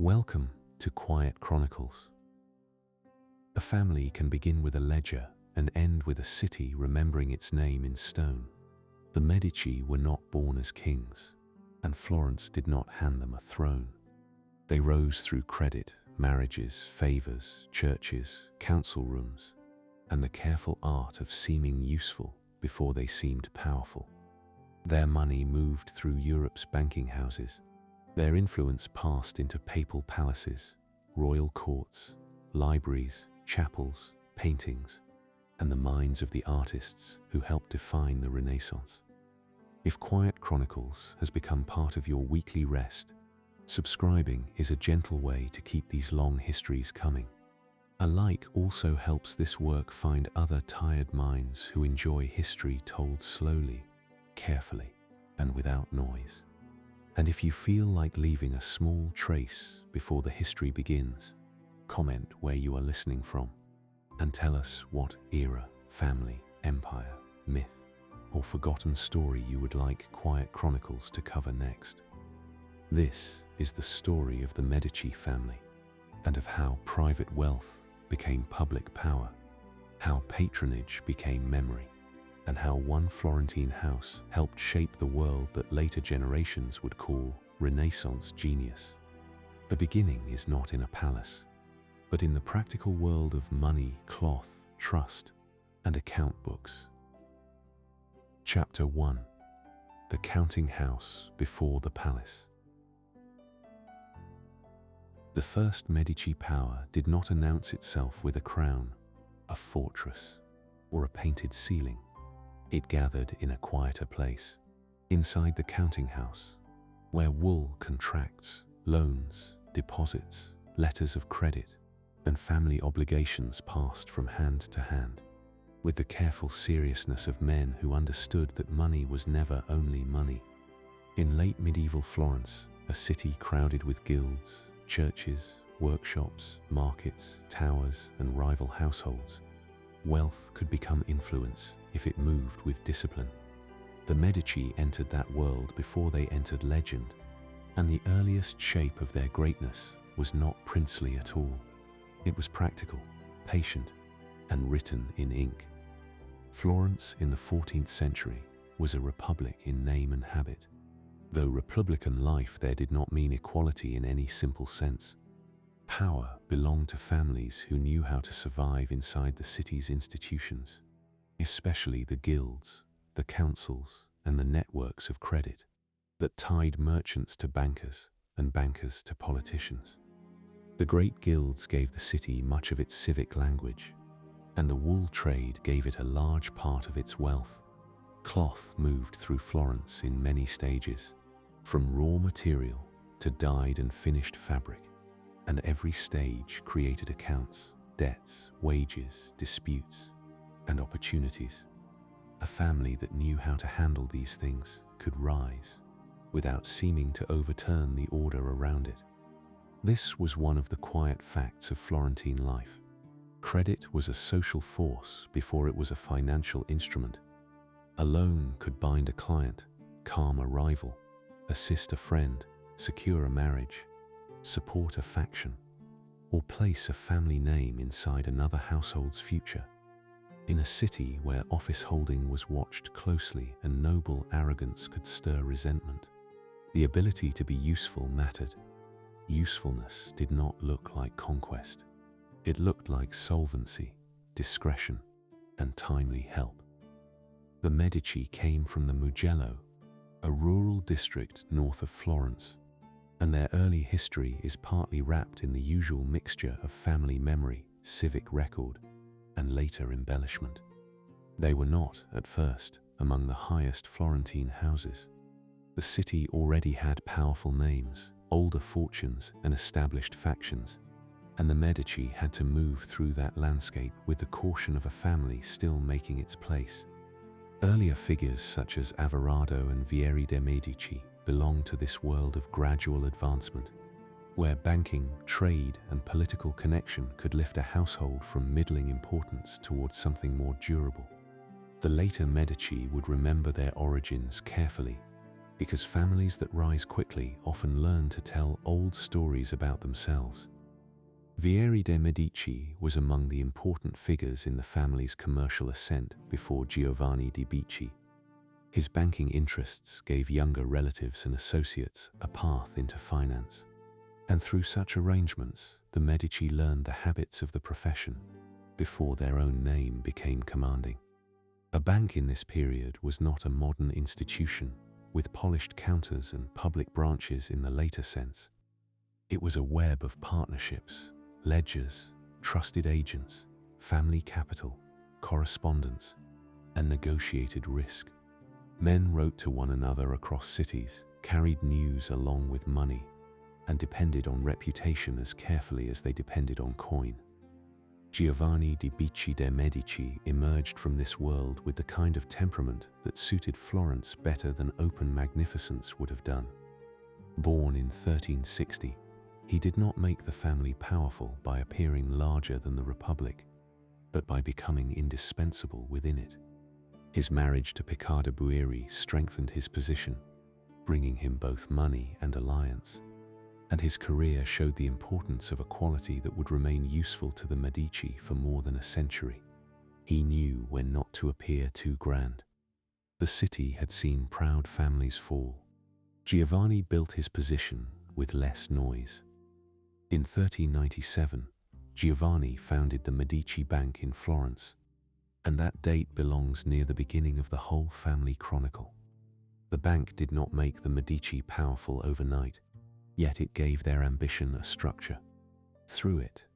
Welcome to Quiet Chronicles. A family can begin with a ledger and end with a city remembering its name in stone. The Medici were not born as kings, and Florence did not hand them a throne. They rose through credit, marriages, favors, churches, council rooms, and the careful art of seeming useful before they seemed powerful. Their money moved through Europe's banking houses. Their influence passed into papal palaces, royal courts, libraries, chapels, paintings, and the minds of the artists who helped define the Renaissance. If Quiet Chronicles has become part of your weekly rest, subscribing is a gentle way to keep these long histories coming. A like also helps this work find other tired minds who enjoy history told slowly, carefully, and without noise. And if you feel like leaving a small trace before the history begins, comment where you are listening from and tell us what era, family, empire, myth, or forgotten story you would like Quiet Chronicles to cover next. This is the story of the Medici family and of how private wealth became public power, how patronage became memory, and how one Florentine house helped shape the world that later generations would call Renaissance genius. The beginning is not in a palace, but in the practical world of money, cloth, trust, and account books. Chapter 1: The Counting House Before the Palace. The first Medici power did not announce itself with a crown, a fortress, or a painted ceiling. It gathered in a quieter place, inside the counting house, where wool contracts, loans, deposits, letters of credit, and family obligations passed from hand to hand, with the careful seriousness of men who understood that money was never only money. In late medieval Florence, a city crowded with guilds, churches, workshops, markets, towers, and rival households, wealth could become influence if it moved with discipline. The Medici entered that world before they entered legend, and the earliest shape of their greatness was not princely at all. It was practical, patient, and written in ink. Florence in the 14th century was a republic in name and habit, though republican life there did not mean equality in any simple sense. Power belonged to families who knew how to survive inside the city's institutions, especially the guilds, the councils, and the networks of credit that tied merchants to bankers and bankers to politicians. The great guilds gave the city much of its civic language, and the wool trade gave it a large part of its wealth. Cloth moved through Florence in many stages, from raw material to dyed and finished fabric, and every stage created accounts, debts, wages, disputes, and opportunities. A family that knew how to handle these things could rise without seeming to overturn the order around it. This was one of the quiet facts of Florentine life. Credit was a social force before it was a financial instrument. A loan could bind a client, calm a rival, assist a friend, secure a marriage, support a faction, or place a family name inside another household's future. In a city where office holding was watched closely and noble arrogance could stir resentment, the ability to be useful mattered. Usefulness did not look like conquest. It looked like solvency, discretion, and timely help. The Medici came from the Mugello, a rural district north of Florence, and their early history is partly wrapped in the usual mixture of family memory, civic record, and later embellishment. They were not, at first, among the highest Florentine houses. The city already had powerful names, older fortunes, and established factions, and the Medici had to move through that landscape with the caution of a family still making its place. Earlier figures such as Averardo and Vieri de' Medici belonged to this world of gradual advancement, where banking, trade, and political connection could lift a household from middling importance towards something more durable. The later Medici would remember their origins carefully, because families that rise quickly often learn to tell old stories about themselves. Vieri de' Medici was among the important figures in the family's commercial ascent before Giovanni di Bicci. His banking interests gave younger relatives and associates a path into finance, and through such arrangements, the Medici learned the habits of the profession before their own name became commanding. A bank in this period was not a modern institution with polished counters and public branches in the later sense. It was a web of partnerships, ledgers, trusted agents, family capital, correspondence, and negotiated risk. Men wrote to one another across cities, carried news along with money, and depended on reputation as carefully as they depended on coin. Giovanni di Bicci de' Medici emerged from this world with the kind of temperament that suited Florence better than open magnificence would have done. Born in 1360, he did not make the family powerful by appearing larger than the Republic, but by becoming indispensable within it. His marriage to Piccarda Bueri strengthened his position, bringing him both money and alliance, and his career showed the importance of a quality that would remain useful to the Medici for more than a century. He knew when not to appear too grand. The city had seen proud families fall. Giovanni built his position with less noise. In 1397, Giovanni founded the Medici Bank in Florence, and that date belongs near the beginning of the whole family chronicle. The bank did not make the Medici powerful overnight, yet it gave their ambition a structure. Through it,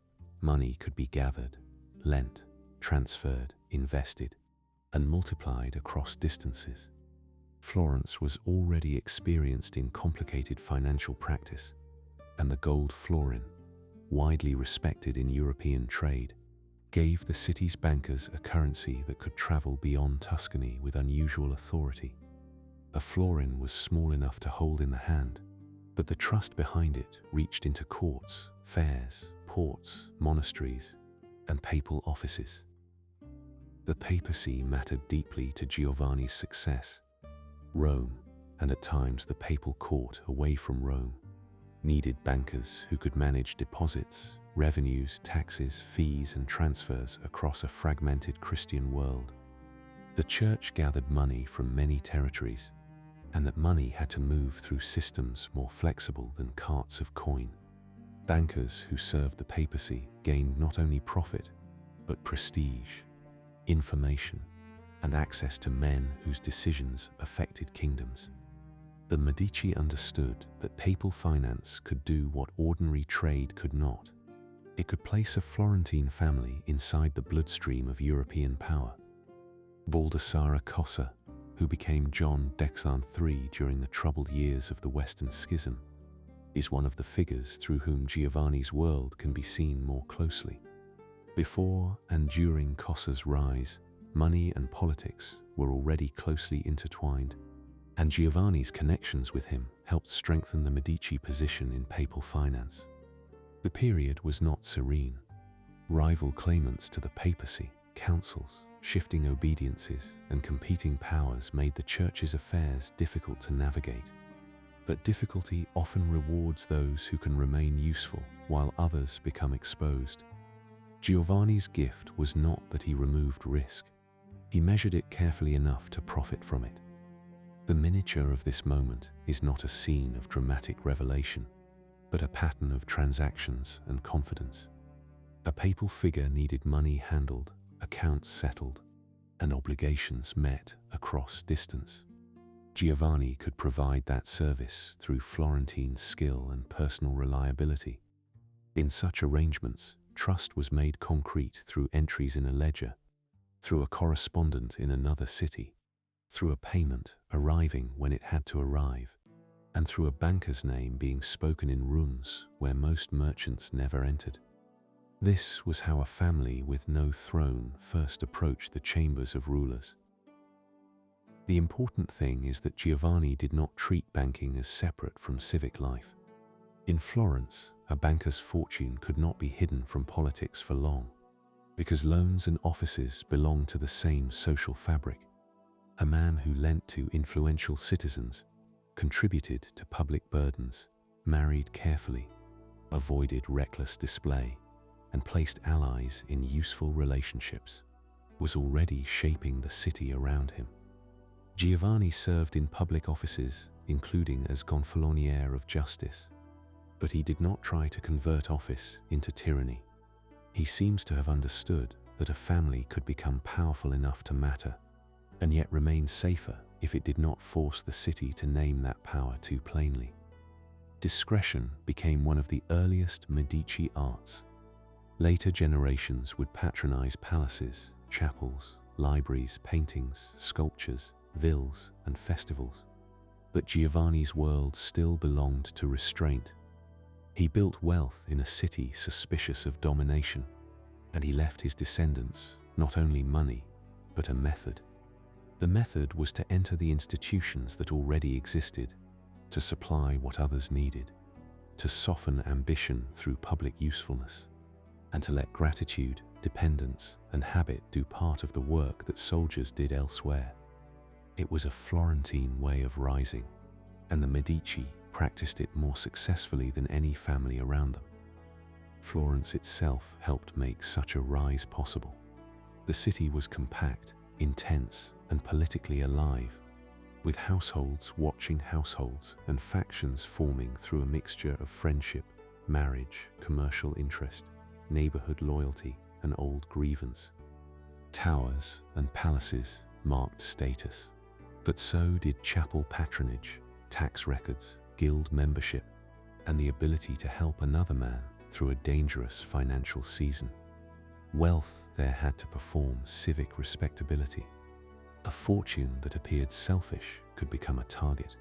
money could be gathered, lent, transferred, invested, and multiplied across distances. Florence was already experienced in complicated financial practice, and the gold florin, widely respected in European trade, gave the city's bankers a currency that could travel beyond Tuscany with unusual authority. A florin was small enough to hold in the hand, but the trust behind it reached into courts, fairs, ports, monasteries, and papal offices. The papacy mattered deeply to Giovanni's success. Rome, and at times the papal court away from Rome, needed bankers who could manage deposits, revenues, taxes, fees, and transfers across a fragmented Christian world. The church gathered money from many territories, and that money had to move through systems more flexible than carts of coin. Bankers who served the papacy gained not only profit, but prestige, information, and access to men whose decisions affected kingdoms. The Medici understood that papal finance could do what ordinary trade could not. It could place a Florentine family inside the bloodstream of European power. Baldassare Cossa, who became John d'Exile III during the troubled years of the Western Schism, is one of the figures through whom Giovanni's world can be seen more closely. Before and during Cossa's rise, money and politics were already closely intertwined, and Giovanni's connections with him helped strengthen the Medici position in papal finance. The period was not serene. Rival claimants to the papacy, councils, shifting obediences, and competing powers made the church's affairs difficult to navigate. But difficulty often rewards those who can remain useful while others become exposed. Giovanni's gift was not that he removed risk. He measured it carefully enough to profit from it. The miniature of this moment is not a scene of dramatic revelation, but a pattern of transactions and confidence. A papal figure needed money handled, accounts settled, and obligations met across distance. Giovanni could provide that service through Florentine's skill and personal reliability. In such arrangements, trust was made concrete through entries in a ledger, through a correspondent in another city, through a payment arriving when it had to arrive, and through a banker's name being spoken in rooms where most merchants never entered. This was how a family with no throne first approached the chambers of rulers. The important thing is that Giovanni did not treat banking as separate from civic life. In Florence, a banker's fortune could not be hidden from politics for long, because loans and offices belonged to the same social fabric. A man who lent to influential citizens contributed to public burdens, married carefully, avoided reckless display, and placed allies in useful relationships, was already shaping the city around him. Giovanni served in public offices, including as gonfaloniere of justice, but he did not try to convert office into tyranny. He seems to have understood that a family could become powerful enough to matter, and yet remain safer if it did not force the city to name that power too plainly. Discretion became one of the earliest Medici arts. Later generations would patronize palaces, chapels, libraries, paintings, sculptures, villas, and festivals. But Giovanni's world still belonged to restraint. He built wealth in a city suspicious of domination, and he left his descendants not only money, but a method. The method was to enter the institutions that already existed, to supply what others needed, to soften ambition through public usefulness, and to let gratitude, dependence, and habit do part of the work that soldiers did elsewhere. It was a Florentine way of rising, and the Medici practiced it more successfully than any family around them. Florence itself helped make such a rise possible. The city was compact, intense, and politically alive, with households watching households and factions forming through a mixture of friendship, marriage, commercial interest, neighborhood loyalty, and old grievance. Towers and palaces marked status, but so did chapel patronage, tax records, guild membership, and the ability to help another man through a dangerous financial season. Wealth there had to perform civic respectability. A fortune that appeared selfish could become a target,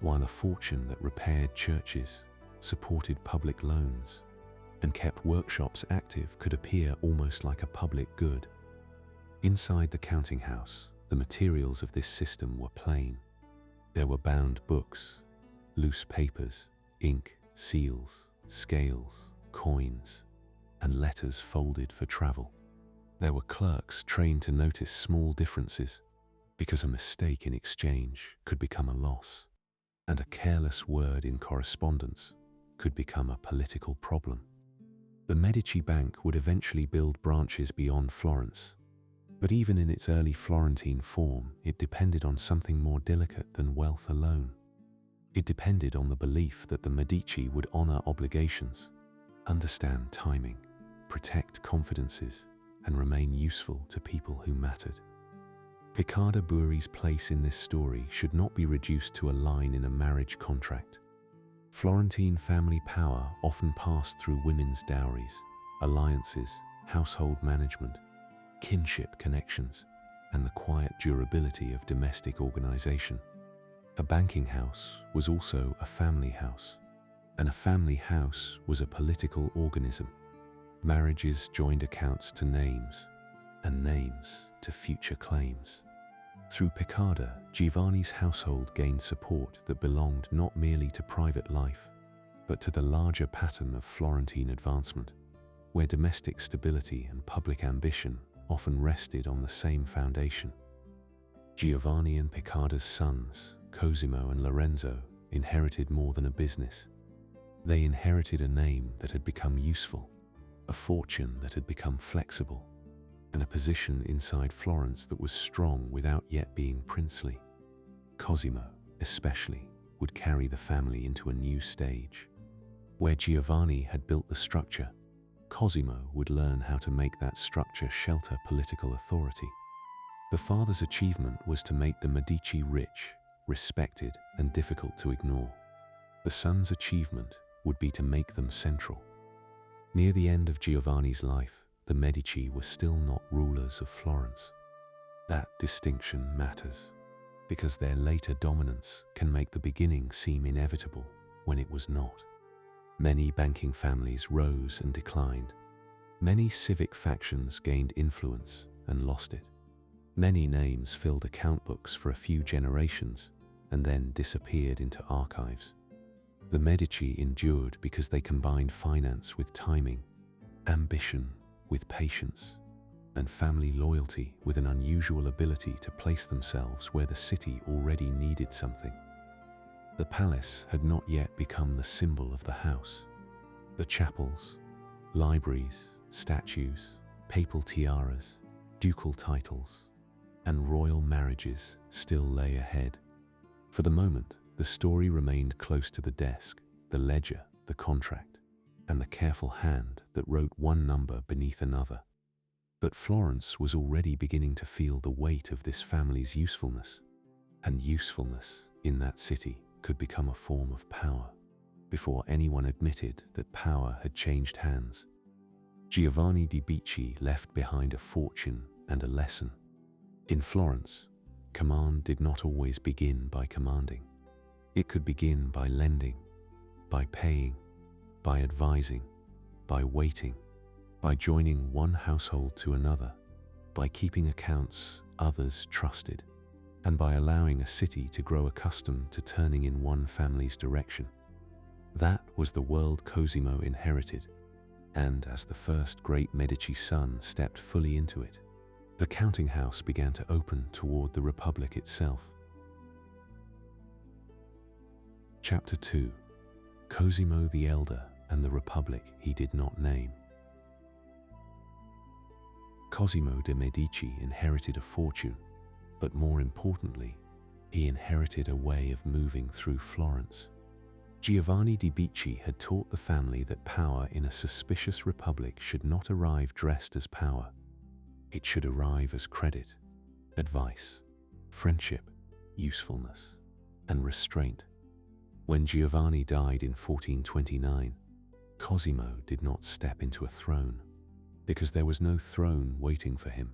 while a fortune that repaired churches, supported public loans, and kept workshops active could appear almost like a public good. Inside the counting house, the materials of this system were plain. There were bound books, loose papers, ink, seals, scales, coins, and letters folded for travel. There were clerks trained to notice small differences, because a mistake in exchange could become a loss, and a careless word in correspondence could become a political problem. The Medici Bank would eventually build branches beyond Florence, but even in its early Florentine form, it depended on something more delicate than wealth alone. It depended on the belief that the Medici would honor obligations, understand timing, protect confidences, and remain useful to people who mattered. Picarda Buri's place in this story should not be reduced to a line in a marriage contract. Florentine family power often passed through women's dowries, alliances, household management, kinship connections, and the quiet durability of domestic organization. A banking house was also a family house, and a family house was a political organism. Marriages joined accounts to names, and names to future claims. Through Picarda, Giovanni's household gained support that belonged not merely to private life, but to the larger pattern of Florentine advancement, where domestic stability and public ambition often rested on the same foundation. Giovanni and Picarda's sons, Cosimo and Lorenzo, inherited more than a business. They inherited a name that had become useful, a fortune that had become flexible, and a position inside Florence that was strong without yet being princely. Cosimo, especially, would carry the family into a new stage. Where Giovanni had built the structure, Cosimo would learn how to make that structure shelter political authority. The father's achievement was to make the Medici rich, respected, and difficult to ignore. The son's achievement would be to make them central. Near the end of Giovanni's life, the Medici were still not rulers of Florence. That distinction matters, because their later dominance can make the beginning seem inevitable when it was not. Many banking families rose and declined. Many civic factions gained influence and lost it. Many names filled account books for a few generations and then disappeared into archives. The Medici endured because they combined finance with timing, ambition with patience, and family loyalty with an unusual ability to place themselves where the city already needed something. The palace had not yet become the symbol of the house. The chapels, libraries, statues, papal tiaras, ducal titles, and royal marriages still lay ahead. For the moment, the story remained close to the desk, the ledger, the contract, and the careful hand that wrote one number beneath another. But Florence was already beginning to feel the weight of this family's usefulness, and usefulness in that city could become a form of power, before anyone admitted that power had changed hands. Giovanni di Bicci left behind a fortune and a lesson. In Florence, command did not always begin by commanding. It could begin by lending, by paying, by advising, by waiting, by joining one household to another, by keeping accounts others trusted, and by allowing a city to grow accustomed to turning in one family's direction. That was the world Cosimo inherited, and as the first great Medici son stepped fully into it, the counting house began to open toward the Republic itself. Chapter 2. Cosimo the Elder and the Republic he did not name. Cosimo de' Medici inherited a fortune, but more importantly, he inherited a way of moving through Florence. Giovanni di Bicci had taught the family that power in a suspicious republic should not arrive dressed as power. It should arrive as credit, advice, friendship, usefulness, and restraint. When Giovanni died in 1429, Cosimo did not step into a throne, because there was no throne waiting for him.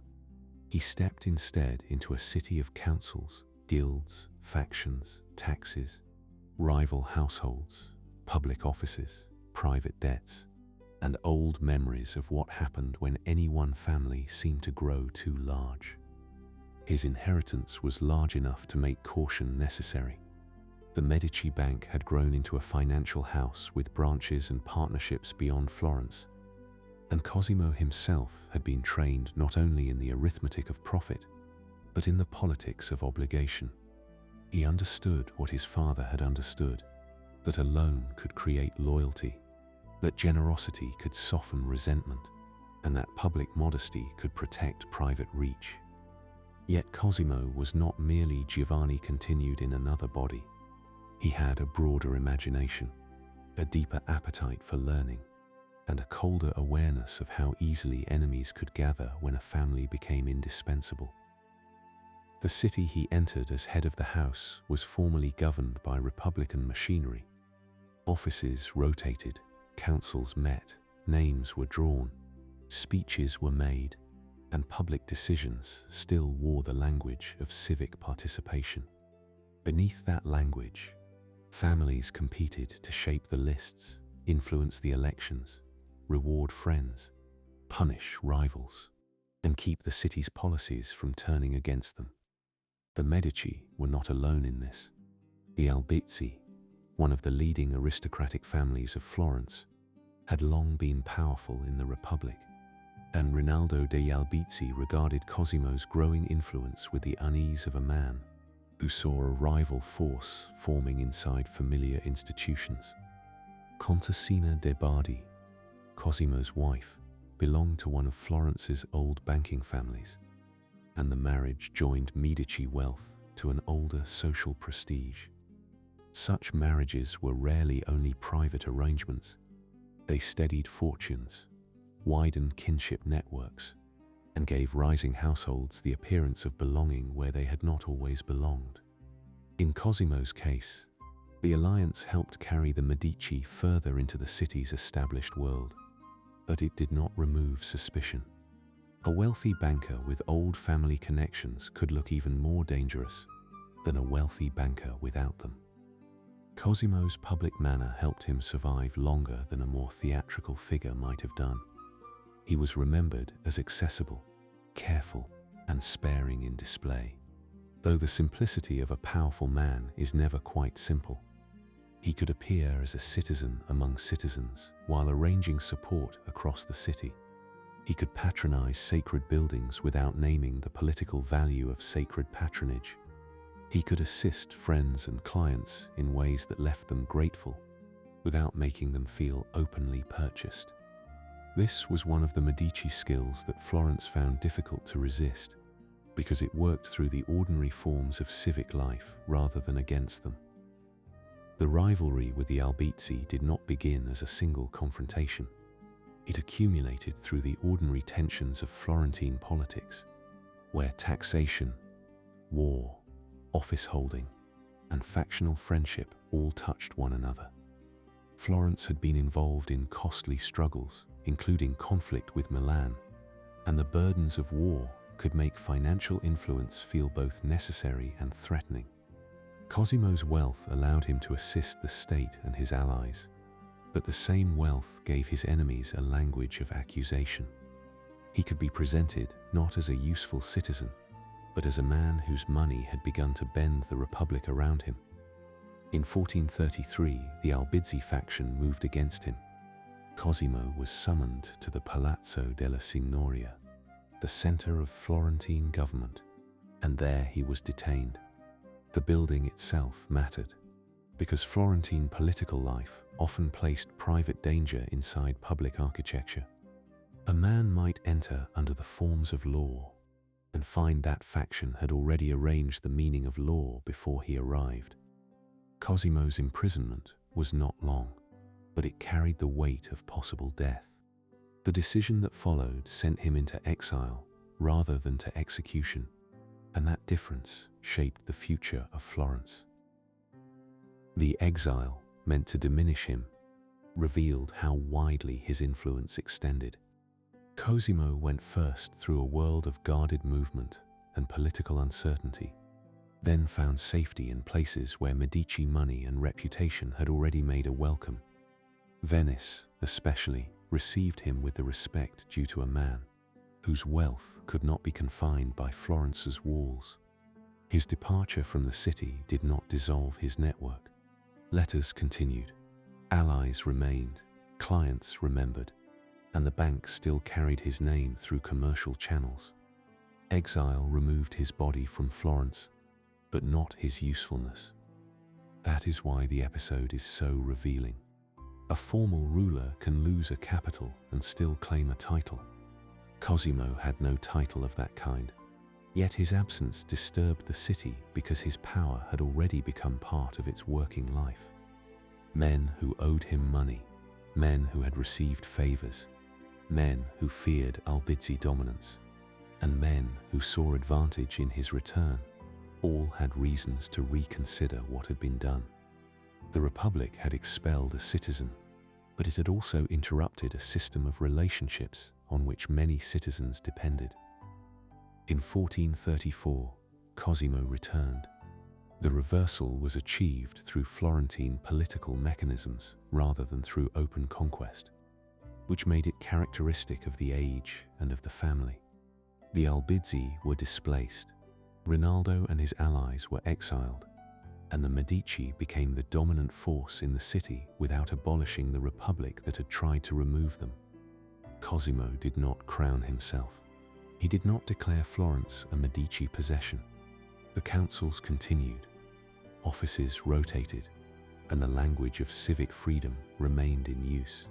He stepped instead into a city of councils, guilds, factions, taxes, rival households, public offices, private debts, and old memories of what happened when any one family seemed to grow too large. His inheritance was large enough to make caution necessary. The Medici Bank had grown into a financial house with branches and partnerships beyond Florence, and Cosimo himself had been trained not only in the arithmetic of profit, but in the politics of obligation. He understood what his father had understood, that a loan could create loyalty, that generosity could soften resentment, and that public modesty could protect private reach. Yet Cosimo was not merely Giovanni continued in another body. He had a broader imagination, a deeper appetite for learning, and a colder awareness of how easily enemies could gather when a family became indispensable. The city he entered as head of the house was formally governed by republican machinery. Offices rotated, councils met, names were drawn, speeches were made, and public decisions still wore the language of civic participation. Beneath that language, families competed to shape the lists, influence the elections, reward friends, punish rivals, and keep the city's policies from turning against them. The Medici were not alone in this. The Albizzi, one of the leading aristocratic families of Florence, had long been powerful in the Republic, and Rinaldo degli Albizzi regarded Cosimo's growing influence with the unease of a man who saw a rival force forming inside familiar institutions. Contessina de' Bardi, Cosimo's wife, belonged to one of Florence's old banking families, and the marriage joined Medici wealth to an older social prestige. Such marriages were rarely only private arrangements. They steadied fortunes, widened kinship networks, and gave rising households the appearance of belonging where they had not always belonged. In Cosimo's case, the alliance helped carry the Medici further into the city's established world, but it did not remove suspicion. A wealthy banker with old family connections could look even more dangerous than a wealthy banker without them. Cosimo's public manner helped him survive longer than a more theatrical figure might have done. He was remembered as accessible, careful, and sparing in display. Though the simplicity of a powerful man is never quite simple, he could appear as a citizen among citizens while arranging support across the city. He could patronize sacred buildings without naming the political value of sacred patronage. He could assist friends and clients in ways that left them grateful, without making them feel openly purchased. This was one of the Medici skills that Florence found difficult to resist, because it worked through the ordinary forms of civic life rather than against them. The rivalry with the Albizzi did not begin as a single confrontation. It accumulated through the ordinary tensions of Florentine politics, where taxation, war, office holding, and factional friendship all touched one another. Florence had been involved in costly struggles, including conflict with Milan, and the burdens of war could make financial influence feel both necessary and threatening. Cosimo's wealth allowed him to assist the state and his allies, but the same wealth gave his enemies a language of accusation. He could be presented not as a useful citizen, but as a man whose money had begun to bend the republic around him. In 1433, the Albizzi faction moved against him. Cosimo was summoned to the Palazzo della Signoria, the center of Florentine government, and there he was detained. The building itself mattered, because Florentine political life often placed private danger inside public architecture. A man might enter under the forms of law and find that faction had already arranged the meaning of law before he arrived. Cosimo's imprisonment was not long, but it carried the weight of possible death. The decision that followed sent him into exile rather than to execution, and that difference shaped the future of Florence. The exile, meant to diminish him, revealed how widely his influence extended. Cosimo went first through a world of guarded movement and political uncertainty, then found safety in places where Medici money and reputation had already made a welcome. Venice, especially, received him with the respect due to a man whose wealth could not be confined by Florence's walls. His departure from the city did not dissolve his network. Letters continued, allies remained, clients remembered, and the bank still carried his name through commercial channels. Exile removed his body from Florence, but not his usefulness. That is why the episode is so revealing. A formal ruler can lose a capital and still claim a title. Cosimo had no title of that kind, yet his absence disturbed the city because his power had already become part of its working life. Men who owed him money, men who had received favors, men who feared Albizzi dominance, and men who saw advantage in his return, all had reasons to reconsider what had been done. The Republic had expelled a citizen, but it had also interrupted a system of relationships on which many citizens depended. In 1434, Cosimo returned. The reversal was achieved through Florentine political mechanisms rather than through open conquest, which made it characteristic of the age and of the family. The Albizzi were displaced, Rinaldo and his allies were exiled, and the Medici became the dominant force in the city without abolishing the republic that had tried to remove them. Cosimo did not crown himself. He did not declare Florence a Medici possession. The councils continued, offices rotated, and the language of civic freedom remained in use.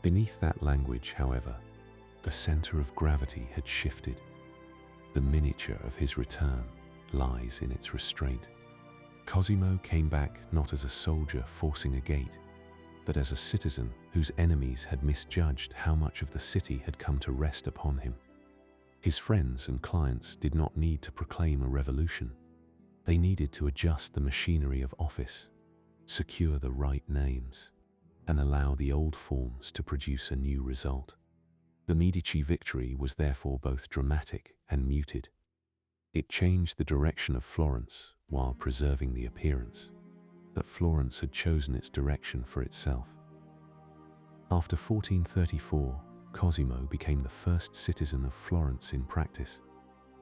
Beneath that language, however, the center of gravity had shifted. The miniature of his return lies in its restraint. Cosimo came back not as a soldier forcing a gate, but as a citizen whose enemies had misjudged how much of the city had come to rest upon him. His friends and clients did not need to proclaim a revolution. They needed to adjust the machinery of office, secure the right names, and allow the old forms to produce a new result. The Medici victory was therefore both dramatic and muted. It changed the direction of Florence while preserving the appearance that Florence had chosen its direction for itself. After 1434, Cosimo became the first citizen of Florence in practice,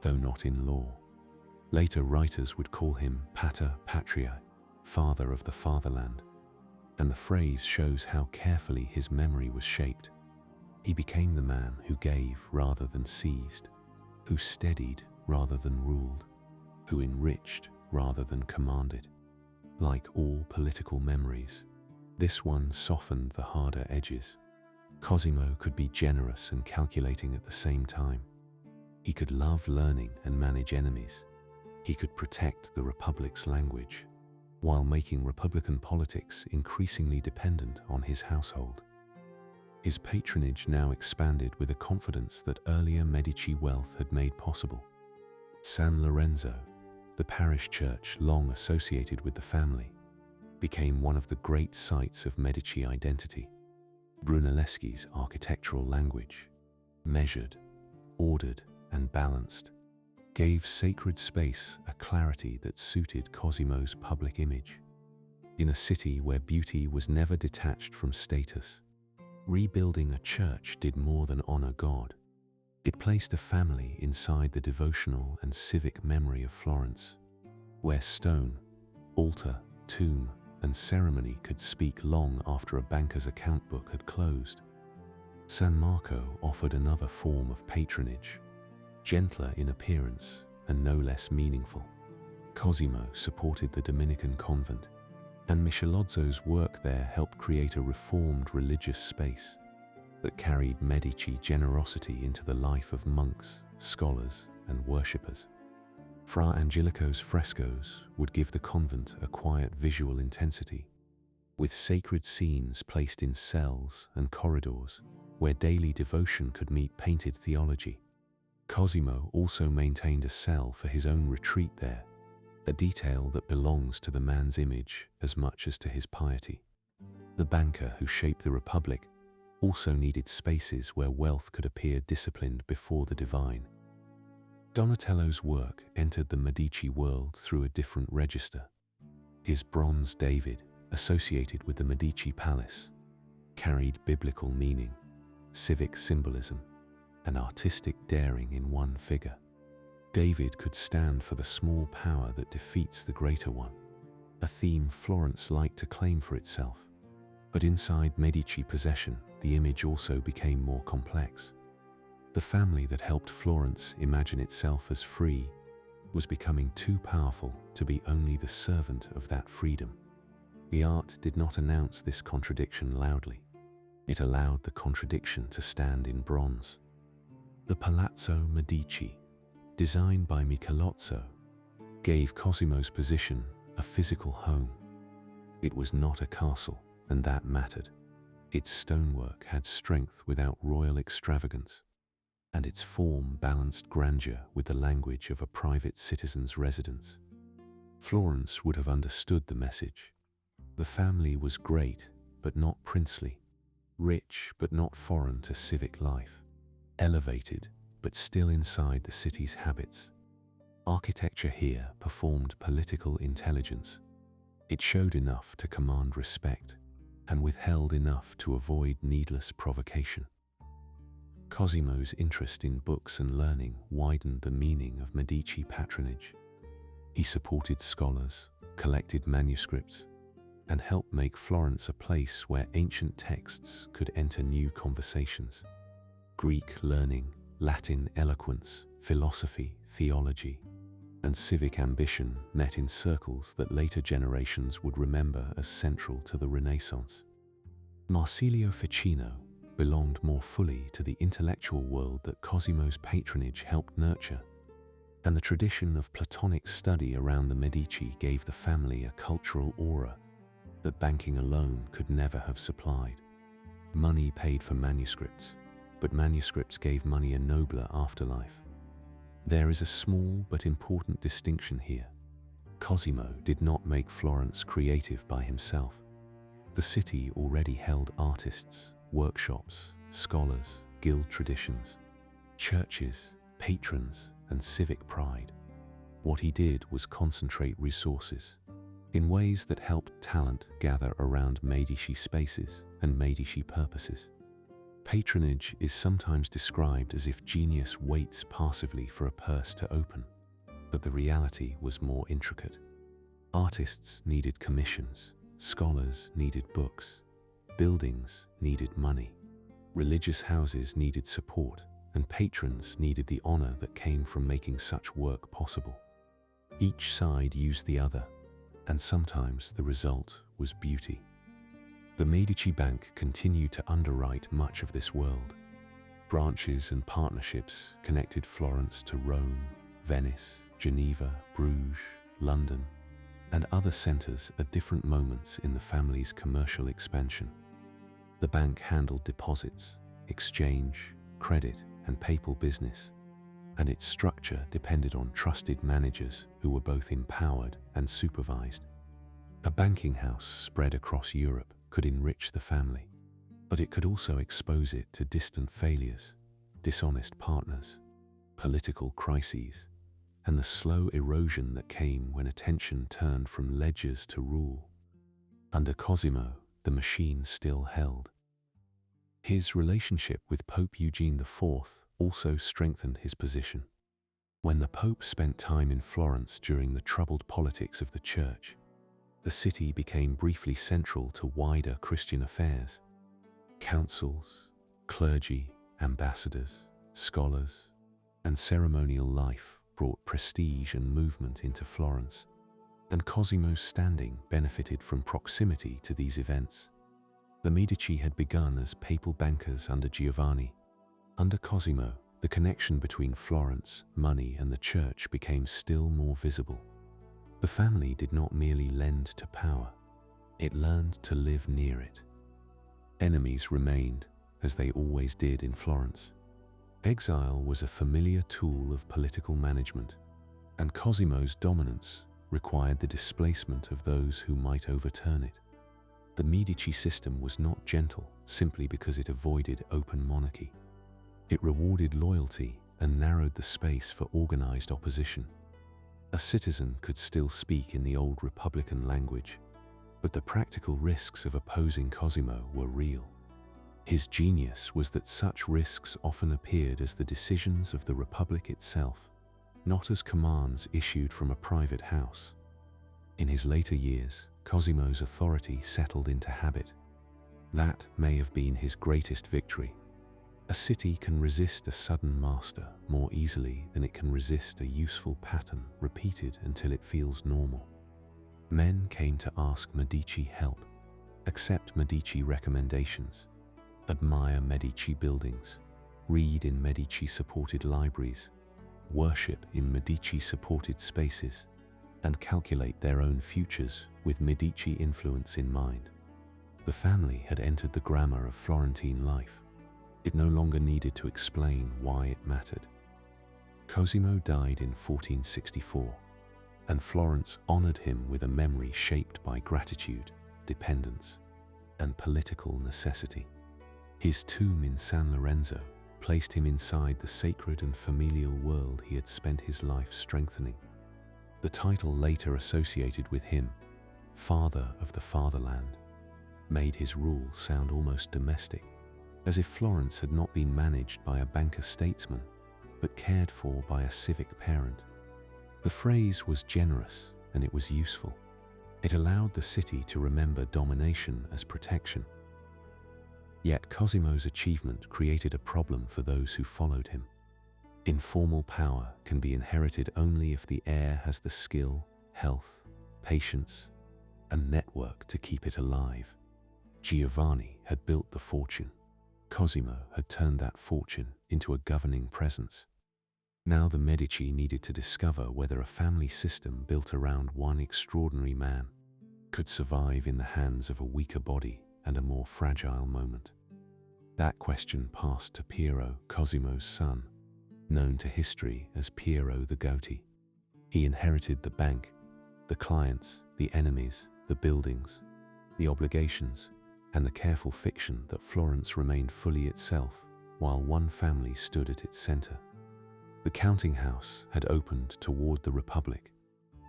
though not in law. Later writers would call him Pater Patriae, father of the fatherland, and the phrase shows how carefully his memory was shaped. He became the man who gave rather than seized, who steadied rather than ruled, who enriched rather than commanded. Like all political memories, this one softened the harder edges. Cosimo could be generous and calculating at the same time. He could love learning and manage enemies. He could protect the Republic's language, while making Republican politics increasingly dependent on his household. His patronage now expanded with a confidence that earlier Medici wealth had made possible. San Lorenzo, the parish church long associated with the family, became one of the great sites of Medici identity. Brunelleschi's architectural language, measured, ordered, and balanced, gave sacred space a clarity that suited Cosimo's public image. In a city where beauty was never detached from status, rebuilding a church did more than honor God. It placed a family inside the devotional and civic memory of Florence, where stone, altar, tomb, and ceremony could speak long after a banker's account book had closed. San Marco offered another form of patronage, gentler in appearance and no less meaningful. Cosimo supported the Dominican convent, and Michelozzo's work there helped create a reformed religious space that carried Medici generosity into the life of monks, scholars, and worshippers. Fra Angelico's frescoes would give the convent a quiet visual intensity, with sacred scenes placed in cells and corridors where daily devotion could meet painted theology. Cosimo also maintained a cell for his own retreat there, a detail that belongs to the man's image as much as to his piety. The banker who shaped the Republic also needed spaces where wealth could appear disciplined before the divine. Donatello's work entered the Medici world through a different register. His bronze David, associated with the Medici palace, carried biblical meaning, civic symbolism, and artistic daring in one figure. David could stand for the small power that defeats the greater one, a theme Florence liked to claim for itself. But inside Medici possession, the image also became more complex. The family that helped Florence imagine itself as free was becoming too powerful to be only the servant of that freedom. The art did not announce this contradiction loudly. It allowed the contradiction to stand in bronze. The Palazzo Medici, designed by Michelozzo, gave Cosimo's position a physical home. It was not a castle, and that mattered. Its stonework had strength without royal extravagance, and its form balanced grandeur with the language of a private citizen's residence. Florence would have understood the message. The family was great, but not princely, rich, but not foreign to civic life, elevated, but still inside the city's habits. Architecture here performed political intelligence. It showed enough to command respect, and withheld enough to avoid needless provocation. Cosimo's interest in books and learning widened the meaning of Medici patronage. He supported scholars, collected manuscripts, and helped make Florence a place where ancient texts could enter new conversations. Greek learning, Latin eloquence, philosophy, theology, and civic ambition met in circles that later generations would remember as central to the Renaissance. Marsilio Ficino belonged more fully to the intellectual world that Cosimo's patronage helped nurture, and the tradition of Platonic study around the Medici gave the family a cultural aura that banking alone could never have supplied. Money paid for manuscripts, but manuscripts gave money a nobler afterlife. There is a small but important distinction here. Cosimo did not make Florence creative by himself. The city already held artists, workshops, scholars, guild traditions, churches, patrons, and civic pride. What he did was concentrate resources in ways that helped talent gather around Medici spaces and Medici purposes. Patronage is sometimes described as if genius waits passively for a purse to open, but the reality was more intricate. Artists needed commissions, scholars needed books, buildings needed money, religious houses needed support, and patrons needed the honor that came from making such work possible. Each side used the other, and sometimes the result was beauty. The Medici Bank continued to underwrite much of this world. Branches and partnerships connected Florence to Rome, Venice, Geneva, Bruges, London, and other centers at different moments in the family's commercial expansion. The bank handled deposits, exchange, credit, and papal business, and its structure depended on trusted managers who were both empowered and supervised. A banking house spread across Europe could enrich the family, but it could also expose it to distant failures, dishonest partners, political crises, and the slow erosion that came when attention turned from ledgers to rule. Under Cosimo, the machine still held. His relationship with Pope Eugene IV also strengthened his position. When the Pope spent time in Florence during the troubled politics of the Church, the city became briefly central to wider Christian affairs. Councils, clergy, ambassadors, scholars, and ceremonial life brought prestige and movement into Florence, and Cosimo's standing benefited from proximity to these events. The Medici had begun as papal bankers under Giovanni. Under Cosimo, the connection between Florence, money, and the church became still more visible. The family did not merely lend to power, it learned to live near it. Enemies remained, as they always did in Florence. Exile was a familiar tool of political management, and Cosimo's dominance required the displacement of those who might overturn it. The Medici system was not gentle simply because it avoided open monarchy. It rewarded loyalty and narrowed the space for organized opposition. A citizen could still speak in the old Republican language, but the practical risks of opposing Cosimo were real. His genius was that such risks often appeared as the decisions of the Republic itself, not as commands issued from a private house. In his later years, Cosimo's authority settled into habit. That may have been his greatest victory. A city can resist a sudden master more easily than it can resist a useful pattern repeated until it feels normal. Men came to ask Medici help, accept Medici recommendations, admire Medici buildings, read in Medici-supported libraries, worship in Medici-supported spaces, and calculate their own futures with Medici influence in mind. The family had entered the grammar of Florentine life. It no longer needed to explain why it mattered. Cosimo died in 1464, and Florence honored him with a memory shaped by gratitude, dependence, and political necessity. His tomb in San Lorenzo placed him inside the sacred and familial world he had spent his life strengthening. The title later associated with him, Father of the Fatherland, made his rule sound almost domestic, as if Florence had not been managed by a banker statesman, but cared for by a civic parent. The phrase was generous and it was useful. It allowed the city to remember domination as protection. Yet Cosimo's achievement created a problem for those who followed him. Informal power can be inherited only if the heir has the skill, health, patience, and network to keep it alive. Giovanni had built the fortune. Cosimo had turned that fortune into a governing presence. Now the Medici needed to discover whether a family system built around one extraordinary man could survive in the hands of a weaker body and a more fragile moment. That question passed to Piero, Cosimo's son, known to history as Piero the Gouty. He inherited the bank, the clients, the enemies, the buildings, the obligations, and the careful fiction that Florence remained fully itself while one family stood at its center. The counting house had opened toward the Republic,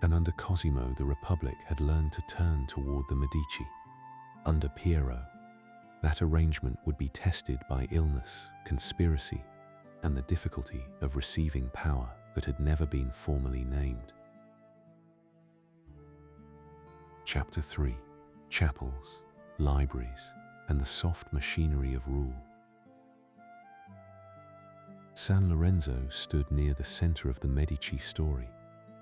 and under Cosimo the Republic had learned to turn toward the Medici. Under Piero, that arrangement would be tested by illness, conspiracy, and the difficulty of receiving power that had never been formally named. Chapter 3: Chapels, Libraries, and the Soft Machinery of Rule. San Lorenzo stood near the center of the Medici story.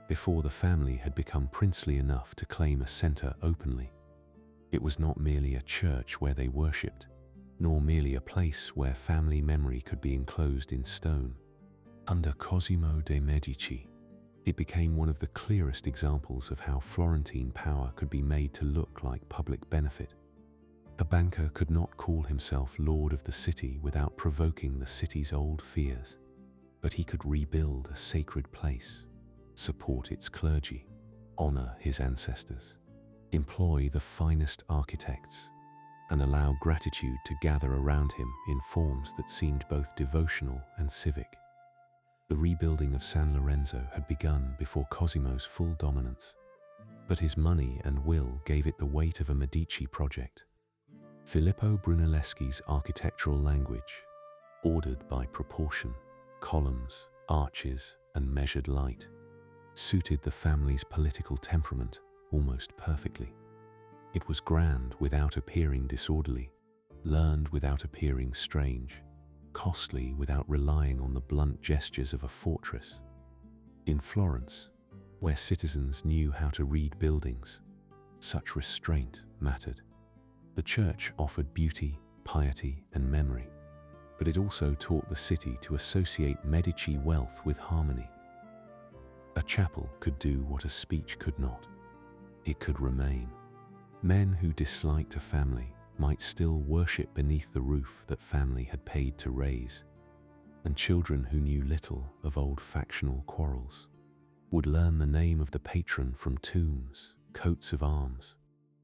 before the family had become princely enough to claim a center openly. It was not merely a church where they worshipped, nor merely a place where family memory could be enclosed in stone. Under Cosimo de' Medici, it became one of the clearest examples of how Florentine power could be made to look like public benefit. A banker could not call himself lord of the city without provoking the city's old fears, but he could rebuild a sacred place, support its clergy, honor his ancestors, employ the finest architects, and allow gratitude to gather around him in forms that seemed both devotional and civic. The rebuilding of San Lorenzo had begun before Cosimo's full dominance, but his money and will gave it the weight of a Medici project. Filippo Brunelleschi's architectural language, ordered by proportion, columns, arches, and measured light, suited the family's political temperament almost perfectly. It was grand without appearing disorderly, learned without appearing strange, costly without relying on the blunt gestures of a fortress. In Florence, where citizens knew how to read buildings, such restraint mattered. The church offered beauty, piety, and memory, but it also taught the city to associate Medici wealth with harmony. A chapel could do what a speech could not. It could remain. Men who disliked a family might still worship beneath the roof that family had paid to raise, and children who knew little of old factional quarrels would learn the name of the patron from tombs, coats of arms,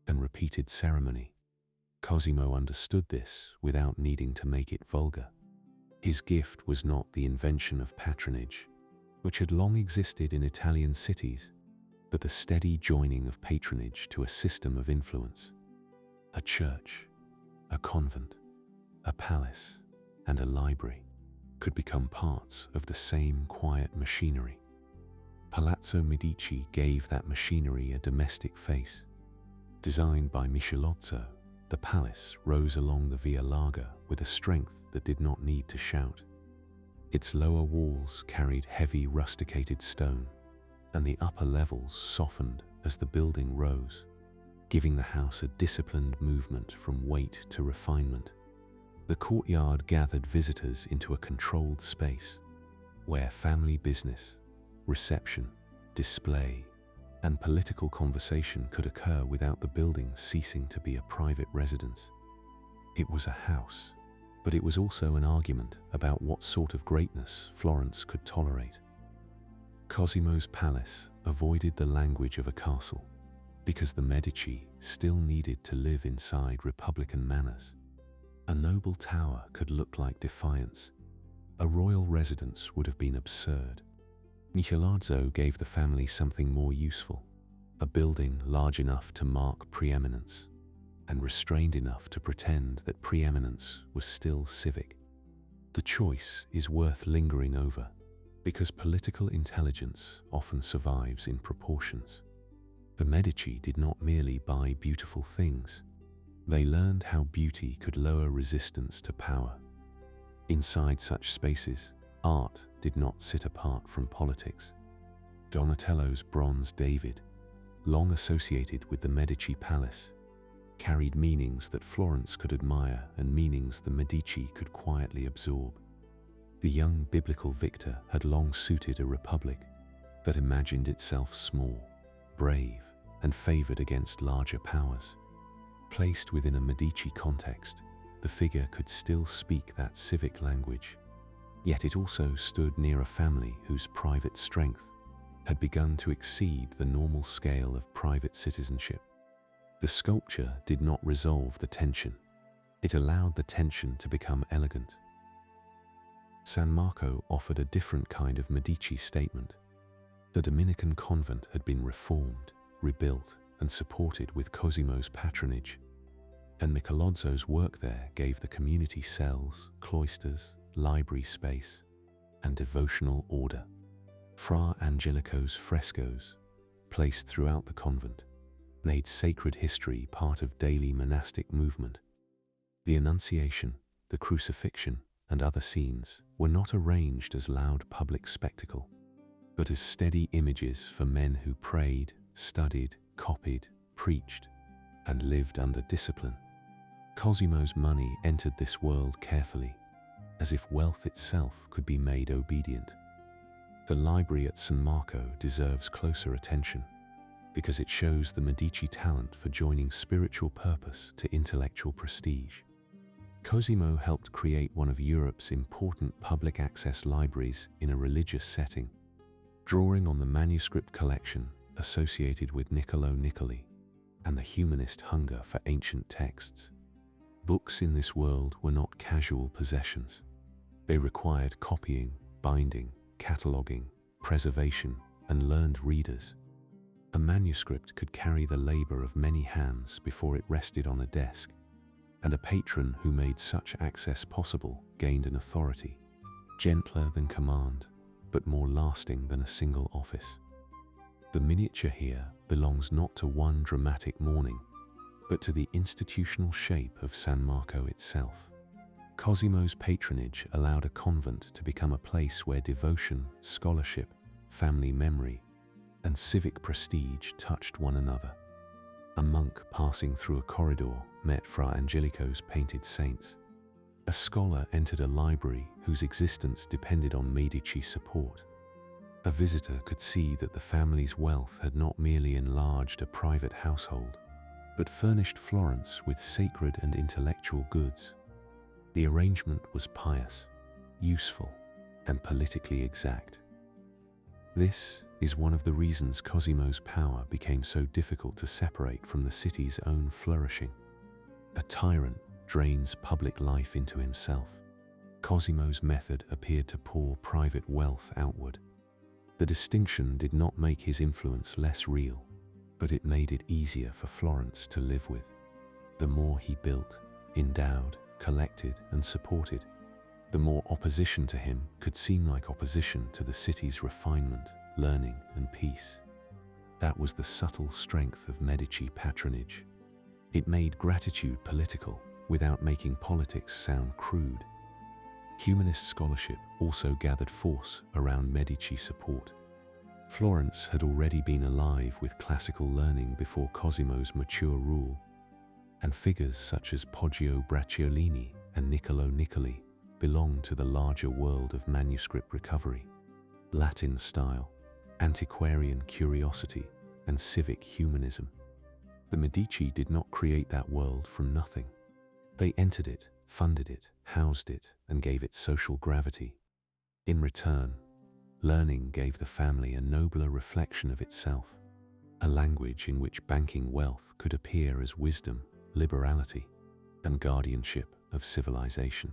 and repeated ceremony. Cosimo understood this without needing to make it vulgar. His gift was not the invention of patronage, which had long existed in Italian cities, but the steady joining of patronage to a system of influence. A church, a convent, a palace, and a library could become parts of the same quiet machinery. Palazzo Medici gave that machinery a domestic face. Designed by Michelozzo, the palace rose along the Via Larga with a strength that did not need to shout. Its lower walls carried heavy rusticated stone, and the upper levels softened as the building rose, giving the house a disciplined movement from weight to refinement. The courtyard gathered visitors into a controlled space, where family business, reception, display, and political conversation could occur without the building ceasing to be a private residence. It was a house, but it was also an argument about what sort of greatness Florence could tolerate. Cosimo's palace avoided the language of a castle, because the Medici still needed to live inside republican manners. A noble tower could look like defiance. A royal residence would have been absurd. Michelozzo gave the family something more useful, a building large enough to mark preeminence, and restrained enough to pretend that preeminence was still civic. The choice is worth lingering over, because political intelligence often survives in proportions. The Medici did not merely buy beautiful things. They learned how beauty could lower resistance to power. Inside such spaces, art did not sit apart from politics. Donatello's bronze David, long associated with the Medici palace, carried meanings that Florence could admire and meanings the Medici could quietly absorb. The young biblical Victor had long suited a republic that imagined itself small, brave, and favored against larger powers. Placed within a Medici context, the figure could still speak that civic language, yet it also stood near a family whose private strength had begun to exceed the normal scale of private citizenship. The sculpture did not resolve the tension. It allowed the tension to become elegant. San Marco offered a different kind of Medici statement. The Dominican convent had been reformed, rebuilt, and supported with Cosimo's patronage, and Michelozzo's work there gave the community cells, cloisters, library space, and devotional order. Fra Angelico's frescoes, placed throughout the convent, made sacred history part of daily monastic movement. The Annunciation, the Crucifixion, and other scenes were not arranged as loud public spectacle. but as steady images for men who prayed, studied, copied, preached, and lived under discipline. Cosimo's money entered this world carefully, as if wealth itself could be made obedient. The library at San Marco deserves closer attention, because it shows the Medici talent for joining spiritual purpose to intellectual prestige. Cosimo helped create one of Europe's important public access libraries in a religious setting, drawing on the manuscript collection associated with Niccolò Niccoli and the humanist hunger for ancient texts. Books in this world were not casual possessions. They required copying, binding, cataloguing, preservation, and learned readers. A manuscript could carry the labor of many hands before it rested on a desk, and a patron who made such access possible gained an authority, gentler than command, but more lasting than a single office. The miniature here belongs not to one dramatic morning, but to the institutional shape of San Marco itself. Cosimo's patronage allowed a convent to become a place where devotion, scholarship, family memory, and civic prestige touched one another. A monk passing through a corridor met Fra Angelico's painted saints. A scholar entered a library whose existence depended on Medici support. A visitor could see that the family's wealth had not merely enlarged a private household, but furnished Florence with sacred and intellectual goods. The arrangement was pious, useful, and politically exact. This is one of the reasons Cosimo's power became so difficult to separate from the city's own flourishing. A tyrant drains public life into himself. Cosimo's method appeared to pour private wealth outward. The distinction did not make his influence less real, but it made it easier for Florence to live with. The more he built, endowed, collected, and supported, the more opposition to him could seem like opposition to the city's refinement, learning, and peace. That was the subtle strength of Medici patronage. It made gratitude political without making politics sound crude. Humanist scholarship also gathered force around Medici support. Florence had already been alive with classical learning before Cosimo's mature rule, and figures such as Poggio Bracciolini and Niccolò Niccoli belonged to the larger world of manuscript recovery, Latin style, antiquarian curiosity, and civic humanism. The Medici did not create that world from nothing. They entered it, funded it, housed it, and gave it social gravity. In return, learning gave the family a nobler reflection of itself, a language in which banking wealth could appear as wisdom, liberality, and guardianship of civilization.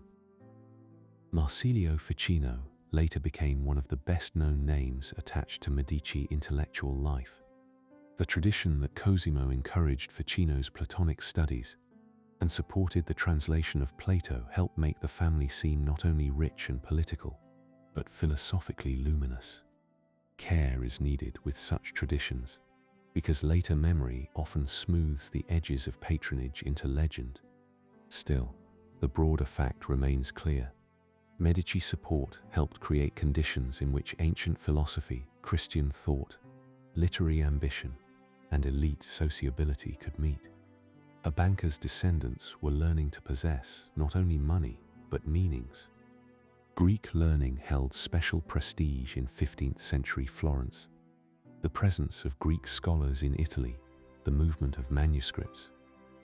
Marsilio Ficino later became one of the best-known names attached to Medici intellectual life. The tradition that Cosimo encouraged Ficino's Platonic studies and supported the translation of Plato helped make the family seem not only rich and political, but philosophically luminous. Care is needed with such traditions, because later memory often smooths the edges of patronage into legend. Still, the broader fact remains clear. Medici support helped create conditions in which ancient philosophy, Christian thought, literary ambition, and elite sociability could meet. A banker's descendants were learning to possess not only money, but meanings. Greek learning held special prestige in 15th century Florence. The presence of Greek scholars in Italy, the movement of manuscripts,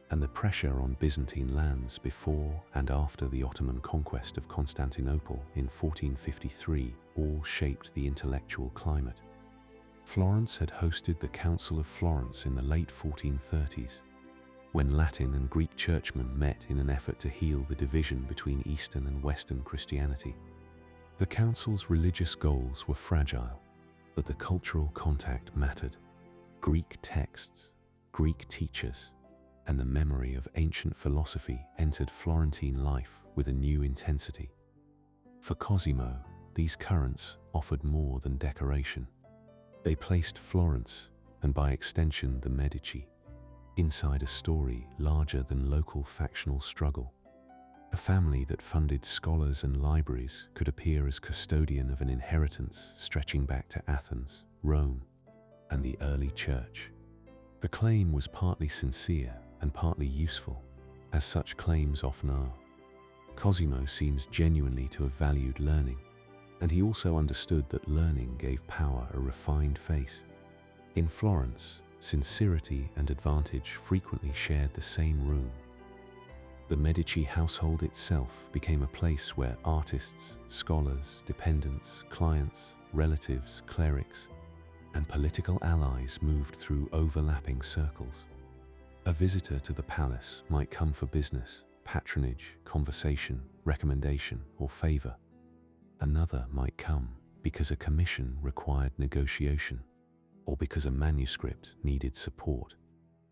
and the pressure on Byzantine lands before and after the Ottoman conquest of Constantinople in 1453 all shaped the intellectual climate. Florence had hosted the Council of Florence in the late 1430s, when Latin and Greek churchmen met in an effort to heal the division between Eastern and Western Christianity. The council's religious goals were fragile, but the cultural contact mattered. Greek texts, Greek teachers, and the memory of ancient philosophy entered Florentine life with a new intensity. For Cosimo, these currents offered more than decoration. They placed Florence, and by extension the Medici, inside a story larger than local factional struggle. A family that funded scholars and libraries could appear as custodian of an inheritance stretching back to Athens, Rome, and the early church. The claim was partly sincere and partly useful, as such claims often are. Cosimo seems genuinely to have valued learning, and he also understood that learning gave power a refined face. In Florence, sincerity and advantage frequently shared the same room. The Medici household itself became a place where artists, scholars, dependents, clients, relatives, clerics, and political allies moved through overlapping circles. A visitor to the palace might come for business, patronage, conversation, recommendation, or favor. Another might come because a commission required negotiation, or because a manuscript needed support,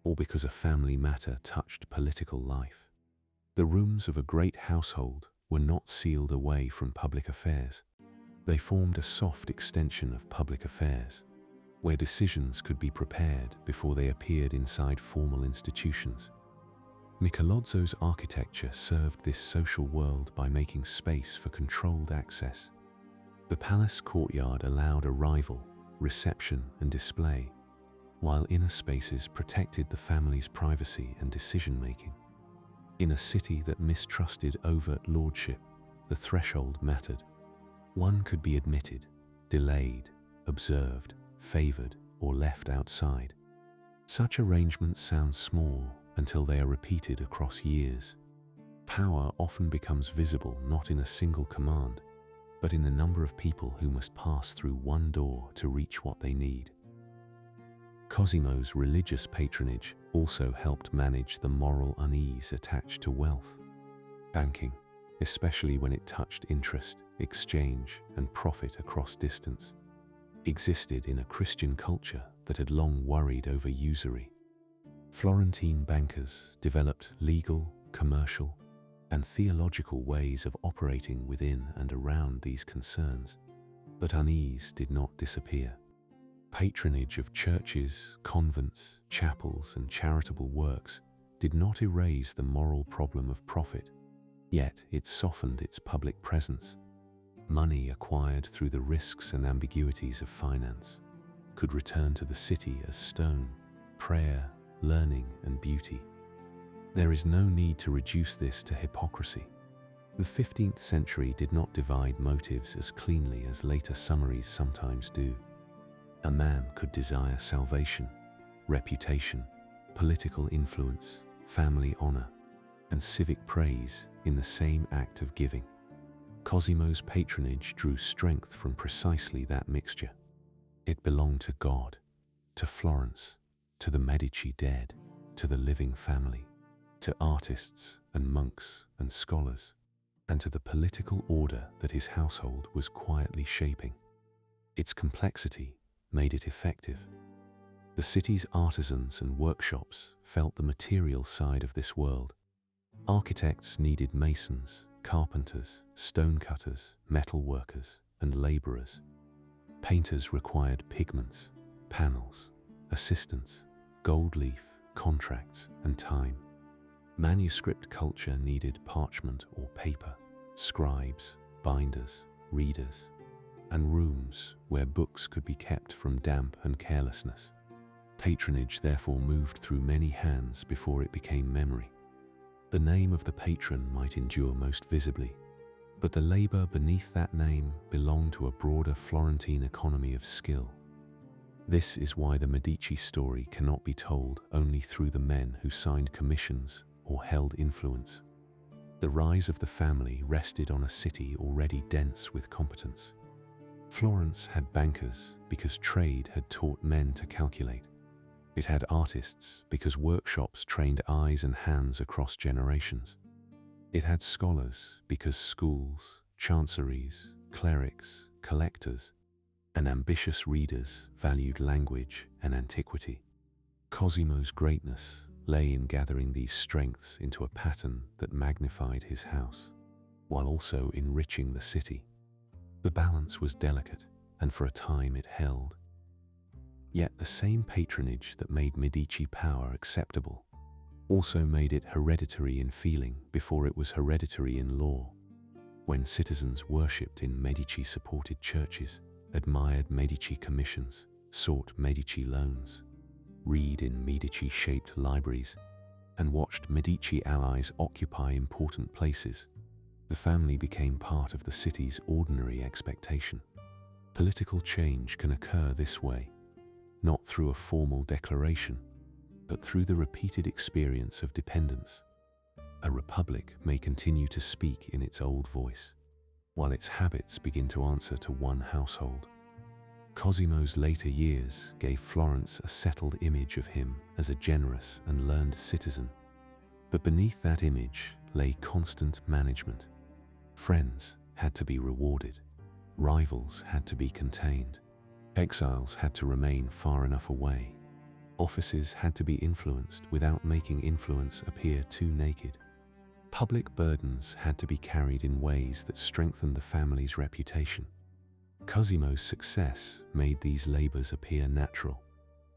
or because a family matter touched political life. The rooms of a great household were not sealed away from public affairs. They formed a soft extension of public affairs, where decisions could be prepared before they appeared inside formal institutions. Michelangelo's architecture served this social world by making space for controlled access. The palace courtyard allowed arrival, reception, and display, while inner spaces protected the family's privacy and decision-making. In a city that mistrusted overt lordship, the threshold mattered. One could be admitted, delayed, observed, favored, or left outside. Such arrangements sound small until they are repeated across years. Power often becomes visible not in a single command, but in the number of people who must pass through one door to reach what they need. Cosimo's religious patronage also helped manage the moral unease attached to wealth. Banking, especially when it touched interest, exchange, and profit across distance, existed in a Christian culture that had long worried over usury. Florentine bankers developed legal, commercial, and theological ways of operating within and around these concerns, but unease did not disappear. Patronage of churches, convents, chapels, and charitable works did not erase the moral problem of profit, yet it softened its public presence. Money acquired through the risks and ambiguities of finance could return to the city as stone, prayer, learning, and beauty. There is no need to reduce this to hypocrisy. The 15th century did not divide motives as cleanly as later summaries sometimes do. A man could desire salvation, reputation, political influence, family honor, and civic praise in the same act of giving. Cosimo's patronage drew strength from precisely that mixture. It belonged to God, to Florence, to the Medici dead, to the living family, to artists and monks and scholars, and to the political order that his household was quietly shaping. Its complexity made it effective. The city's artisans and workshops felt the material side of this world. Architects needed masons, carpenters, stonecutters, metal workers, and laborers. Painters required pigments, panels, assistants, gold leaf, contracts, and time. Manuscript culture needed parchment or paper, scribes, binders, readers, and rooms where books could be kept from damp and carelessness. Patronage therefore moved through many hands before it became memory. The name of the patron might endure most visibly, but the labor beneath that name belonged to a broader Florentine economy of skill. This is why the Medici story cannot be told only through the men who signed commissions or held influence. The rise of the family rested on a city already dense with competence. Florence had bankers because trade had taught men to calculate. It had artists because workshops trained eyes and hands across generations. It had scholars because schools, chanceries, clerics, collectors, and ambitious readers valued language and antiquity. Cosimo's greatness lay in gathering these strengths into a pattern that magnified his house, while also enriching the city. The balance was delicate, and for a time it held. Yet the same patronage that made Medici power acceptable also made it hereditary in feeling before it was hereditary in law. When citizens worshipped in Medici-supported churches, admired Medici commissions, sought Medici loans, read in Medici-shaped libraries, and watched Medici allies occupy important places, the family became part of the city's ordinary expectation. Political change can occur this way, not through a formal declaration, but through the repeated experience of dependence. A republic may continue to speak in its old voice, while its habits begin to answer to one household. Cosimo's later years gave Florence a settled image of him as a generous and learned citizen. But beneath that image lay constant management. Friends had to be rewarded, rivals had to be contained, exiles had to remain far enough away, offices had to be influenced without making influence appear too naked. Public burdens had to be carried in ways that strengthened the family's reputation. Cosimo's success made these labors appear natural,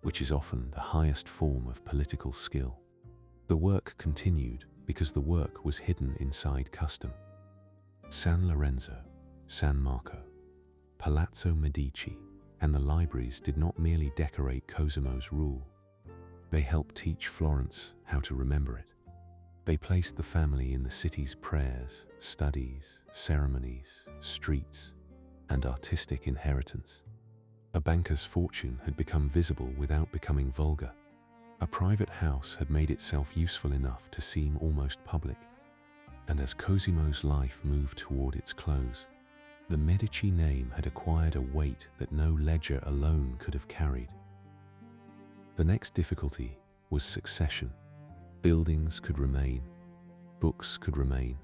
which is often the highest form of political skill. The work continued because the work was hidden inside custom. San Lorenzo, San Marco, Palazzo Medici, and the libraries did not merely decorate Cosimo's rule. They helped teach Florence how to remember it. They placed the family in the city's prayers, studies, ceremonies, streets, and artistic inheritance. A banker's fortune had become visible without becoming vulgar. A private house had made itself useful enough to seem almost public. And as Cosimo's life moved toward its close, the Medici name had acquired a weight that no ledger alone could have carried. The next difficulty was succession. Buildings could remain, books could remain,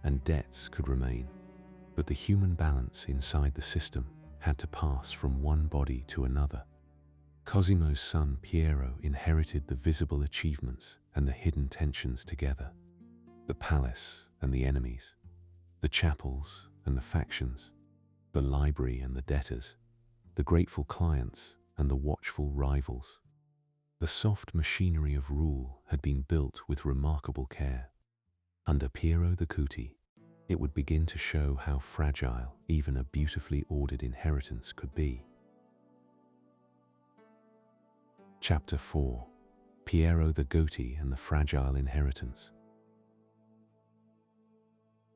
and debts could remain, but the human balance inside the system had to pass from one body to another. Cosimo's son Piero inherited the visible achievements and the hidden tensions together. The palace and the enemies, the chapels and the factions, the library and the debtors, the grateful clients and the watchful rivals. The soft machinery of rule had been built with remarkable care. Under Piero the Gouty, it would begin to show how fragile even a beautifully ordered inheritance could be. Chapter 4: Piero the Gouty and the Fragile Inheritance.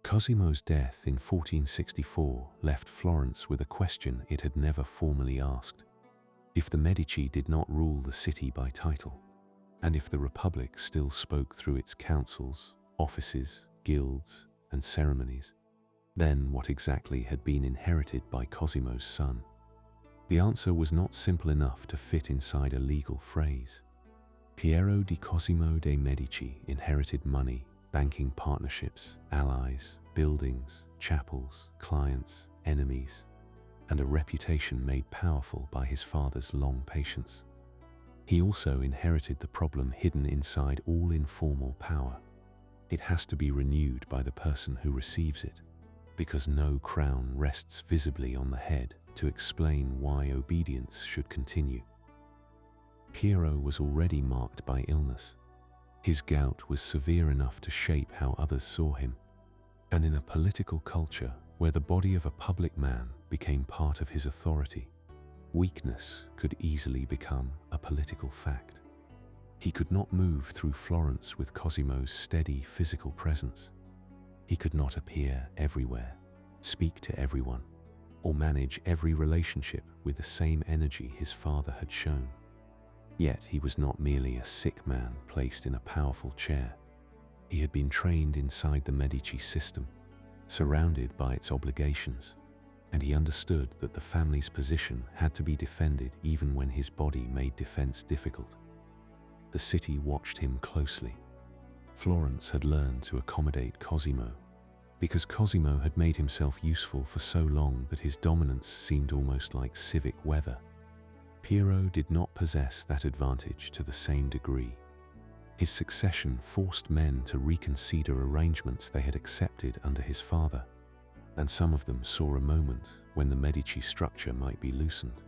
Cosimo's death in 1464 left Florence with a question it had never formally asked. If the Medici did not rule the city by title, and if the Republic still spoke through its councils, offices, guilds, and ceremonies, then what exactly had been inherited by Cosimo's son? The answer was not simple enough to fit inside a legal phrase. Piero di Cosimo de' Medici inherited money, banking partnerships, allies, buildings, chapels, clients, enemies, and a reputation made powerful by his father's long patience. He also inherited the problem hidden inside all informal power. It has to be renewed by the person who receives it, because no crown rests visibly on the head to explain why obedience should continue. Piero was already marked by illness. His gout was severe enough to shape how others saw him, and in a political culture where the body of a public man became part of his authority, weakness could easily become a political fact. He could not move through Florence with Cosimo's steady physical presence. He could not appear everywhere, speak to everyone, or manage every relationship with the same energy his father had shown. Yet he was not merely a sick man placed in a powerful chair. He had been trained inside the Medici system, surrounded by its obligations, and he understood that the family's position had to be defended even when his body made defense difficult. The city watched him closely. Florence had learned to accommodate Cosimo, because Cosimo had made himself useful for so long that his dominance seemed almost like civic weather. Piero did not possess that advantage to the same degree. His succession forced men to reconsider arrangements they had accepted under his father, and some of them saw a moment when the Medici structure might be loosened.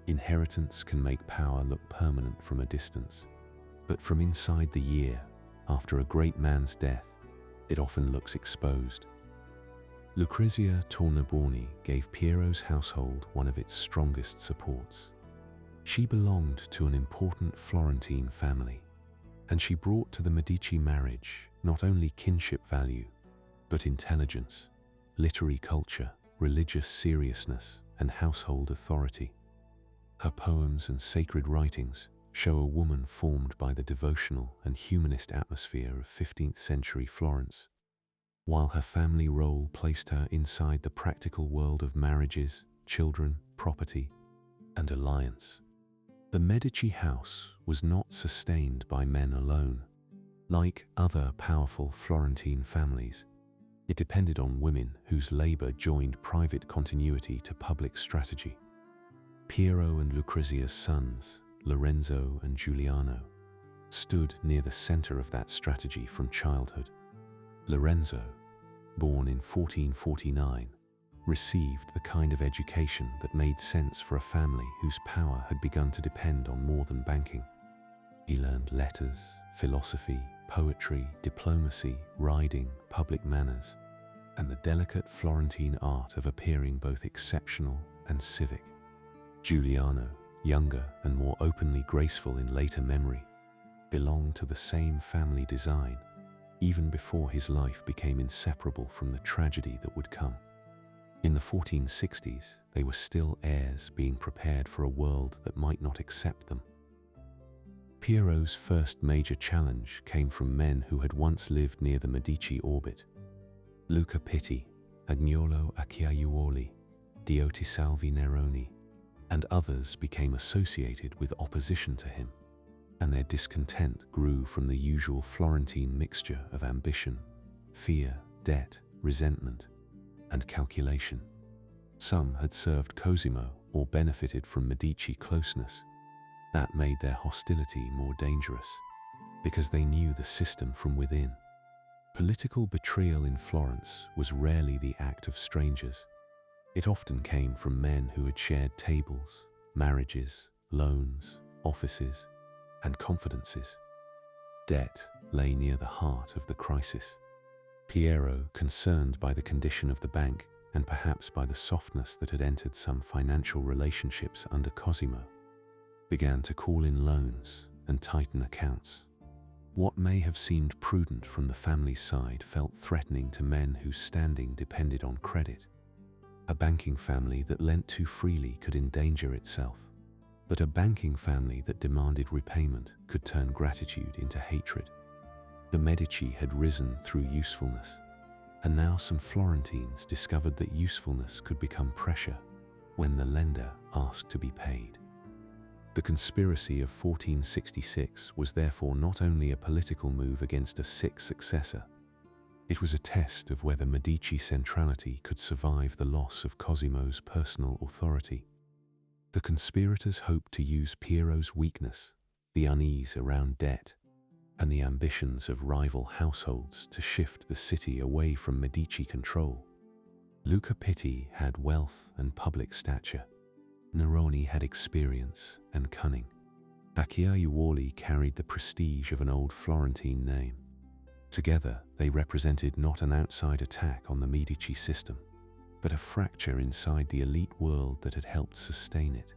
Inheritance can make power look permanent from a distance, but from inside the year, after a great man's death, it often looks exposed. Lucrezia Tornabuoni gave Piero's household one of its strongest supports. She belonged to an important Florentine family, and she brought to the Medici marriage not only kinship value, but intelligence, literary culture, religious seriousness, and household authority. Her poems and sacred writings show a woman formed by the devotional and humanist atmosphere of 15th century Florence, while her family role placed her inside the practical world of marriages, children, property, and alliance. The Medici house was not sustained by men alone. Like other powerful Florentine families, it depended on women whose labor joined private continuity to public strategy. Piero and Lucrezia's sons, Lorenzo and Giuliano, stood near the center of that strategy from childhood. Lorenzo, born in 1449, received the kind of education that made sense for a family whose power had begun to depend on more than banking. He learned letters, philosophy, poetry, diplomacy, riding, public manners, and the delicate Florentine art of appearing both exceptional and civic. Giuliano, younger and more openly graceful in later memory, belonged to the same family design, even before his life became inseparable from the tragedy that would come. In the 1460s, they were still heirs being prepared for a world that might not accept them. Piero's first major challenge came from men who had once lived near the Medici orbit. Luca Pitti, Agnolo Acciaiuoli, Diotisalvi Neroni, and others became associated with opposition to him, and their discontent grew from the usual Florentine mixture of ambition, fear, debt, resentment, and calculation. Some had served Cosimo or benefited from Medici closeness. That made their hostility more dangerous, because they knew the system from within. Political betrayal in Florence was rarely the act of strangers. It often came from men who had shared tables, marriages, loans, offices, and confidences. Debt lay near the heart of the crisis. Piero, concerned by the condition of the bank and perhaps by the softness that had entered some financial relationships under Cosimo, began to call in loans and tighten accounts. What may have seemed prudent from the family's side felt threatening to men whose standing depended on credit. A banking family that lent too freely could endanger itself, but a banking family that demanded repayment could turn gratitude into hatred. The Medici had risen through usefulness, and now some Florentines discovered that usefulness could become pressure when the lender asked to be paid. The conspiracy of 1466 was therefore not only a political move against a sick successor, it was a test of whether Medici centrality could survive the loss of Cosimo's personal authority. The conspirators hoped to use Piero's weakness, the unease around debt, and the ambitions of rival households to shift the city away from Medici control. Luca Pitti had wealth and public stature. Neroni had experience and cunning. Acciaiuoli carried the prestige of an old Florentine name. Together, they represented not an outside attack on the Medici system, but a fracture inside the elite world that had helped sustain it.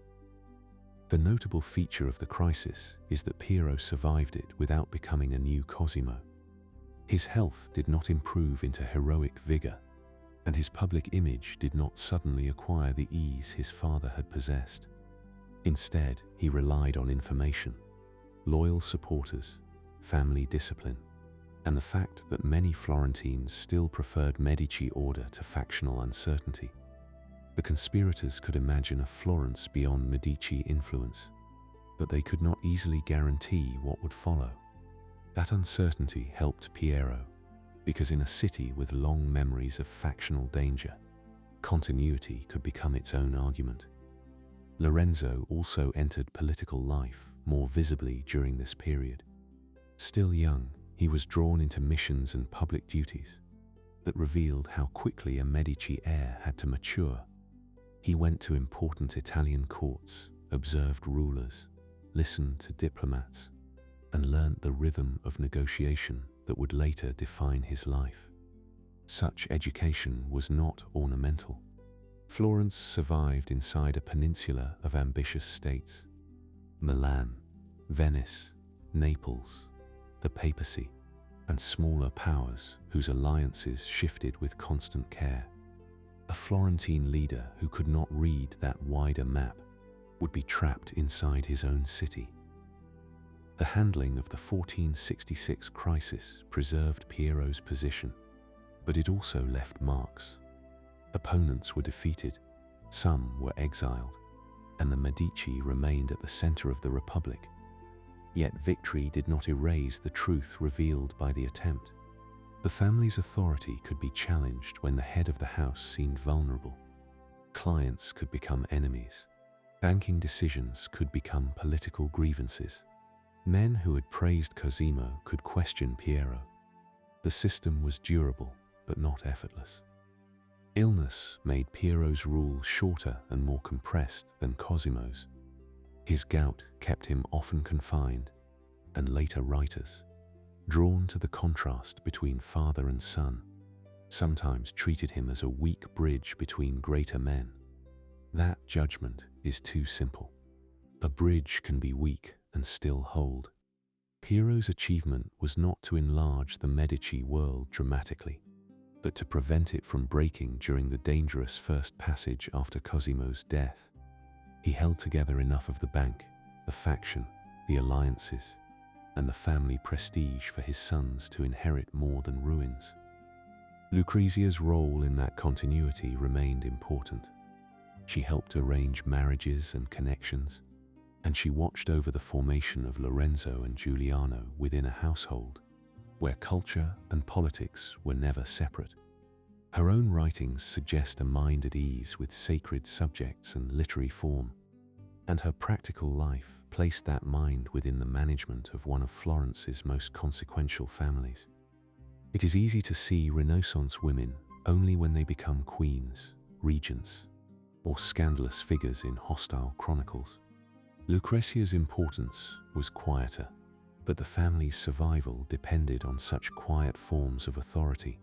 The notable feature of the crisis is that Piero survived it without becoming a new Cosimo. His health did not improve into heroic vigor, and his public image did not suddenly acquire the ease his father had possessed. Instead, he relied on information, loyal supporters, family discipline, and the fact that many Florentines still preferred Medici order to factional uncertainty. The conspirators could imagine a Florence beyond Medici influence, but they could not easily guarantee what would follow. That uncertainty helped Piero, because in a city with long memories of factional danger, continuity could become its own argument. Lorenzo also entered political life more visibly during this period. Still young, he was drawn into missions and public duties that revealed how quickly a Medici heir had to mature. He went to important Italian courts, observed rulers, listened to diplomats, and learnt the rhythm of negotiation that would later define his life. Such education was not ornamental. Florence survived inside a peninsula of ambitious states. Milan, Venice, Naples, the papacy, and smaller powers whose alliances shifted with constant care. A Florentine leader who could not read that wider map would be trapped inside his own city. The handling of the 1466 crisis preserved Piero's position, but it also left marks. Opponents were defeated, some were exiled, and the Medici remained at the center of the Republic. Yet victory did not erase the truth revealed by the attempt. The family's authority could be challenged when the head of the house seemed vulnerable. Clients could become enemies. Banking decisions could become political grievances. Men who had praised Cosimo could question Piero. The system was durable, but not effortless. Illness made Piero's rule shorter and more compressed than Cosimo's. His gout kept him often confined, and later writers, drawn to the contrast between father and son, sometimes treated him as a weak bridge between greater men. That judgment is too simple. A bridge can be weak and still hold. Piero's achievement was not to enlarge the Medici world dramatically, but to prevent it from breaking during the dangerous first passage after Cosimo's death. He held together enough of the bank, the faction, the alliances, and the family prestige for his sons to inherit more than ruins. Lucrezia's role in that continuity remained important. She helped arrange marriages and connections, and she watched over the formation of Lorenzo and Giuliano within a household where culture and politics were never separate. Her own writings suggest a mind at ease with sacred subjects and literary form, and her practical life placed that mind within the management of one of Florence's most consequential families. It is easy to see Renaissance women only when they become queens, regents, or scandalous figures in hostile chronicles. Lucrezia's importance was quieter, but the family's survival depended on such quiet forms of authority.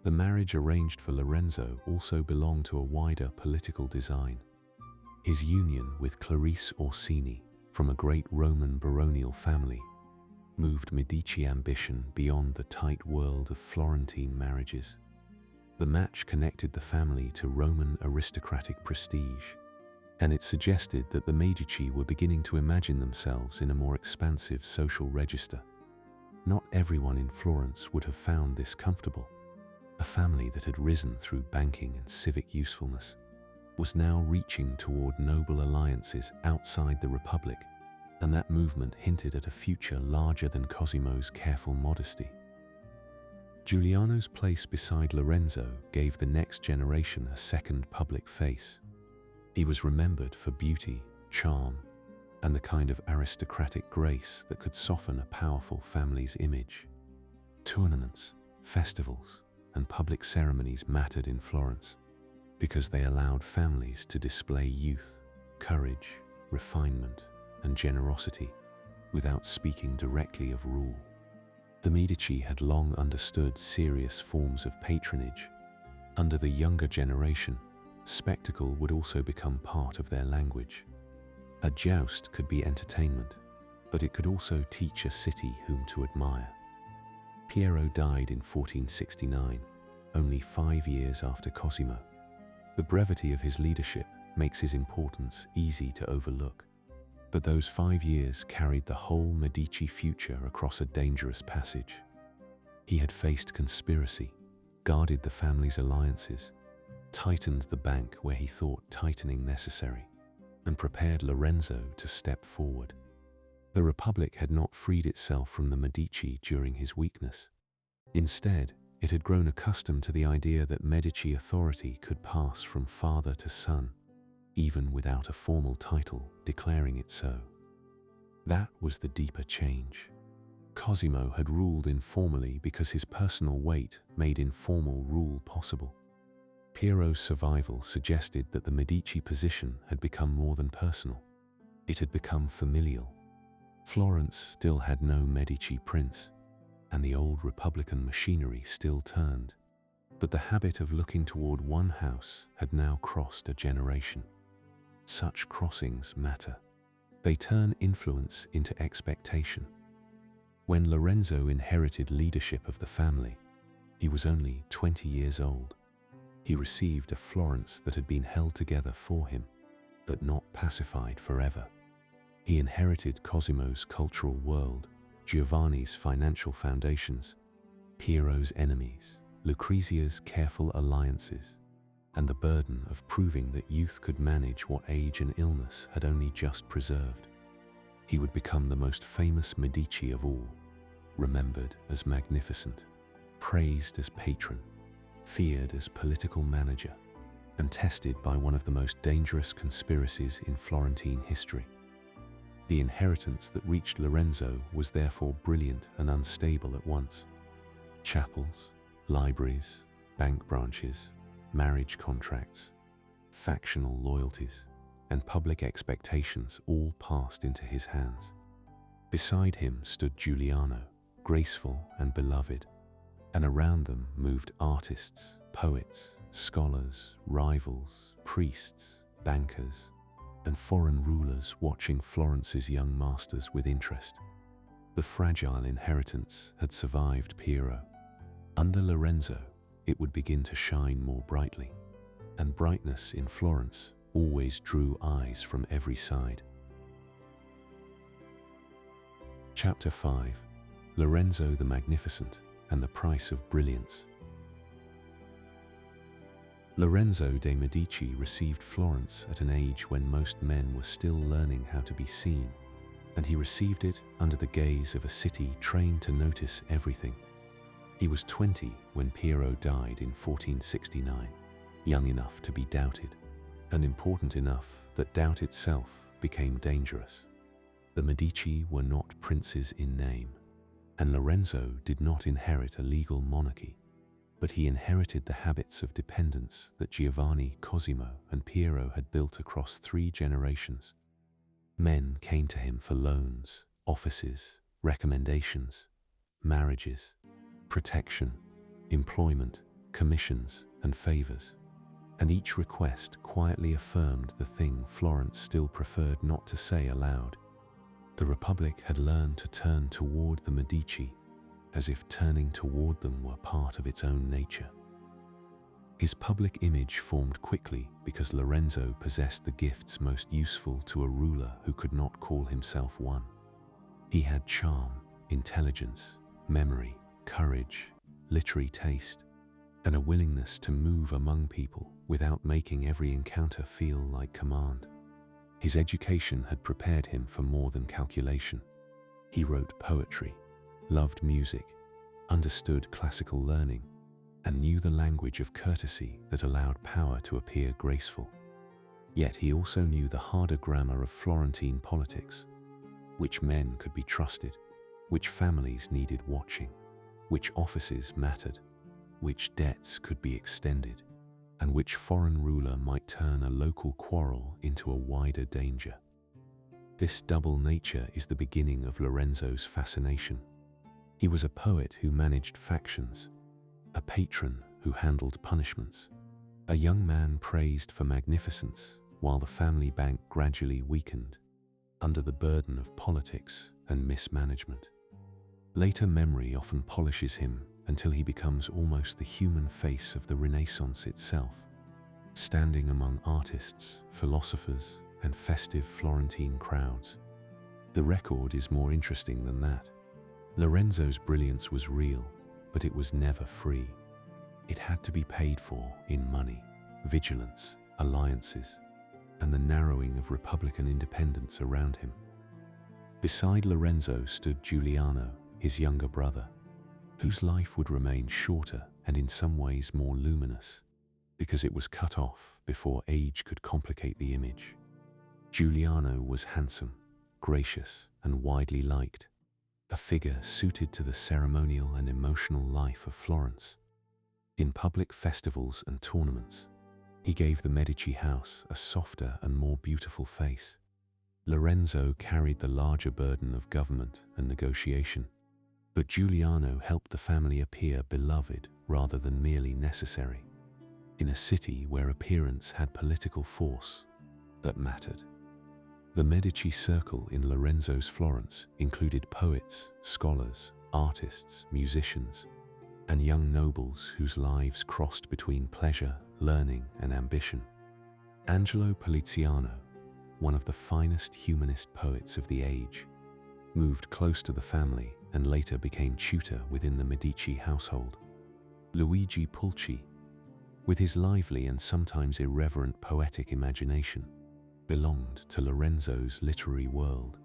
The marriage arranged for Lorenzo also belonged to a wider political design. His union with Clarice Orsini, from a great Roman baronial family, moved Medici ambition beyond the tight world of Florentine marriages. The match connected the family to Roman aristocratic prestige, and it suggested that the Medici were beginning to imagine themselves in a more expansive social register. Not everyone in Florence would have found this comfortable. A family that had risen through banking and civic usefulness was now reaching toward noble alliances outside the Republic, and that movement hinted at a future larger than Cosimo's careful modesty. Giuliano's place beside Lorenzo gave the next generation a second public face. He was remembered for beauty, charm, and the kind of aristocratic grace that could soften a powerful family's image. Tournaments, festivals, and public ceremonies mattered in Florence because they allowed families to display youth, courage, refinement, and generosity without speaking directly of rule. The Medici had long understood serious forms of patronage. Under the younger generation, spectacle would also become part of their language. A joust could be entertainment, but it could also teach a city whom to admire. Piero died in 1469, only 5 years after Cosimo. The brevity of his leadership makes his importance easy to overlook, but those 5 years carried the whole Medici future across a dangerous passage. He had faced conspiracy, guarded the family's alliances, tightened the bank where he thought tightening necessary, and prepared Lorenzo to step forward. The Republic had not freed itself from the Medici during his weakness. Instead, it had grown accustomed to the idea that Medici authority could pass from father to son, even without a formal title declaring it so. That was the deeper change. Cosimo had ruled informally because his personal weight made informal rule possible. Piero's survival suggested that the Medici position had become more than personal. It had become familial. Florence still had no Medici prince, and the old Republican machinery still turned. But the habit of looking toward one house had now crossed a generation. Such crossings matter. They turn influence into expectation. When Lorenzo inherited leadership of the family, he was only 20 years old. He received a Florence that had been held together for him, but not pacified forever. He inherited Cosimo's cultural world, Giovanni's financial foundations, Piero's enemies, Lucrezia's careful alliances, and the burden of proving that youth could manage what age and illness had only just preserved. He would become the most famous Medici of all, remembered as magnificent, praised as patron, feared as political manager, and tested by one of the most dangerous conspiracies in Florentine history. The inheritance that reached Lorenzo was therefore brilliant and unstable at once. Chapels, libraries, bank branches, marriage contracts, factional loyalties, and public expectations all passed into his hands. Beside him stood Giuliano, graceful and beloved, and around them moved artists, poets, scholars, rivals, priests, bankers, and foreign rulers watching Florence's young masters with interest. The fragile inheritance had survived Piero. Under Lorenzo, it would begin to shine more brightly, and brightness in Florence always drew eyes from every side. Chapter 5: Lorenzo the Magnificent and the Price of Brilliance. Lorenzo de' Medici received Florence at an age when most men were still learning how to be seen, and he received it under the gaze of a city trained to notice everything. He was 20 when Piero died in 1469, young enough to be doubted, and important enough that doubt itself became dangerous. The Medici were not princes in name, and Lorenzo did not inherit a legal monarchy, but he inherited the habits of dependence that Giovanni, Cosimo, and Piero had built across 3 generations. Men came to him for loans, offices, recommendations, marriages, protection, employment, commissions, and favors, and each request quietly affirmed the thing Florence still preferred not to say aloud. The Republic had learned to turn toward the Medici, as if turning toward them were part of its own nature. His public image formed quickly because Lorenzo possessed the gifts most useful to a ruler who could not call himself one. He had charm, intelligence, memory, courage, literary taste, and a willingness to move among people without making every encounter feel like command. His education had prepared him for more than calculation. He wrote poetry, loved music, understood classical learning, and knew the language of courtesy that allowed power to appear graceful. Yet he also knew the harder grammar of Florentine politics: which men could be trusted, which families needed watching, which offices mattered, which debts could be extended, and which foreign ruler might turn a local quarrel into a wider danger. This double nature is the beginning of Lorenzo's fascination. He was a poet who managed factions, a patron who handled punishments, a young man praised for magnificence while the family bank gradually weakened under the burden of politics and mismanagement. Later memory often polishes him until he becomes almost the human face of the Renaissance itself, standing among artists, philosophers, and festive Florentine crowds. The record is more interesting than that. Lorenzo's brilliance was real, but it was never free. It had to be paid for in money, vigilance, alliances, and the narrowing of Republican independence around him. Beside Lorenzo stood Giuliano, his younger brother, whose life would remain shorter and in some ways more luminous, because it was cut off before age could complicate the image. Giuliano was handsome, gracious, and widely liked, a figure suited to the ceremonial and emotional life of Florence. In public festivals and tournaments, he gave the Medici house a softer and more beautiful face. Lorenzo carried the larger burden of government and negotiation, but Giuliano helped the family appear beloved rather than merely necessary, in a city where appearance had political force that mattered. The Medici circle in Lorenzo's Florence included poets, scholars, artists, musicians, and young nobles whose lives crossed between pleasure, learning, and ambition. Angelo Poliziano, one of the finest humanist poets of the age, moved close to the family and later became tutor within the Medici household. Luigi Pulci, with his lively and sometimes irreverent poetic imagination, belonged to Lorenzo's literary world.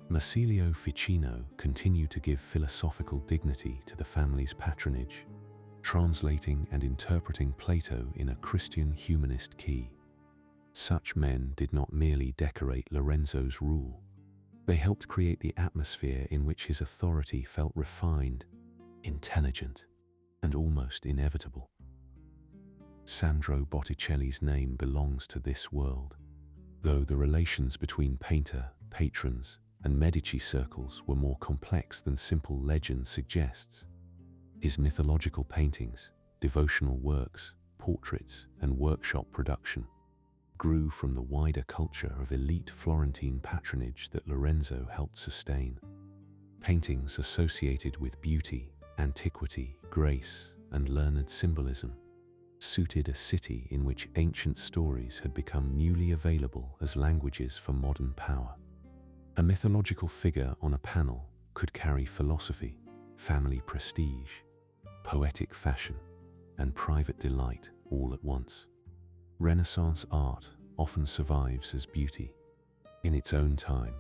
Marsilio Ficino continued to give philosophical dignity to the family's patronage, translating and interpreting Plato in a Christian humanist key. Such men did not merely decorate Lorenzo's rule. They helped create the atmosphere in which his authority felt refined, intelligent, and almost inevitable. Sandro Botticelli's name belongs to this world, though the relations between painter, patrons, and Medici circles were more complex than simple legend suggests. His mythological paintings, devotional works, portraits, and workshop production grew from the wider culture of elite Florentine patronage that Lorenzo helped sustain. Paintings associated with beauty, antiquity, grace, and learned symbolism suited a city in which ancient stories had become newly available as languages for modern power. A mythological figure on a panel could carry philosophy, family prestige, poetic fashion, and private delight all at once. Renaissance art often survives as beauty. In its own time,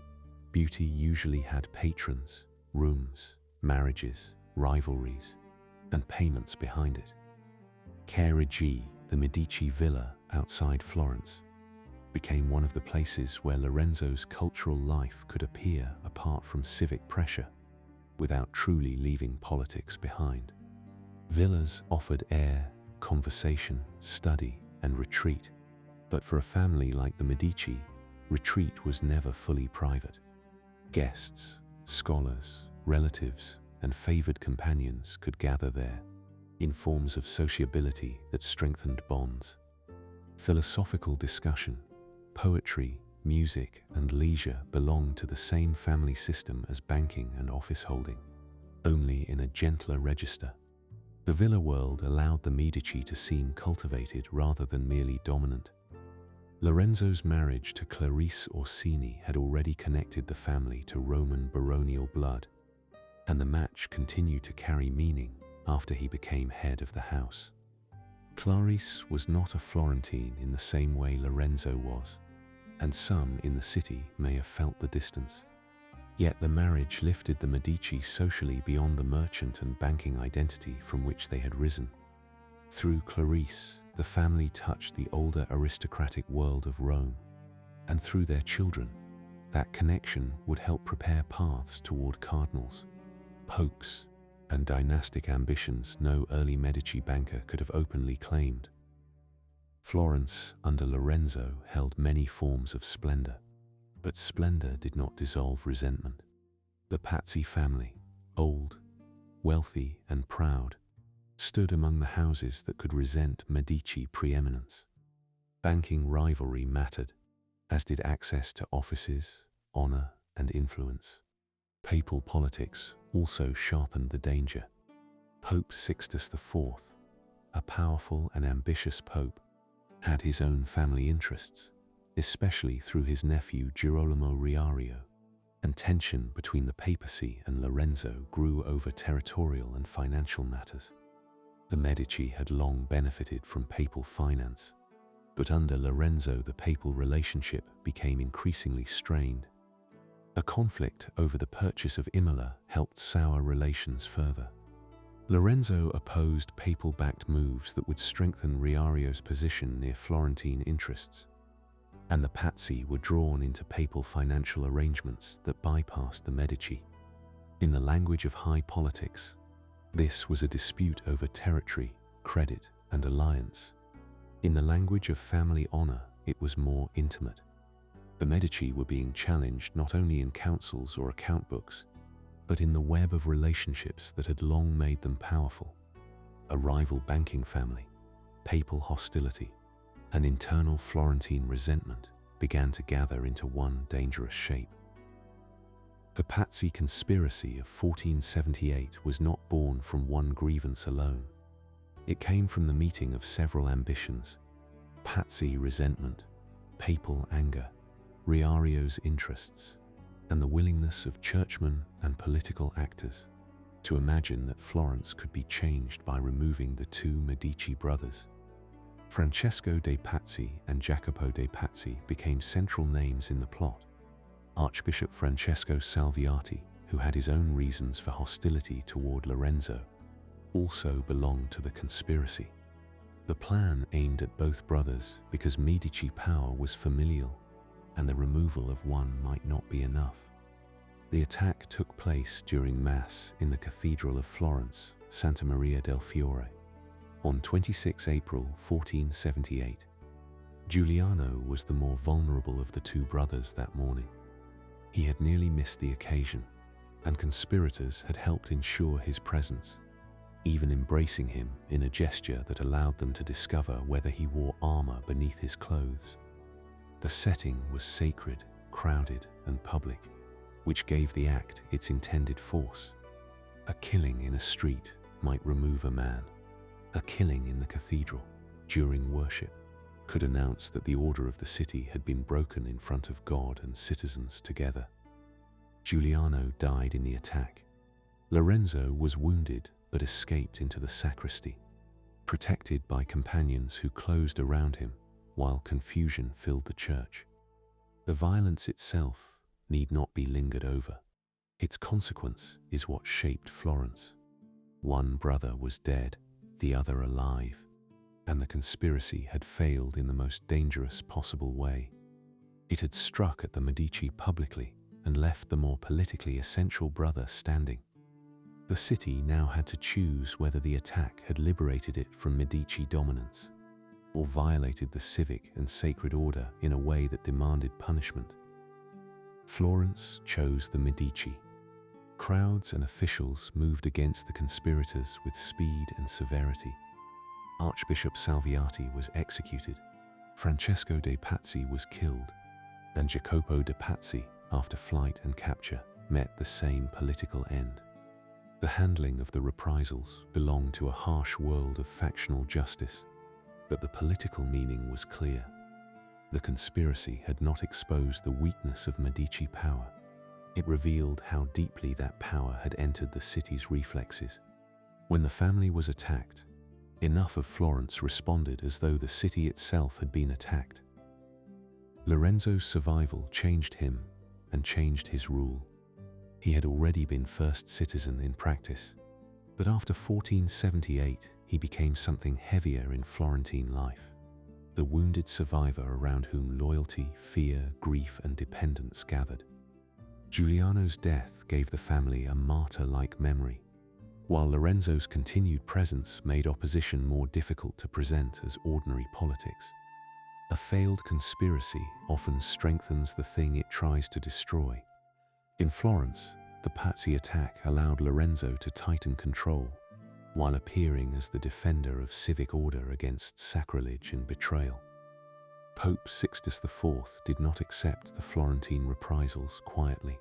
beauty usually had patrons, rooms, marriages, rivalries, and payments behind it. Carigi, the Medici villa outside Florence, became one of the places where Lorenzo's cultural life could appear apart from civic pressure, without truly leaving politics behind. Villas offered air, conversation, study, and retreat, but for a family like the Medici, retreat was never fully private. Guests, scholars, relatives, and favored companions could gather there, in forms of sociability that strengthened bonds. Philosophical discussion, poetry, music, and leisure belonged to the same family system as banking and office holding, only in a gentler register. The villa world allowed the Medici to seem cultivated rather than merely dominant. Lorenzo's marriage to Clarice Orsini had already connected the family to Roman baronial blood, and the match continued to carry meaning after he became head of the house. Clarice was not a Florentine in the same way Lorenzo was, and some in the city may have felt the distance. Yet the marriage lifted the Medici socially beyond the merchant and banking identity from which they had risen. Through Clarice, the family touched the older aristocratic world of Rome, and through their children, that connection would help prepare paths toward cardinals, popes, and dynastic ambitions no early Medici banker could have openly claimed. Florence under Lorenzo held many forms of splendor, but splendor did not dissolve resentment. The Pazzi family, old, wealthy, and proud, stood among the houses that could resent Medici preeminence. Banking rivalry mattered, as did access to offices, honor, and influence. Papal politics also sharpened the danger. Pope Sixtus IV, a powerful and ambitious pope, had his own family interests, especially through his nephew Girolamo Riario, and tension between the papacy and Lorenzo grew over territorial and financial matters. The Medici had long benefited from papal finance, but under Lorenzo the papal relationship became increasingly strained. A conflict over the purchase of Imola helped sour relations further. Lorenzo opposed papal-backed moves that would strengthen Riario's position near Florentine interests, and the Pazzi were drawn into papal financial arrangements that bypassed the Medici. In the language of high politics, this was a dispute over territory, credit, and alliance. In the language of family honor, it was more intimate. The Medici were being challenged not only in councils or account books, but in the web of relationships that had long made them powerful. A rival banking family, papal hostility, and internal Florentine resentment began to gather into one dangerous shape. The Pazzi conspiracy of 1478 was not born from one grievance alone. It came from the meeting of several ambitions: Pazzi resentment, papal anger, Riario's interests, and the willingness of churchmen and political actors to imagine that Florence could be changed by removing the two Medici brothers. Francesco de' Pazzi and Jacopo de' Pazzi became central names in the plot. Archbishop Francesco Salviati, who had his own reasons for hostility toward Lorenzo, also belonged to the conspiracy. The plan aimed at both brothers because Medici power was familial, and the removal of one might not be enough. The attack took place during Mass in the Cathedral of Florence, Santa Maria del Fiore, on 26 April 1478. Giuliano was the more vulnerable of the two brothers that morning. He had nearly missed the occasion, and conspirators had helped ensure his presence, even embracing him in a gesture that allowed them to discover whether he wore armor beneath his clothes. The setting was sacred, crowded, and public, which gave the act its intended force. A killing in a street might remove a man. A killing in the cathedral, during worship, could announce that the order of the city had been broken in front of God and citizens together. Giuliano died in the attack. Lorenzo was wounded but escaped into the sacristy, protected by companions who closed around him while confusion filled the church. The violence itself need not be lingered over. Its consequence is what shaped Florence. One brother was dead, the other alive, and the conspiracy had failed in the most dangerous possible way. It had struck at the Medici publicly and left the more politically essential brother standing. The city now had to choose whether the attack had liberated it from Medici dominance or violated the civic and sacred order in a way that demanded punishment. Florence chose the Medici. Crowds and officials moved against the conspirators with speed and severity. Archbishop Salviati was executed, Francesco de' Pazzi was killed, and Jacopo de' Pazzi, after flight and capture, met the same political end. The handling of the reprisals belonged to a harsh world of factional justice, but the political meaning was clear. The conspiracy had not exposed the weakness of Medici power. It revealed how deeply that power had entered the city's reflexes. When the family was attacked, enough of Florence responded as though the city itself had been attacked. Lorenzo's survival changed him and changed his rule. He had already been first citizen in practice, but after 1478 he became something heavier in Florentine life. The wounded survivor around whom loyalty, fear, grief, and dependence gathered. Giuliano's death gave the family a martyr-like memory, while Lorenzo's continued presence made opposition more difficult to present as ordinary politics. A failed conspiracy often strengthens the thing it tries to destroy. In Florence, the Pazzi attack allowed Lorenzo to tighten control, while appearing as the defender of civic order against sacrilege and betrayal. Pope Sixtus IV did not accept the Florentine reprisals quietly.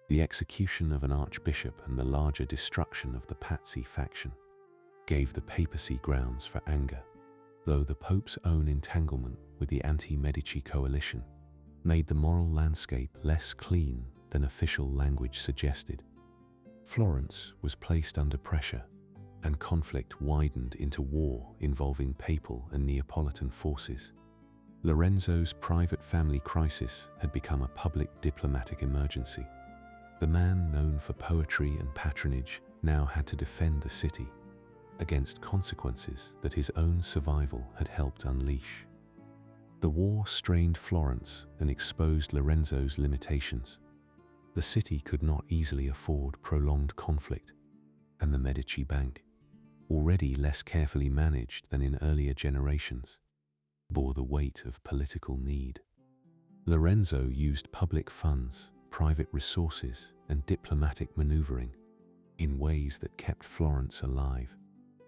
The execution of an archbishop and the larger destruction of the Pazzi faction gave the papacy grounds for anger, though the Pope's own entanglement with the anti-Medici coalition made the moral landscape less clean than official language suggested. Florence was placed under pressure, and conflict widened into war involving papal and Neapolitan forces. Lorenzo's private family crisis had become a public diplomatic emergency. The man known for poetry and patronage now had to defend the city against consequences that his own survival had helped unleash. The war strained Florence and exposed Lorenzo's limitations. The city could not easily afford prolonged conflict, and the Medici Bank, already less carefully managed than in earlier generations, bore the weight of political need. Lorenzo used public funds, private resources, and diplomatic maneuvering in ways that kept Florence alive,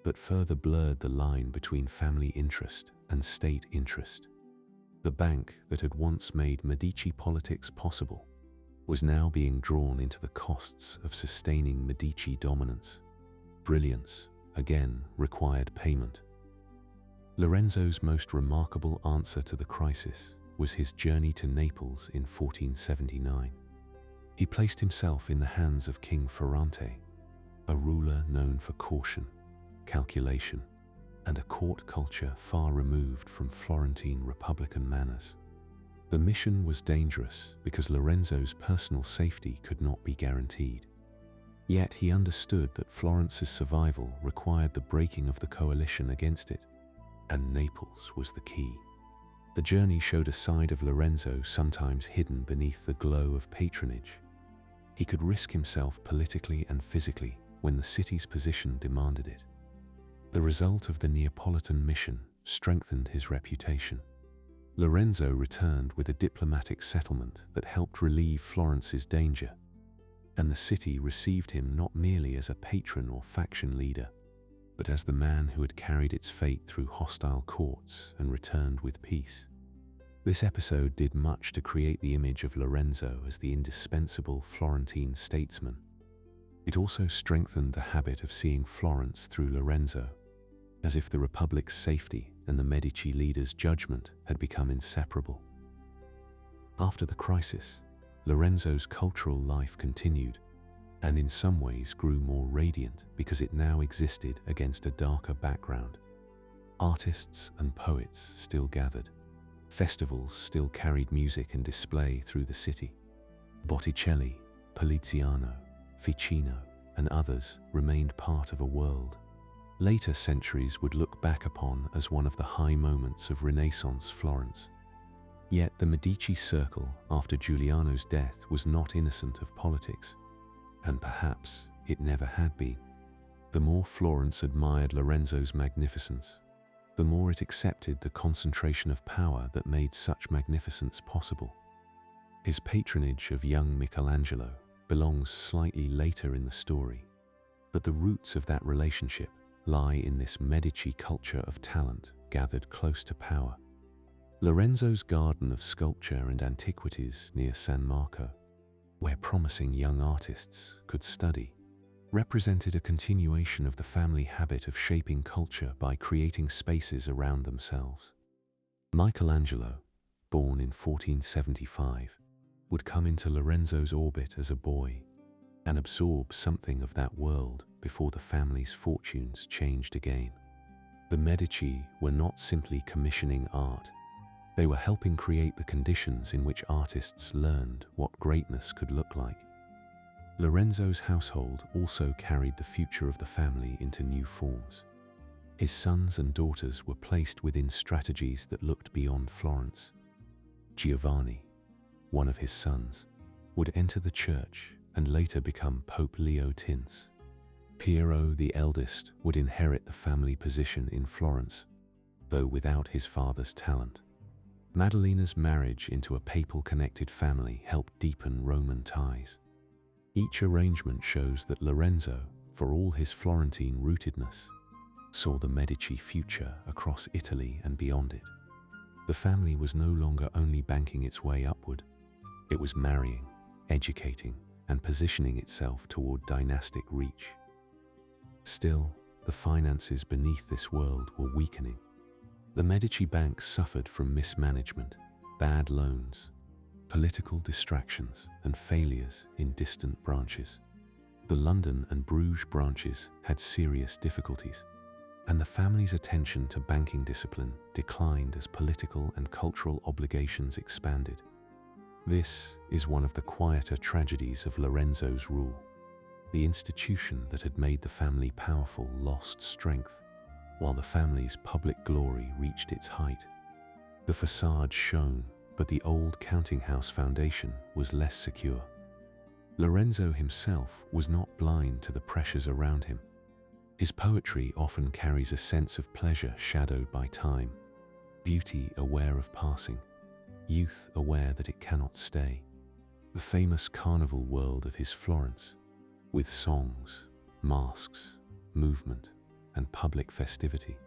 but further blurred the line between family interest and state interest. The bank that had once made Medici politics possible was now being drawn into the costs of sustaining Medici dominance. Brilliance, again, required payment. Lorenzo's most remarkable answer to the crisis was his journey to Naples in 1479. He placed himself in the hands of King Ferrante, a ruler known for caution, calculation, and a court culture far removed from Florentine republican manners. The mission was dangerous because Lorenzo's personal safety could not be guaranteed. Yet he understood that Florence's survival required the breaking of the coalition against it, and Naples was the key. The journey showed a side of Lorenzo sometimes hidden beneath the glow of patronage. He could risk himself politically and physically when the city's position demanded it. The result of the Neapolitan mission strengthened his reputation. Lorenzo returned with a diplomatic settlement that helped relieve Florence's danger, and the city received him not merely as a patron or faction leader, but as the man who had carried its fate through hostile courts and returned with peace. This episode did much to create the image of Lorenzo as the indispensable Florentine statesman. It also strengthened the habit of seeing Florence through Lorenzo, as if the Republic's safety and the Medici leader's judgment had become inseparable. After the crisis, Lorenzo's cultural life continued, and in some ways grew more radiant because it now existed against a darker background. Artists and poets still gathered. Festivals still carried music and display through the city. Botticelli, Poliziano, Ficino, and others remained part of a world later centuries would look back upon as one of the high moments of Renaissance Florence. Yet the Medici circle after Giuliano's death was not innocent of politics, and perhaps it never had been. The more Florence admired Lorenzo's magnificence, the more it accepted the concentration of power that made such magnificence possible. His patronage of young Michelangelo belongs slightly later in the story, but the roots of that relationship lie in this Medici culture of talent gathered close to power. Lorenzo's garden of sculpture and antiquities near San Marco, where promising young artists could study, represented a continuation of the family habit of shaping culture by creating spaces around themselves. Michelangelo, born in 1475, would come into Lorenzo's orbit as a boy and absorb something of that world before the family's fortunes changed again. The Medici were not simply commissioning art, they were helping create the conditions in which artists learned what greatness could look like. Lorenzo's household also carried the future of the family into new forms. His sons and daughters were placed within strategies that looked beyond Florence. Giovanni, one of his sons, would enter the church and later become Pope Leo X. Piero, the eldest, would inherit the family position in Florence, though without his father's talent. Maddalena's marriage into a papal-connected family helped deepen Roman ties. Each arrangement shows that Lorenzo, for all his Florentine rootedness, saw the Medici future across Italy and beyond it. The family was no longer only banking its way upward, it was marrying, educating, and positioning itself toward dynastic reach. Still, the finances beneath this world were weakening. The Medici bank suffered from mismanagement, bad loans, political distractions, and failures in distant branches. The London and Bruges branches had serious difficulties, and the family's attention to banking discipline declined as political and cultural obligations expanded. This is one of the quieter tragedies of Lorenzo's rule. The institution that had made the family powerful lost strength, while the family's public glory reached its height. The facade shone, but the old counting house foundation was less secure. Lorenzo himself was not blind to the pressures around him. His poetry often carries a sense of pleasure shadowed by time, beauty aware of passing, youth aware that it cannot stay. The famous carnival world of his Florence, with songs, masks, movement, and public festivity,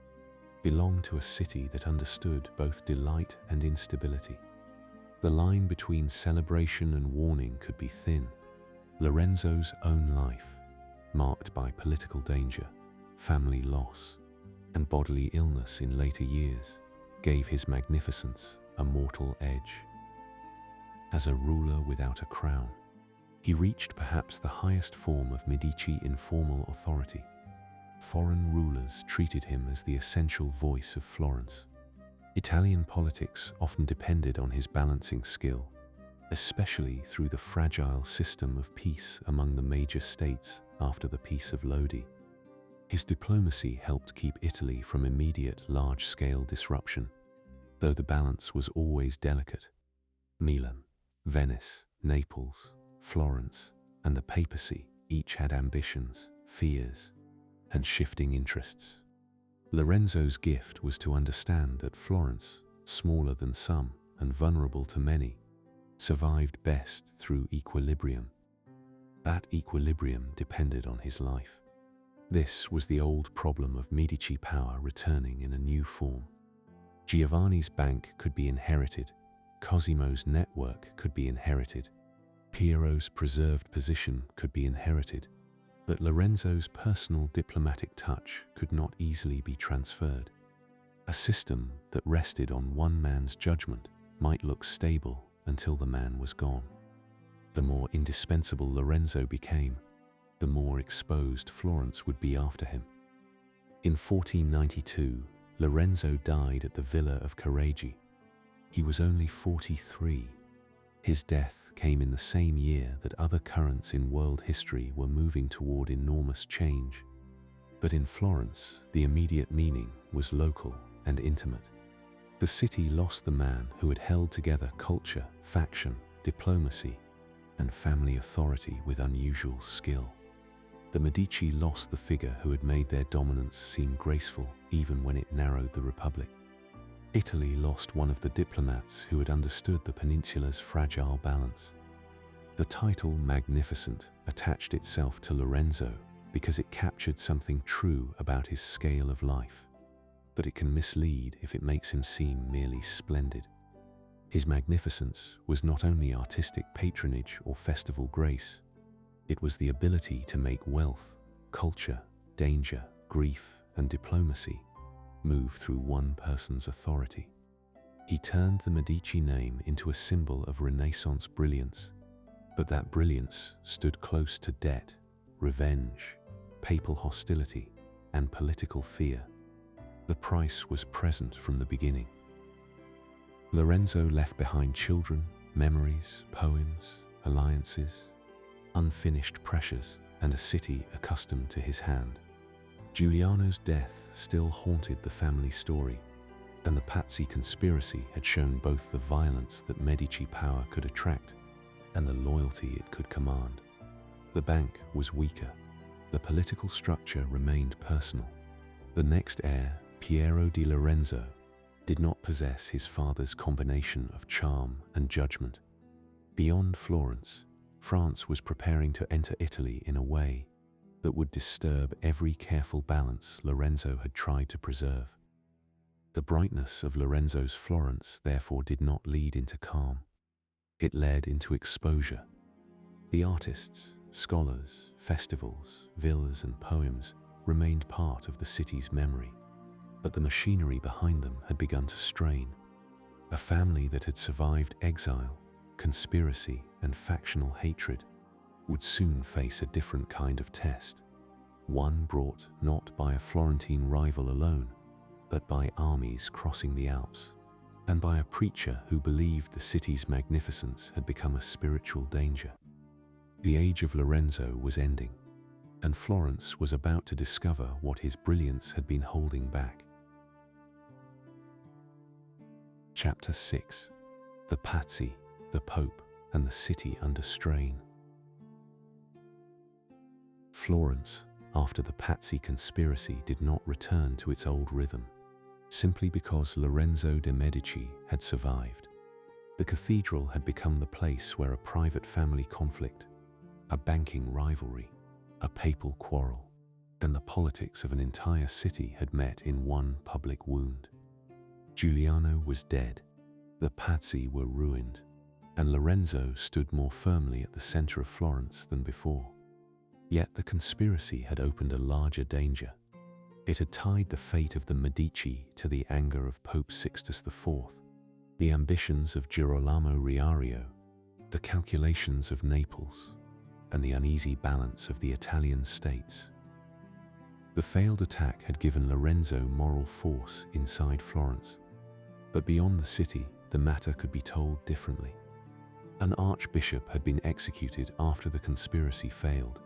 belonged to a city that understood both delight and instability. The line between celebration and warning could be thin. Lorenzo's own life, marked by political danger, family loss, and bodily illness in later years, gave his magnificence a mortal edge. As a ruler without a crown, he reached perhaps the highest form of Medici informal authority. Foreign rulers treated him as the essential voice of Florence. Italian politics often depended on his balancing skill, especially through the fragile system of peace among the major states after the Peace of Lodi. His diplomacy helped keep Italy from immediate large-scale disruption, though the balance was always delicate. Milan, Venice, Naples, Florence, and the papacy each had ambitions, fears, and shifting interests. Lorenzo's gift was to understand that Florence, smaller than some and vulnerable to many, survived best through equilibrium. That equilibrium depended on his life. This was the old problem of Medici power returning in a new form. Giovanni's bank could be inherited, Cosimo's network could be inherited, Piero's preserved position could be inherited, but Lorenzo's personal diplomatic touch could not easily be transferred. A system that rested on one man's judgment might look stable until the man was gone. The more indispensable Lorenzo became, the more exposed Florence would be after him. In 1492, Lorenzo died at the Villa of Careggi. He was only 43. His death came in the same year that other currents in world history were moving toward enormous change. But in Florence, the immediate meaning was local and intimate. The city lost the man who had held together culture, faction, diplomacy, and family authority with unusual skill. The Medici lost the figure who had made their dominance seem graceful even when it narrowed the Republic. Italy lost one of the diplomats who had understood the peninsula's fragile balance. The title Magnificent attached itself to Lorenzo because it captured something true about his scale of life, but it can mislead if it makes him seem merely splendid. His magnificence was not only artistic patronage or festival grace, it was the ability to make wealth, culture, danger, grief, and diplomacy move through one person's authority. He turned the Medici name into a symbol of Renaissance brilliance, but that brilliance stood close to debt, revenge, papal hostility, and political fear. The price was present from the beginning. Lorenzo left behind children, memories, poems, alliances, unfinished pressures, and a city accustomed to his hand. Giuliano's death still haunted the family story, and the Pazzi conspiracy had shown both the violence that Medici power could attract and the loyalty it could command. The bank was weaker. The political structure remained personal. The next heir, Piero di Lorenzo, did not possess his father's combination of charm and judgment. Beyond Florence, France was preparing to enter Italy in a way that would disturb every careful balance Lorenzo had tried to preserve. The brightness of Lorenzo's Florence therefore did not lead into calm. It led into exposure. The artists, scholars, festivals, villas, and poems remained part of the city's memory, but the machinery behind them had begun to strain. A family that had survived exile, conspiracy, and factional hatred would soon face a different kind of test, one brought not by a Florentine rival alone, but by armies crossing the Alps, and by a preacher who believed the city's magnificence had become a spiritual danger. The age of Lorenzo was ending, and Florence was about to discover what his brilliance had been holding back. Chapter 6. The Pazzi, the Pope, and the city under strain. Florence, after the Pazzi conspiracy, did not return to its old rhythm, simply because Lorenzo de' Medici had survived. The cathedral had become the place where a private family conflict, a banking rivalry, a papal quarrel, and the politics of an entire city had met in one public wound. Giuliano was dead, the Pazzi were ruined, and Lorenzo stood more firmly at the center of Florence than before. Yet the conspiracy had opened a larger danger. It had tied the fate of the Medici to the anger of Pope Sixtus IV, the ambitions of Girolamo Riario, the calculations of Naples, and the uneasy balance of the Italian states. The failed attack had given Lorenzo moral force inside Florence, but beyond the city, the matter could be told differently. An archbishop had been executed after the conspiracy failed.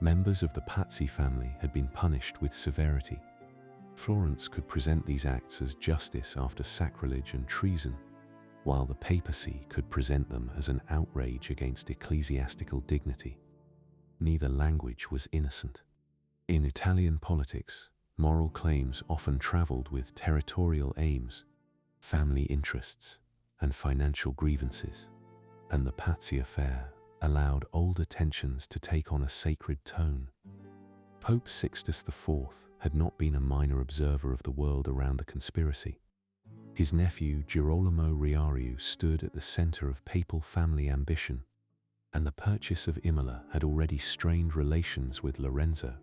Members of the Pazzi family had been punished with severity. Florence could present these acts as justice after sacrilege and treason, while the papacy could present them as an outrage against ecclesiastical dignity. Neither language was innocent. In Italian politics, moral claims often traveled with territorial aims, family interests, and financial grievances, and the Pazzi affair allowed older tensions to take on a sacred tone. Pope Sixtus IV had not been a minor observer of the world around the conspiracy. His nephew Girolamo Riario stood at the center of papal family ambition, and the purchase of Imola had already strained relations with Lorenzo.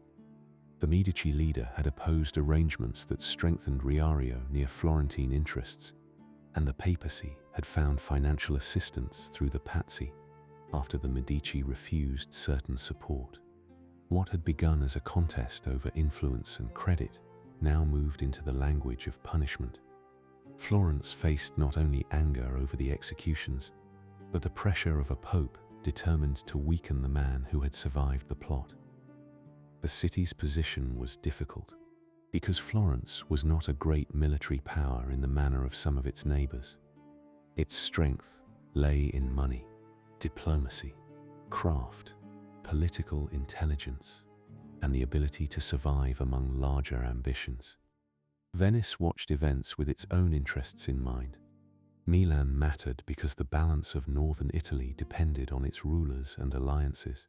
The Medici leader had opposed arrangements that strengthened Riario near Florentine interests, and the papacy had found financial assistance through the Pazzi after the Medici refused certain support. What had begun as a contest over influence and credit now moved into the language of punishment. Florence faced not only anger over the executions, but the pressure of a pope determined to weaken the man who had survived the plot. The city's position was difficult, because Florence was not a great military power in the manner of some of its neighbors. Its strength lay in money, diplomacy, craft, political intelligence, and the ability to survive among larger ambitions. Venice watched events with its own interests in mind. Milan mattered because the balance of northern Italy depended on its rulers and alliances.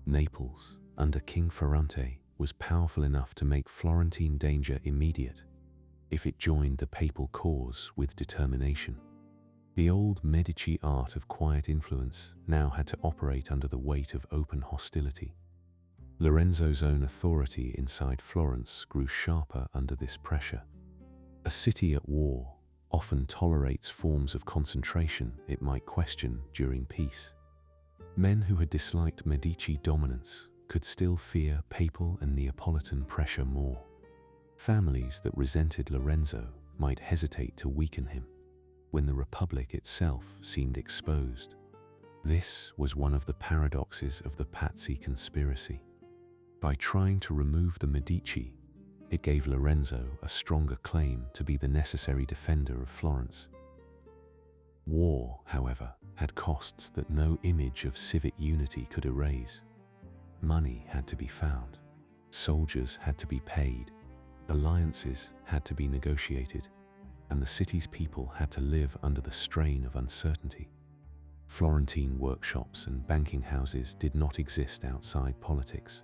Naples, under King Ferrante, was powerful enough to make Florentine danger immediate if it joined the papal cause with determination. The old Medici art of quiet influence now had to operate under the weight of open hostility. Lorenzo's own authority inside Florence grew sharper under this pressure. A city at war often tolerates forms of concentration it might question during peace. Men who had disliked Medici dominance could still fear papal and Neapolitan pressure more. Families that resented Lorenzo might hesitate to weaken him when the Republic itself seemed exposed. This was one of the paradoxes of the Pazzi conspiracy. By trying to remove the Medici, it gave Lorenzo a stronger claim to be the necessary defender of Florence. War, however, had costs that no image of civic unity could erase. Money had to be found, soldiers had to be paid, alliances had to be negotiated, and the city's people had to live under the strain of uncertainty. Florentine workshops and banking houses did not exist outside politics.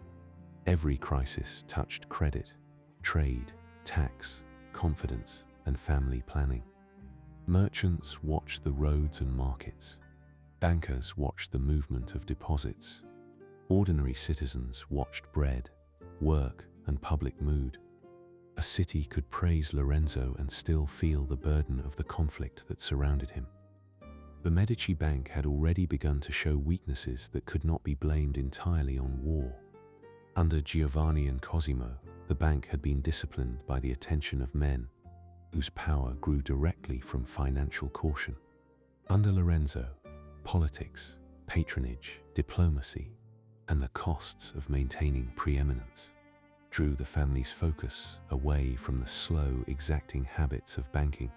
Every crisis touched credit, trade, tax, confidence, and family planning. Merchants watched the roads and markets. Bankers watched the movement of deposits. Ordinary citizens watched bread, work, and public mood. A city could praise Lorenzo and still feel the burden of the conflict that surrounded him. The Medici Bank had already begun to show weaknesses that could not be blamed entirely on war. Under Giovanni and Cosimo, the bank had been disciplined by the attention of men whose power grew directly from financial caution. Under Lorenzo, politics, patronage, diplomacy, and the costs of maintaining preeminence drew the family's focus away from the slow, exacting habits of banking.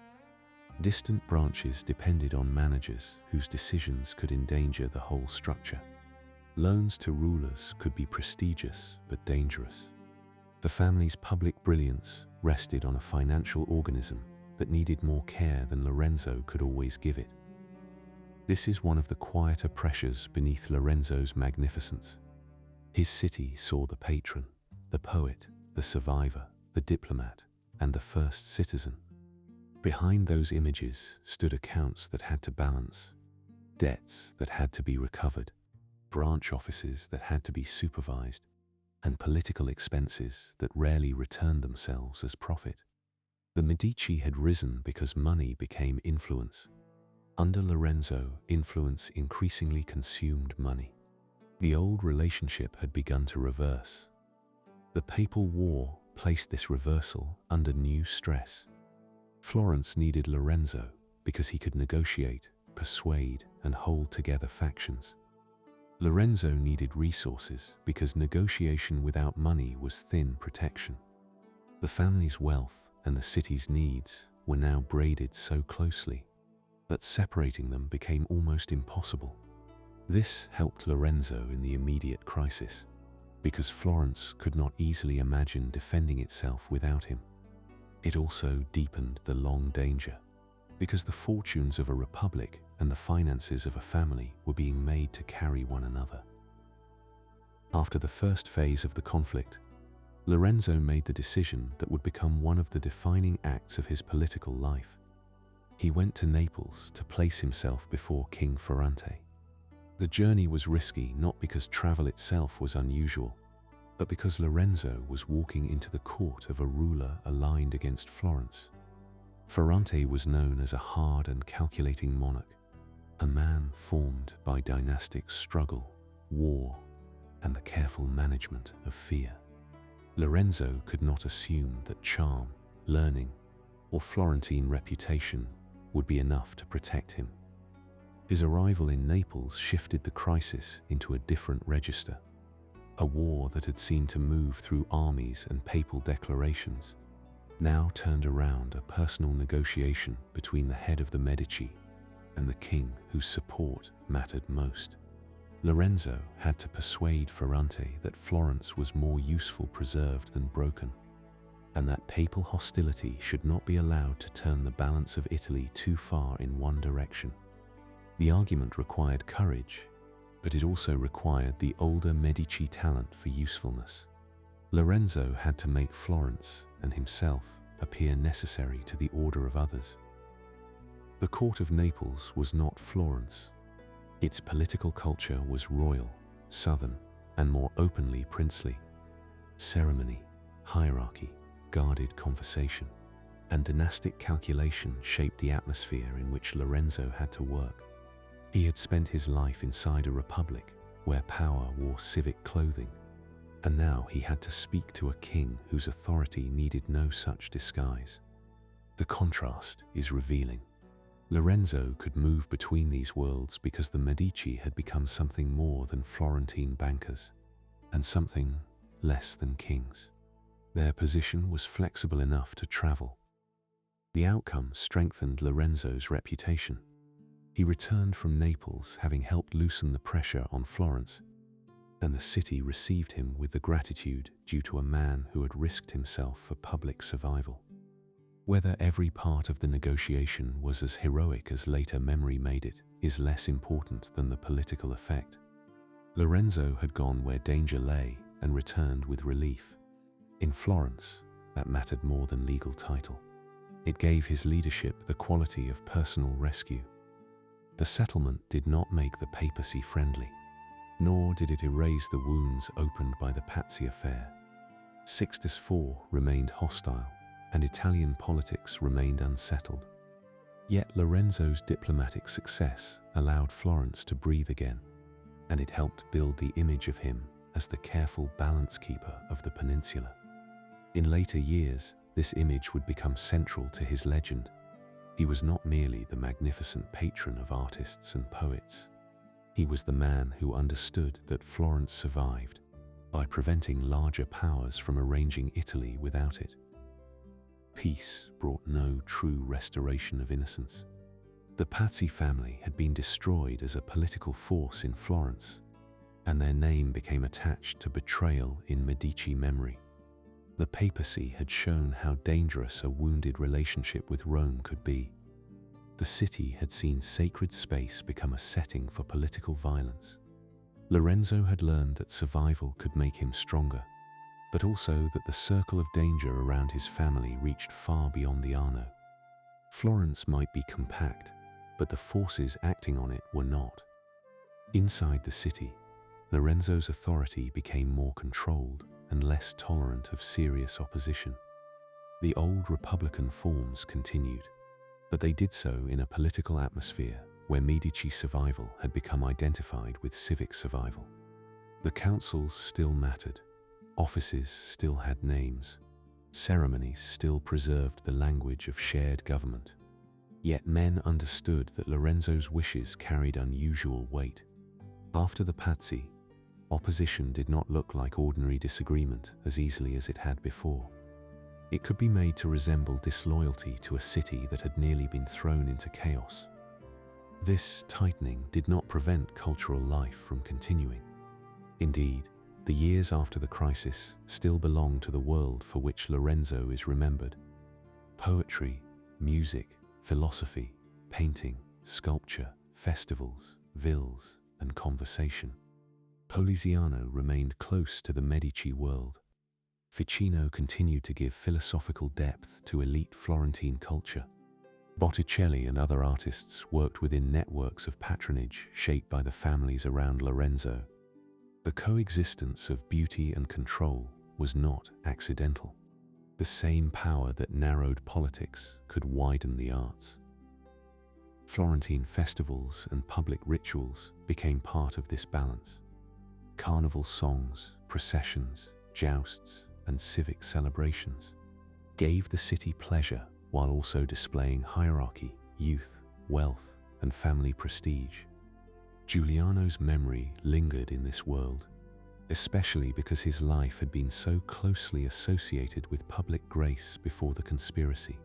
Distant branches depended on managers whose decisions could endanger the whole structure. Loans to rulers could be prestigious but dangerous. The family's public brilliance rested on a financial organism that needed more care than Lorenzo could always give it. This is one of the quieter pressures beneath Lorenzo's magnificence. His city saw the patron, the poet, the survivor, the diplomat, and the first citizen. Behind those images stood accounts that had to balance, debts that had to be recovered, branch offices that had to be supervised, and political expenses that rarely returned themselves as profit. The Medici had risen because money became influence. Under Lorenzo, influence increasingly consumed money. The old relationship had begun to reverse. The papal war placed this reversal under new stress. Florence needed Lorenzo because he could negotiate, persuade, and hold together factions. Lorenzo needed resources because negotiation without money was thin protection. The family's wealth and the city's needs were now braided so closely that separating them became almost impossible. This helped Lorenzo in the immediate crisis, because Florence could not easily imagine defending itself without him. It also deepened the long danger, because the fortunes of a republic and the finances of a family were being made to carry one another. After the first phase of the conflict, Lorenzo made the decision that would become one of the defining acts of his political life. He went to Naples to place himself before King Ferrante. The journey was risky not because travel itself was unusual, but because Lorenzo was walking into the court of a ruler aligned against Florence. Ferrante was known as a hard and calculating monarch, a man formed by dynastic struggle, war, and the careful management of fear. Lorenzo could not assume that charm, learning, or Florentine reputation would be enough to protect him. His arrival in Naples shifted the crisis into a different register. A war that had seemed to move through armies and papal declarations now turned around a personal negotiation between the head of the Medici and the king whose support mattered most. Lorenzo had to persuade Ferrante that Florence was more useful preserved than broken, and that papal hostility should not be allowed to turn the balance of Italy too far in one direction. The argument required courage, but it also required the older Medici talent for usefulness. Lorenzo had to make Florence and himself appear necessary to the order of others. The court of Naples was not Florence. Its political culture was royal, southern, and more openly princely. Ceremony, hierarchy, guarded conversation, and dynastic calculation shaped the atmosphere in which Lorenzo had to work. He had spent his life inside a republic where power wore civic clothing, and now he had to speak to a king whose authority needed no such disguise. The contrast is revealing. Lorenzo could move between these worlds because the Medici had become something more than Florentine bankers, and something less than kings. Their position was flexible enough to travel. The outcome strengthened Lorenzo's reputation. He returned from Naples having helped loosen the pressure on Florence, and the city received him with the gratitude due to a man who had risked himself for public survival. Whether every part of the negotiation was as heroic as later memory made it is less important than the political effect. Lorenzo had gone where danger lay and returned with relief. In Florence, that mattered more than legal title. It gave his leadership the quality of personal rescue. The settlement did not make the papacy friendly, nor did it erase the wounds opened by the Pazzi affair. Sixtus IV remained hostile, and Italian politics remained unsettled. Yet Lorenzo's diplomatic success allowed Florence to breathe again, and it helped build the image of him as the careful balance keeper of the peninsula. In later years, this image would become central to his legend. He was not merely the magnificent patron of artists and poets. He was the man who understood that Florence survived by preventing larger powers from arranging Italy without it. Peace brought no true restoration of innocence. The Pazzi family had been destroyed as a political force in Florence, and their name became attached to betrayal in Medici memory. The papacy had shown how dangerous a wounded relationship with Rome could be. The city had seen sacred space become a setting for political violence. Lorenzo had learned that survival could make him stronger, but also that the circle of danger around his family reached far beyond the Arno. Florence might be compact, but the forces acting on it were not. Inside the city, Lorenzo's authority became more controlled and less tolerant of serious opposition. The old republican forms continued, but they did so in a political atmosphere where Medici survival had become identified with civic survival. The councils still mattered, offices still had names, ceremonies still preserved the language of shared government. Yet men understood that Lorenzo's wishes carried unusual weight. After the Pazzi, opposition did not look like ordinary disagreement as easily as it had before. It could be made to resemble disloyalty to a city that had nearly been thrown into chaos. This tightening did not prevent cultural life from continuing. Indeed, the years after the crisis still belong to the world for which Lorenzo is remembered. Poetry, music, philosophy, painting, sculpture, festivals, villas, and conversation. Poliziano remained close to the Medici world. Ficino continued to give philosophical depth to elite Florentine culture. Botticelli and other artists worked within networks of patronage shaped by the families around Lorenzo. The coexistence of beauty and control was not accidental. The same power that narrowed politics could widen the arts. Florentine festivals and public rituals became part of this balance. Carnival songs, processions, jousts, and civic celebrations gave the city pleasure while also displaying hierarchy, youth, wealth, and family prestige. Giuliano's memory lingered in this world, especially because his life had been so closely associated with public grace before the conspiracy.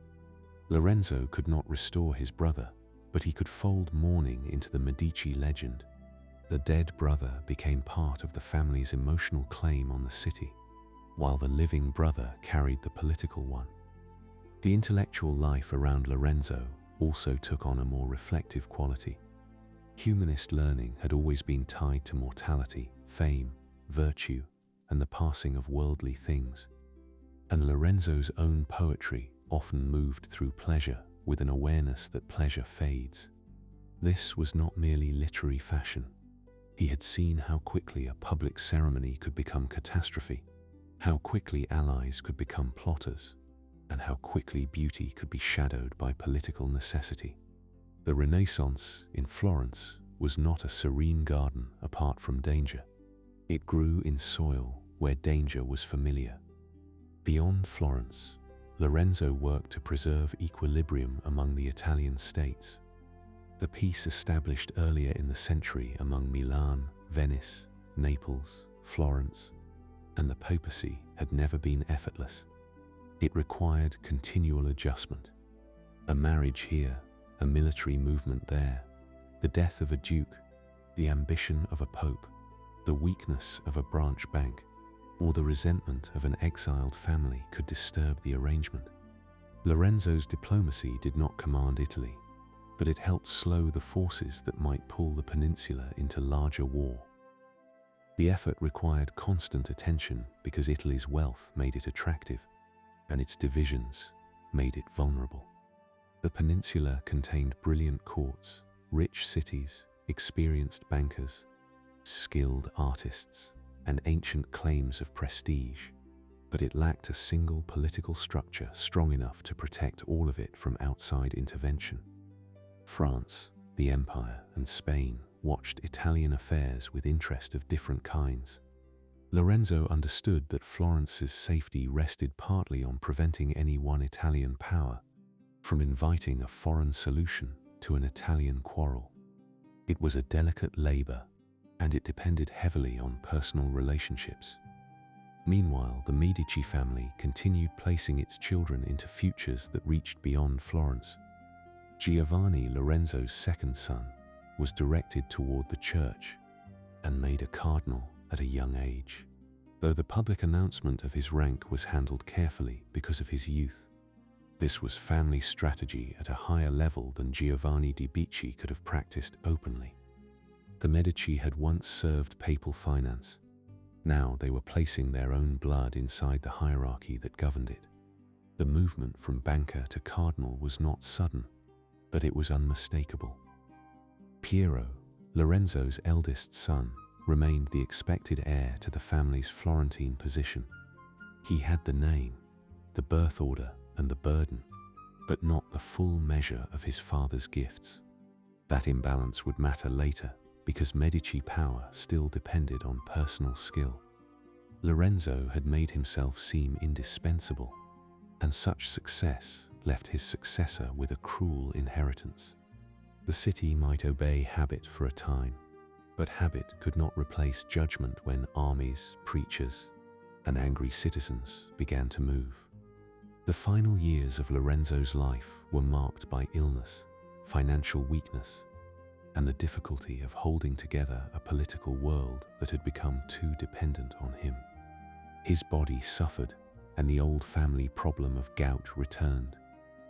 Lorenzo could not restore his brother, but he could fold mourning into the Medici legend. The dead brother became part of the family's emotional claim on the city, while the living brother carried the political one. The intellectual life around Lorenzo also took on a more reflective quality. Humanist learning had always been tied to mortality, fame, virtue, and the passing of worldly things. And Lorenzo's own poetry often moved through pleasure with an awareness that pleasure fades. This was not merely literary fashion. He had seen how quickly a public ceremony could become catastrophe, how quickly allies could become plotters, and how quickly beauty could be shadowed by political necessity. The Renaissance in Florence was not a serene garden apart from danger. It grew in soil where danger was familiar. Beyond Florence, Lorenzo worked to preserve equilibrium among the Italian states. The peace established earlier in the century among Milan, Venice, Naples, Florence, and the papacy had never been effortless. It required continual adjustment. A marriage here, a military movement there, the death of a duke, the ambition of a pope, the weakness of a branch bank, or the resentment of an exiled family could disturb the arrangement. Lorenzo's diplomacy did not command Italy, but it helped slow the forces that might pull the peninsula into larger war. The effort required constant attention because Italy's wealth made it attractive, and its divisions made it vulnerable. The peninsula contained brilliant courts, rich cities, experienced bankers, skilled artists, and ancient claims of prestige, but it lacked a single political structure strong enough to protect all of it from outside intervention. France, the Empire, and Spain watched Italian affairs with interest of different kinds. Lorenzo understood that Florence's safety rested partly on preventing any one Italian power from inviting a foreign solution to an Italian quarrel. It was a delicate labor, and it depended heavily on personal relationships. Meanwhile, the Medici family continued placing its children into futures that reached beyond Florence. Giovanni, Lorenzo's second son, was directed toward the church and made a cardinal at a young age, though the public announcement of his rank was handled carefully because of his youth. This was family strategy at a higher level than Giovanni di Bicci could have practiced openly. The Medici had once served papal finance. Now they were placing their own blood inside the hierarchy that governed it. The movement from banker to cardinal was not sudden, but it was unmistakable. Piero, Lorenzo's eldest son, remained the expected heir to the family's Florentine position. He had the name, the birth order, and the burden, but not the full measure of his father's gifts. That imbalance would matter later, because Medici power still depended on personal skill. Lorenzo had made himself seem indispensable, and such success left his successor with a cruel inheritance. The city might obey habit for a time, but habit could not replace judgment when armies, preachers, and angry citizens began to move. The final years of Lorenzo's life were marked by illness, financial weakness, and the difficulty of holding together a political world that had become too dependent on him. His body suffered, and the old family problem of gout returned,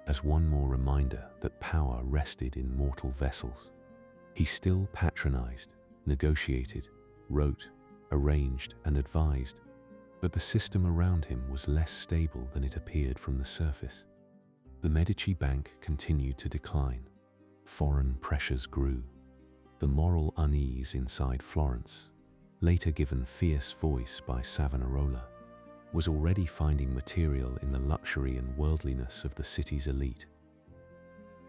as one more reminder that power rested in mortal vessels. He still patronized, negotiated, wrote, arranged, and advised, but the system around him was less stable than it appeared from the surface. The Medici Bank continued to decline. Foreign pressures grew. The moral unease inside Florence, later given fierce voice by Savonarola, was already finding material in the luxury and worldliness of the city's elite.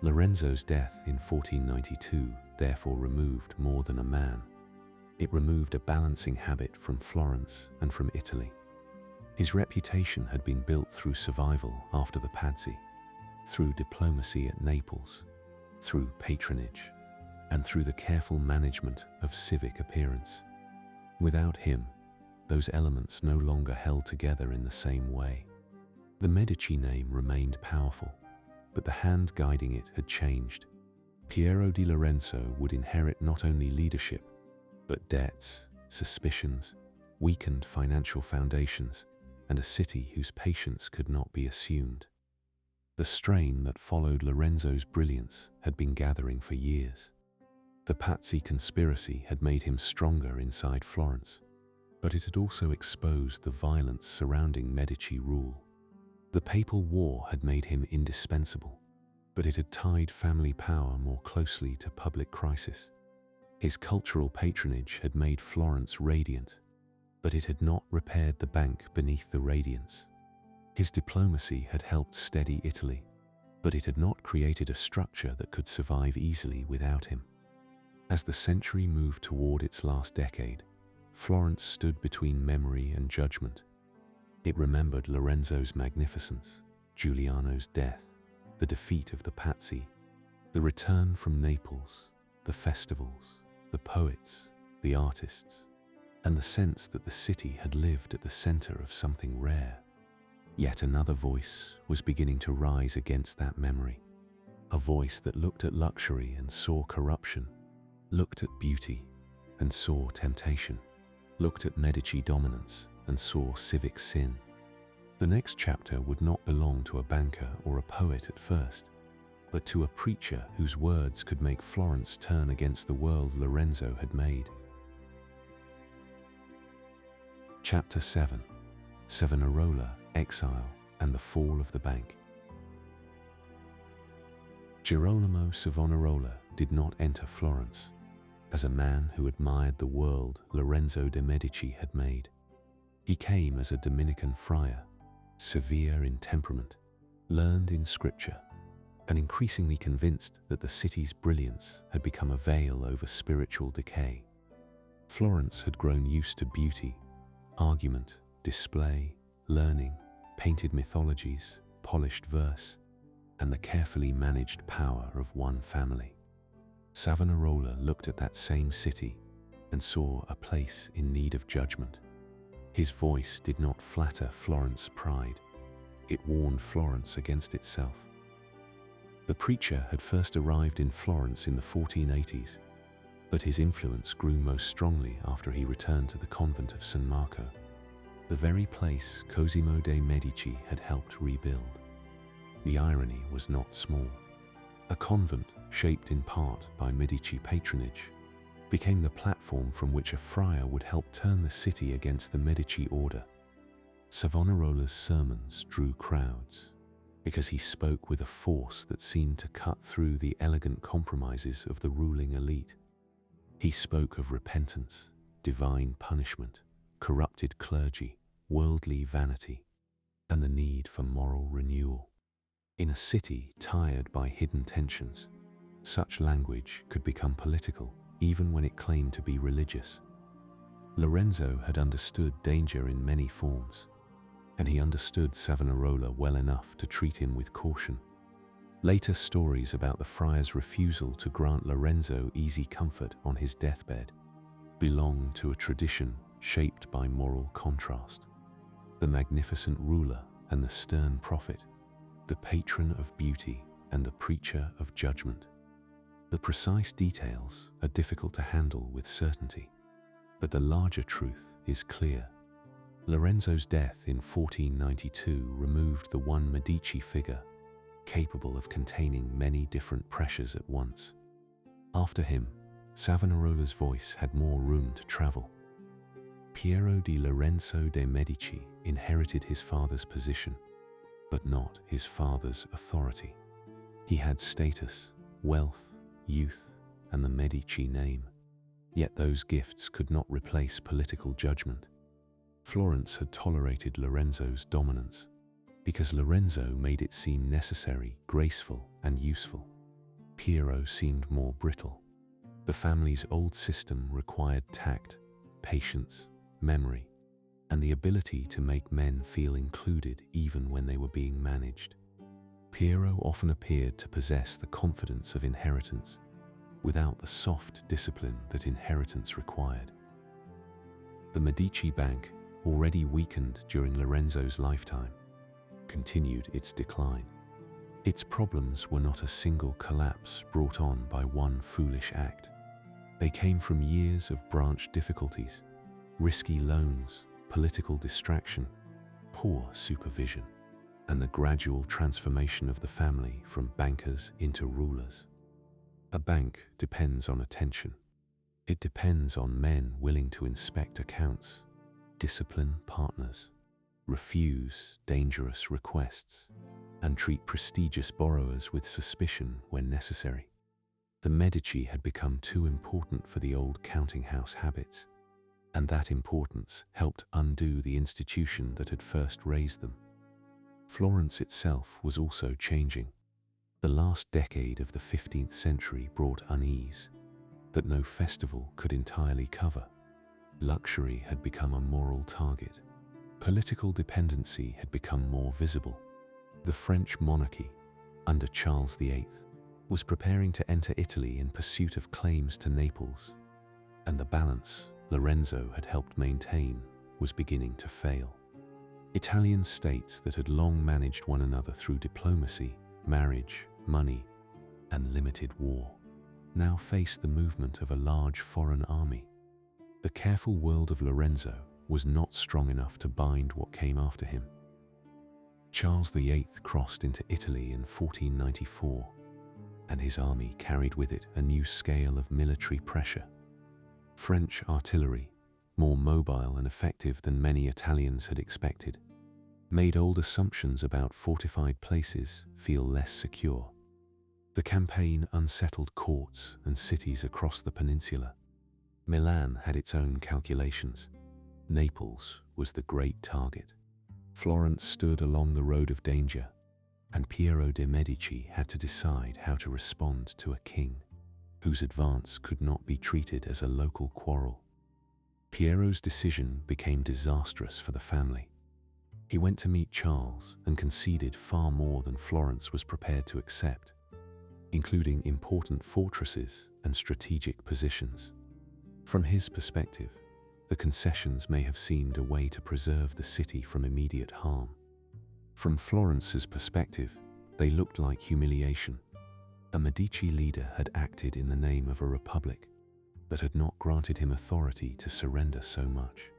Lorenzo's death in 1492 therefore removed more than a man. It removed a balancing habit from Florence and from Italy. His reputation had been built through survival after the Pazzi, through diplomacy at Naples, through patronage, and through the careful management of civic appearance. Without him, those elements no longer held together in the same way. The Medici name remained powerful, but the hand guiding it had changed. Piero di Lorenzo would inherit not only leadership, but debts, suspicions, weakened financial foundations, and a city whose patience could not be assumed. The strain that followed Lorenzo's brilliance had been gathering for years. The Pazzi conspiracy had made him stronger inside Florence, but it had also exposed the violence surrounding Medici rule. The papal war had made him indispensable, but it had tied family power more closely to public crisis. His cultural patronage had made Florence radiant, but it had not repaired the bank beneath the radiance. His diplomacy had helped steady Italy, but it had not created a structure that could survive easily without him. As the century moved toward its last decade, Florence stood between memory and judgment. It remembered Lorenzo's magnificence, Giuliano's death, the defeat of the Pazzi, the return from Naples, the festivals, the poets, the artists, and the sense that the city had lived at the center of something rare. Yet another voice was beginning to rise against that memory, a voice that looked at luxury and saw corruption, looked at beauty and saw temptation, looked at Medici dominance and saw civic sin. The next chapter would not belong to a banker or a poet at first, but to a preacher whose words could make Florence turn against the world Lorenzo had made. Chapter 7: Savonarola, Exile, and the Fall of the Bank. Girolamo Savonarola did not enter Florence as a man who admired the world Lorenzo de' Medici had made. He came as a Dominican friar, severe in temperament, learned in scripture, and increasingly convinced that the city's brilliance had become a veil over spiritual decay. Florence had grown used to beauty, argument, display, learning, painted mythologies, polished verse, and the carefully managed power of one family. Savonarola looked at that same city and saw a place in need of judgment. His voice did not flatter Florence's pride. It warned Florence against itself. The preacher had first arrived in Florence in the 1480s, but his influence grew most strongly after he returned to the convent of San Marco, the very place Cosimo de' Medici had helped rebuild. The irony was not small. A convent, shaped in part by Medici patronage, became the platform from which a friar would help turn the city against the Medici order. Savonarola's sermons drew crowds because he spoke with a force that seemed to cut through the elegant compromises of the ruling elite. He spoke of repentance, divine punishment, corrupted clergy, worldly vanity, and the need for moral renewal. In a city tired by hidden tensions, such language could become political, even when it claimed to be religious. Lorenzo had understood danger in many forms, and he understood Savonarola well enough to treat him with caution. Later stories about the friar's refusal to grant Lorenzo easy comfort on his deathbed belong to a tradition shaped by moral contrast. The magnificent ruler and the stern prophet, the patron of beauty and the preacher of judgment. The precise details are difficult to handle with certainty, but the larger truth is clear. Lorenzo's death in 1492 removed the one Medici figure capable of containing many different pressures at once. After him, Savonarola's voice had more room to travel. Piero di Lorenzo de' Medici inherited his father's position, but not his father's authority. He had status, wealth, youth, and the Medici name, yet those gifts could not replace political judgment. Florence had tolerated Lorenzo's dominance because Lorenzo made it seem necessary, graceful, and useful. Piero seemed more brittle. The family's old system required tact, patience, memory, and the ability to make men feel included even when they were being managed. Piero often appeared to possess the confidence of inheritance, without the soft discipline that inheritance required. The Medici Bank, already weakened during Lorenzo's lifetime, continued its decline. Its problems were not a single collapse brought on by one foolish act. They came from years of branch difficulties, risky loans, political distraction, poor supervision, and the gradual transformation of the family from bankers into rulers. A bank depends on attention. It depends on men willing to inspect accounts, discipline partners, refuse dangerous requests, and treat prestigious borrowers with suspicion when necessary. The Medici had become too important for the old counting house habits, and that importance helped undo the institution that had first raised them. Florence itself was also changing. The last decade of the 15th century brought unease that no festival could entirely cover. Luxury had become a moral target. Political dependency had become more visible. The French monarchy, under Charles VIII, was preparing to enter Italy in pursuit of claims to Naples, and the balance Lorenzo had helped maintain was beginning to fail. Italian states that had long managed one another through diplomacy, marriage, money, and limited war now faced the movement of a large foreign army. The careful world of Lorenzo was not strong enough to bind what came after him. Charles VIII crossed into Italy in 1494, and his army carried with it a new scale of military pressure. French artillery, more mobile and effective than many Italians had expected, made old assumptions about fortified places feel less secure. The campaign unsettled courts and cities across the peninsula. Milan had its own calculations. Naples was the great target. Florence stood along the road of danger, and Piero de' Medici had to decide how to respond to a king whose advance could not be treated as a local quarrel. Piero's decision became disastrous for the family. He went to meet Charles and conceded far more than Florence was prepared to accept, including important fortresses and strategic positions. From his perspective, the concessions may have seemed a way to preserve the city from immediate harm. From Florence's perspective, they looked like humiliation. A Medici leader had acted in the name of a republic, but had not granted him authority to surrender so much.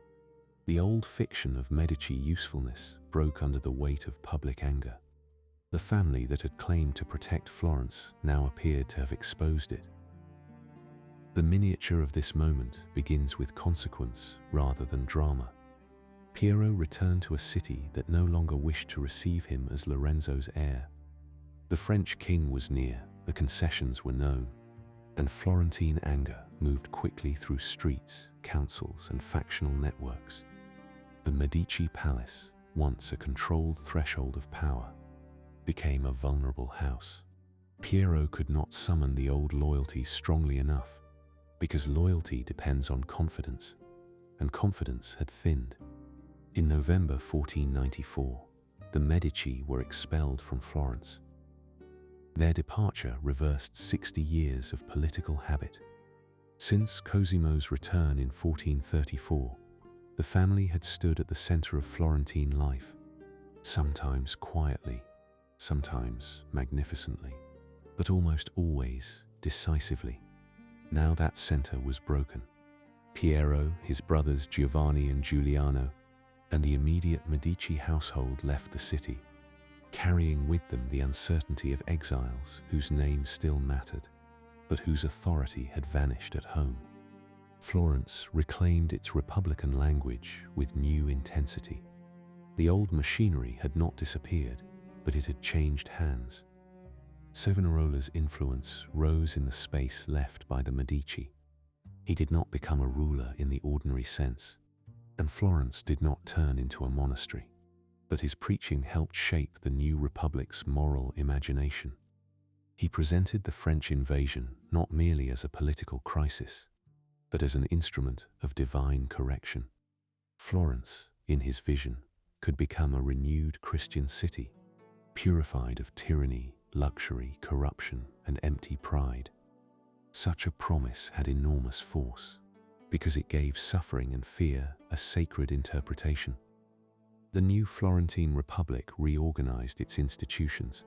The old fiction of Medici usefulness broke under the weight of public anger. The family that had claimed to protect Florence now appeared to have exposed it. The miniature of this moment begins with consequence rather than drama. Piero returned to a city that no longer wished to receive him as Lorenzo's heir. The French king was near, the concessions were known, and Florentine anger moved quickly through streets, councils, and factional networks. The Medici palace, once a controlled threshold of power, became a vulnerable house. Piero could not summon the old loyalty strongly enough, because loyalty depends on confidence, and confidence had thinned. In November 1494, the Medici were expelled from Florence. Their departure reversed 60 years of political habit. Since Cosimo's return in 1434, the family had stood at the center of Florentine life, sometimes quietly, sometimes magnificently, but almost always decisively. Now that center was broken. Piero, his brothers Giovanni and Giuliano, and the immediate Medici household left the city, carrying with them the uncertainty of exiles whose name still mattered, but whose authority had vanished at home. Florence reclaimed its republican language with new intensity. The old machinery had not disappeared, but it had changed hands. Savonarola's influence rose in the space left by the Medici. He did not become a ruler in the ordinary sense, and Florence did not turn into a monastery, but his preaching helped shape the new republic's moral imagination. He presented the French invasion not merely as a political crisis, but as an instrument of divine correction. Florence, in his vision, could become a renewed Christian city, purified of tyranny, luxury, corruption, and empty pride. Such a promise had enormous force, because it gave suffering and fear a sacred interpretation. The new Florentine Republic reorganized its institutions,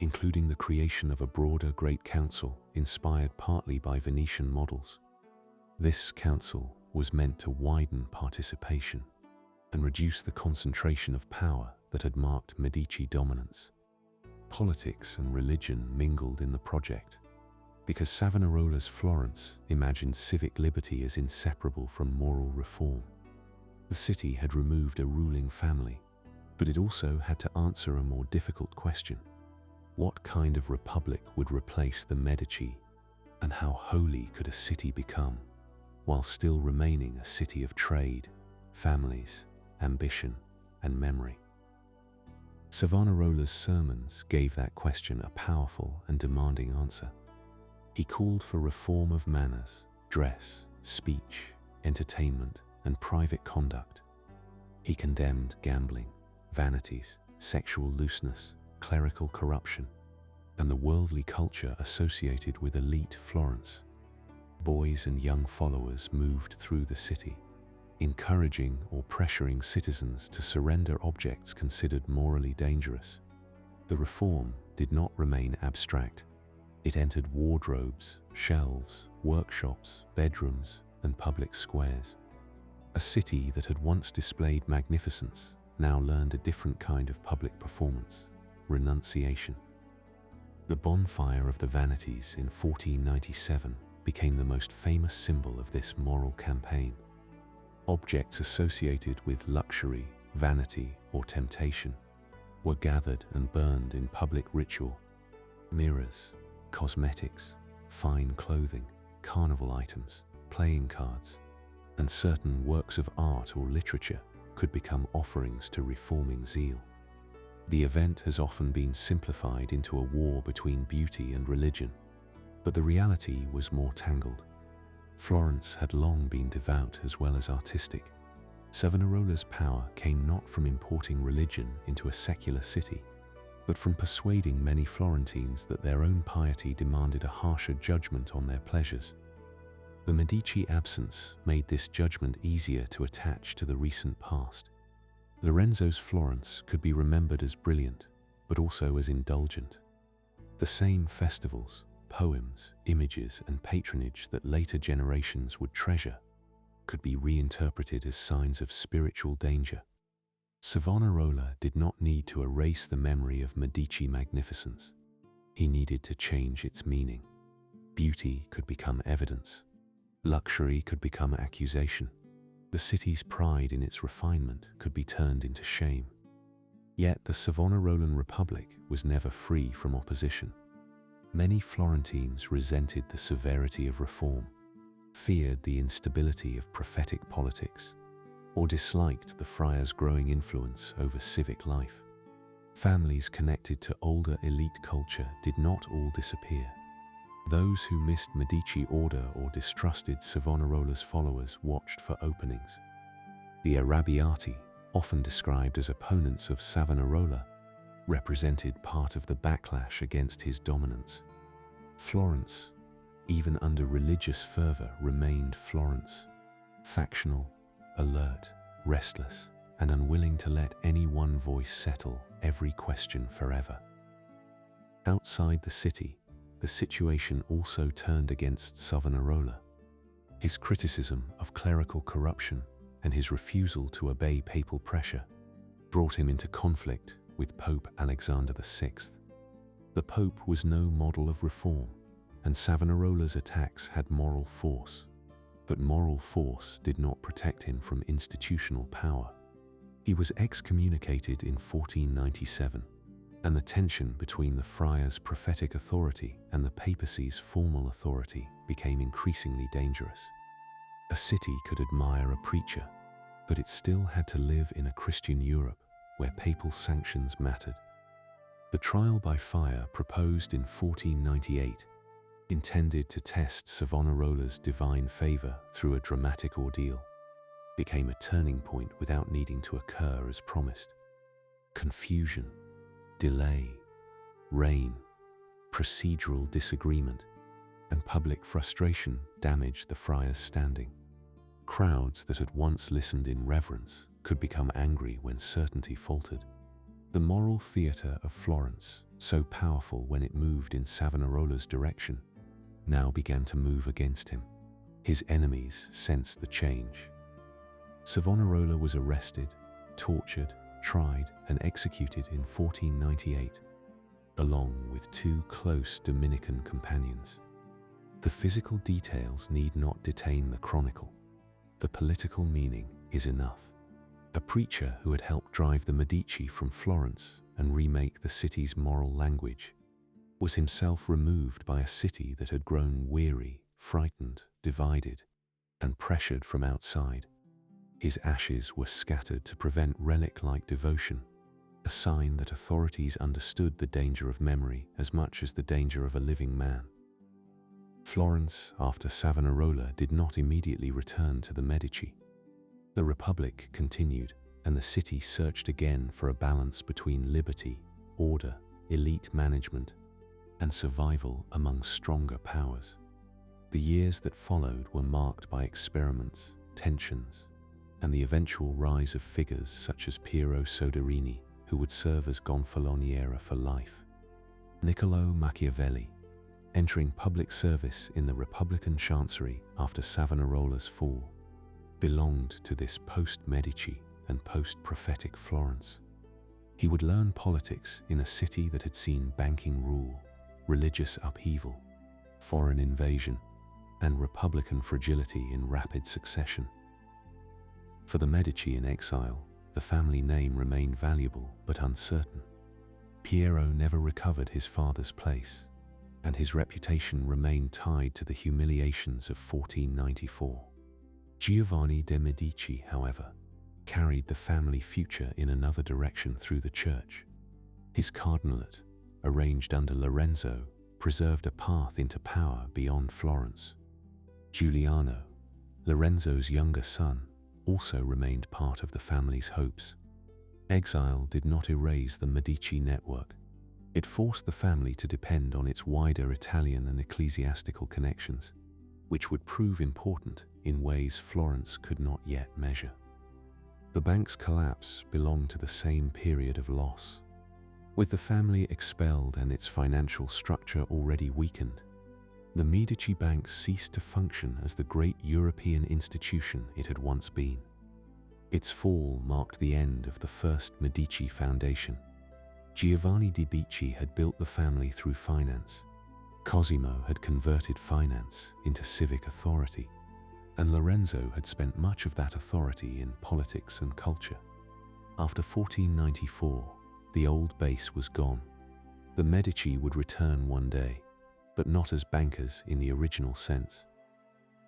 including the creation of a broader Great Council inspired partly by Venetian models. This council was meant to widen participation and reduce the concentration of power that had marked Medici dominance. Politics and religion mingled in the project, because Savonarola's Florence imagined civic liberty as inseparable from moral reform. The city had removed a ruling family, but it also had to answer a more difficult question. What kind of republic would replace the Medici, and how holy could a city become, while still remaining a city of trade, families, ambition, and memory? Savonarola's sermons gave that question a powerful and demanding answer. He called for reform of manners, dress, speech, entertainment, and private conduct. He condemned gambling, vanities, sexual looseness, clerical corruption, and the worldly culture associated with elite Florence. Boys and young followers moved through the city, encouraging or pressuring citizens to surrender objects considered morally dangerous. The reform did not remain abstract. It entered wardrobes, shelves, workshops, bedrooms, and public squares. A city that had once displayed magnificence now learned a different kind of public performance: renunciation. The bonfire of the vanities in 1497 became the most famous symbol of this moral campaign. Objects associated with luxury, vanity, or temptation were gathered and burned in public ritual. Mirrors, cosmetics, fine clothing, carnival items, playing cards, and certain works of art or literature could become offerings to reforming zeal. The event has often been simplified into a war between beauty and religion, but the reality was more tangled. Florence had long been devout as well as artistic. Savonarola's power came not from importing religion into a secular city, but from persuading many Florentines that their own piety demanded a harsher judgment on their pleasures. The Medici absence made this judgment easier to attach to the recent past. Lorenzo's Florence could be remembered as brilliant, but also as indulgent. The same festivals, poems, images, and patronage that later generations would treasure could be reinterpreted as signs of spiritual danger. Savonarola did not need to erase the memory of Medici magnificence. He needed to change its meaning. Beauty could become evidence. Luxury could become accusation. The city's pride in its refinement could be turned into shame. Yet the Savonarolan Republic was never free from opposition. Many Florentines resented the severity of reform, feared the instability of prophetic politics, or disliked the friars' growing influence over civic life. Families connected to older elite culture did not all disappear. Those who missed Medici order or distrusted Savonarola's followers watched for openings. The Arrabbiati, often described as opponents of Savonarola, represented part of the backlash against his dominance. Florence, even under religious fervor, remained Florence, factional, alert, restless, and unwilling to let any one voice settle every question forever. Outside the city, the situation also turned against Savonarola. His criticism of clerical corruption and his refusal to obey papal pressure brought him into conflict with Pope Alexander VI. The Pope was no model of reform, and Savonarola's attacks had moral force. But moral force did not protect him from institutional power. He was excommunicated in 1497, and the tension between the friars' prophetic authority and the papacy's formal authority became increasingly dangerous. A city could admire a preacher, but it still had to live in a Christian Europe where papal sanctions mattered. The trial by fire proposed in 1498, intended to test Savonarola's divine favor through a dramatic ordeal, became a turning point without needing to occur as promised. Confusion, delay, rain, procedural disagreement, and public frustration damaged the friars' standing. Crowds that had once listened in reverence could become angry when certainty faltered. The moral theatre of Florence, so powerful when it moved in Savonarola's direction, now began to move against him. His enemies sensed the change. Savonarola was arrested, tortured, tried, and executed in 1498, along with two close Dominican companions. The physical details need not detain the chronicle. The political meaning is enough. A preacher who had helped drive the Medici from Florence and remake the city's moral language was himself removed by a city that had grown weary, frightened, divided, and pressured from outside. His ashes were scattered to prevent relic-like devotion, a sign that authorities understood the danger of memory as much as the danger of a living man. Florence, after Savonarola, did not immediately return to the Medici. The Republic continued, and the city searched again for a balance between liberty, order, elite management, and survival among stronger powers. The years that followed were marked by experiments, tensions, and the eventual rise of figures such as Piero Soderini, who would serve as Gonfaloniere for life. Niccolò Machiavelli, entering public service in the Republican chancery after Savonarola's fall, belonged to this post-Medici and post-prophetic Florence. He would learn politics in a city that had seen banking rule, religious upheaval, foreign invasion, and republican fragility in rapid succession. For the Medici in exile, the family name remained valuable but uncertain. Piero never recovered his father's place, and his reputation remained tied to the humiliations of 1494. Giovanni de' Medici, however, carried the family future in another direction through the church. His cardinalate, arranged under Lorenzo, preserved a path into power beyond Florence. Giuliano, Lorenzo's younger son, also remained part of the family's hopes. Exile did not erase the Medici network. It forced the family to depend on its wider Italian and ecclesiastical connections, which would prove important in ways Florence could not yet measure. The bank's collapse belonged to the same period of loss. With the family expelled and its financial structure already weakened, the Medici Bank ceased to function as the great European institution it had once been. Its fall marked the end of the first Medici foundation. Giovanni de' Medici had built the family through finance. Cosimo had converted finance into civic authority, and Lorenzo had spent much of that authority in politics and culture. After 1494, the old base was gone. The Medici would return one day, but not as bankers in the original sense.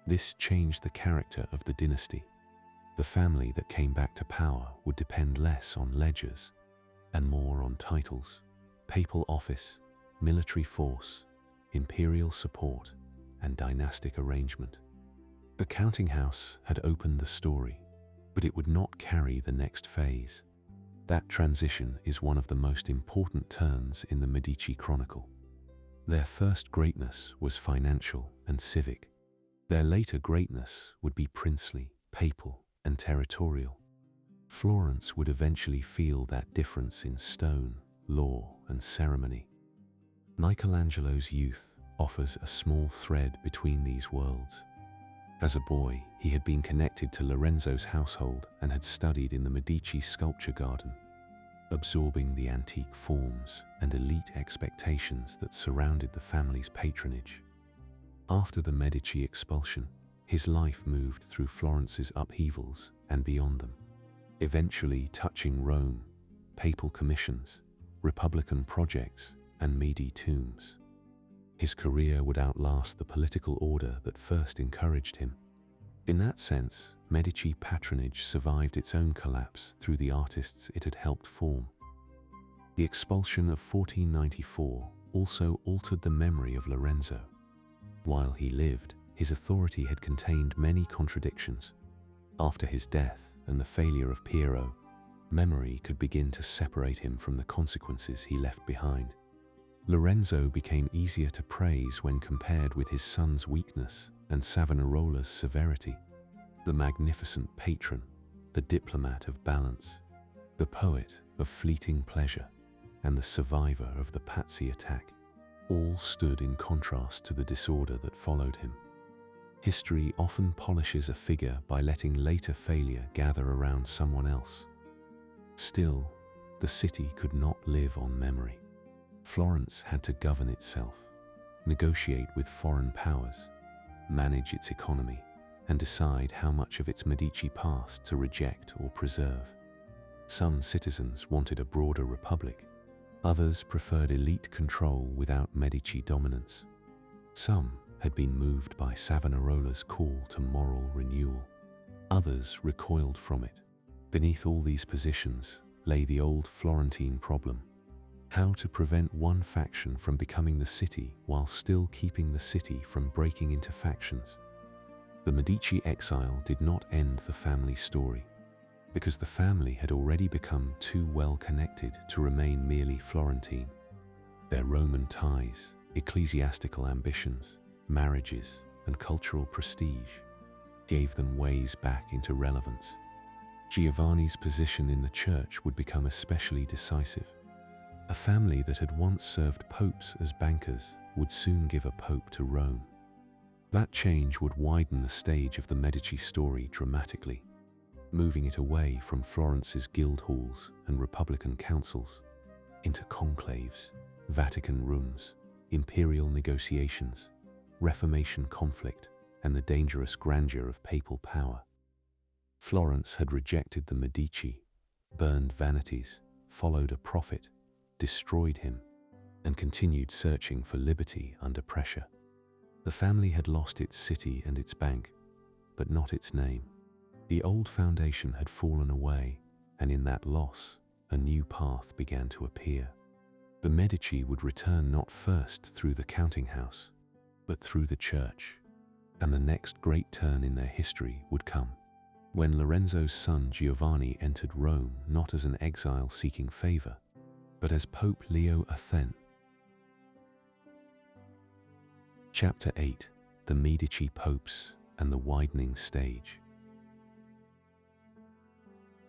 This changed the character of the dynasty. The family that came back to power would depend less on ledgers and more on titles, papal office, military force, imperial support, and dynastic arrangement. The counting house had opened the story, but it would not carry the next phase. That transition is one of the most important turns in the Medici Chronicle. Their first greatness was financial and civic. Their later greatness would be princely, papal, and territorial. Florence would eventually feel that difference in stone, law, and ceremony. Michelangelo's youth offers a small thread between these worlds. As a boy, he had been connected to Lorenzo's household and had studied in the Medici sculpture garden, absorbing the antique forms and elite expectations that surrounded the family's patronage. After the Medici expulsion, his life moved through Florence's upheavals and beyond them, eventually touching Rome, papal commissions, republican projects, and Mede tombs. His career would outlast the political order that first encouraged him. In that sense, Medici patronage survived its own collapse through the artists it had helped form. The expulsion of 1494 also altered the memory of Lorenzo. While he lived, his authority had contained many contradictions. After his death and the failure of Piero, memory could begin to separate him from the consequences he left behind. Lorenzo became easier to praise when compared with his son's weakness and Savonarola's severity. The magnificent patron, the diplomat of balance, the poet of fleeting pleasure, and the survivor of the Pazzi attack, all stood in contrast to the disorder that followed him. History often polishes a figure by letting later failure gather around someone else. Still, the city could not live on memory. Florence had to govern itself, negotiate with foreign powers, manage its economy, and decide how much of its Medici past to reject or preserve. Some citizens wanted a broader republic. Others preferred elite control without Medici dominance. Some had been moved by Savonarola's call to moral renewal. Others recoiled from it. Beneath all these positions lay the old Florentine problem: how to prevent one faction from becoming the city while still keeping the city from breaking into factions. The Medici exile did not end the family story, because the family had already become too well connected to remain merely Florentine. Their Roman ties, ecclesiastical ambitions, marriages, and cultural prestige gave them ways back into relevance. Giovanni's position in the church would become especially decisive. A family that had once served popes as bankers would soon give a pope to Rome. That change would widen the stage of the Medici story dramatically, moving it away from Florence's guild halls and republican councils into conclaves, Vatican rooms, imperial negotiations, Reformation conflict, and the dangerous grandeur of papal power. Florence had rejected the Medici, burned vanities, followed a prophet, destroyed him, and continued searching for liberty under pressure. The family had lost its city and its bank, but not its name. The old foundation had fallen away, and in that loss, a new path began to appear. The Medici would return not first through the counting house, but through the church, and the next great turn in their history would come when Lorenzo's son Giovanni entered Rome not as an exile seeking favor, but as Pope Leo X. Chapter 8: The Medici Popes and the Widening Stage.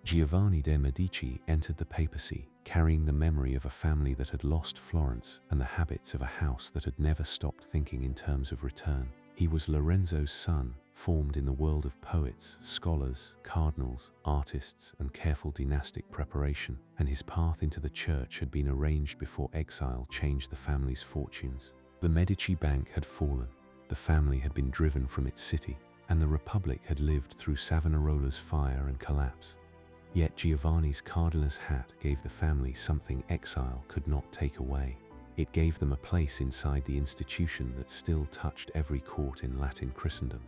Giovanni de' Medici entered the papacy carrying the memory of a family that had lost Florence and the habits of a house that had never stopped thinking in terms of return. He was Lorenzo's son, formed in the world of poets, scholars, cardinals, artists, and careful dynastic preparation, and his path into the church had been arranged before exile changed the family's fortunes. The Medici bank had fallen, the family had been driven from its city, and the Republic had lived through Savonarola's fire and collapse. Yet Giovanni's Cardinals hat gave the family something exile could not take away. It gave them a place inside the institution that still touched every court in Latin Christendom.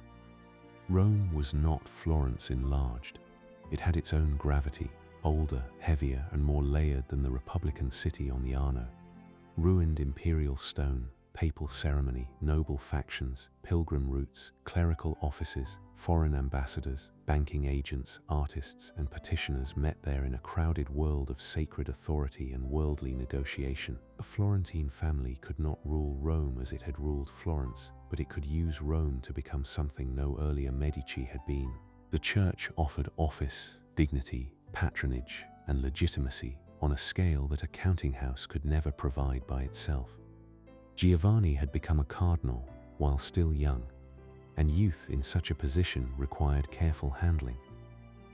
Rome was not Florence enlarged. It had its own gravity, older, heavier, and more layered than the Republican city on the Arno. Ruined imperial stone, papal ceremony, noble factions, pilgrim routes, clerical offices, foreign ambassadors, banking agents, artists, and petitioners met there in a crowded world of sacred authority and worldly negotiation. A Florentine family could not rule Rome as it had ruled Florence, but it could use Rome to become something no earlier Medici had been. The church offered office, dignity, patronage, and legitimacy on a scale that a counting house could never provide by itself. Giovanni had become a cardinal while still young, and youth in such a position required careful handling.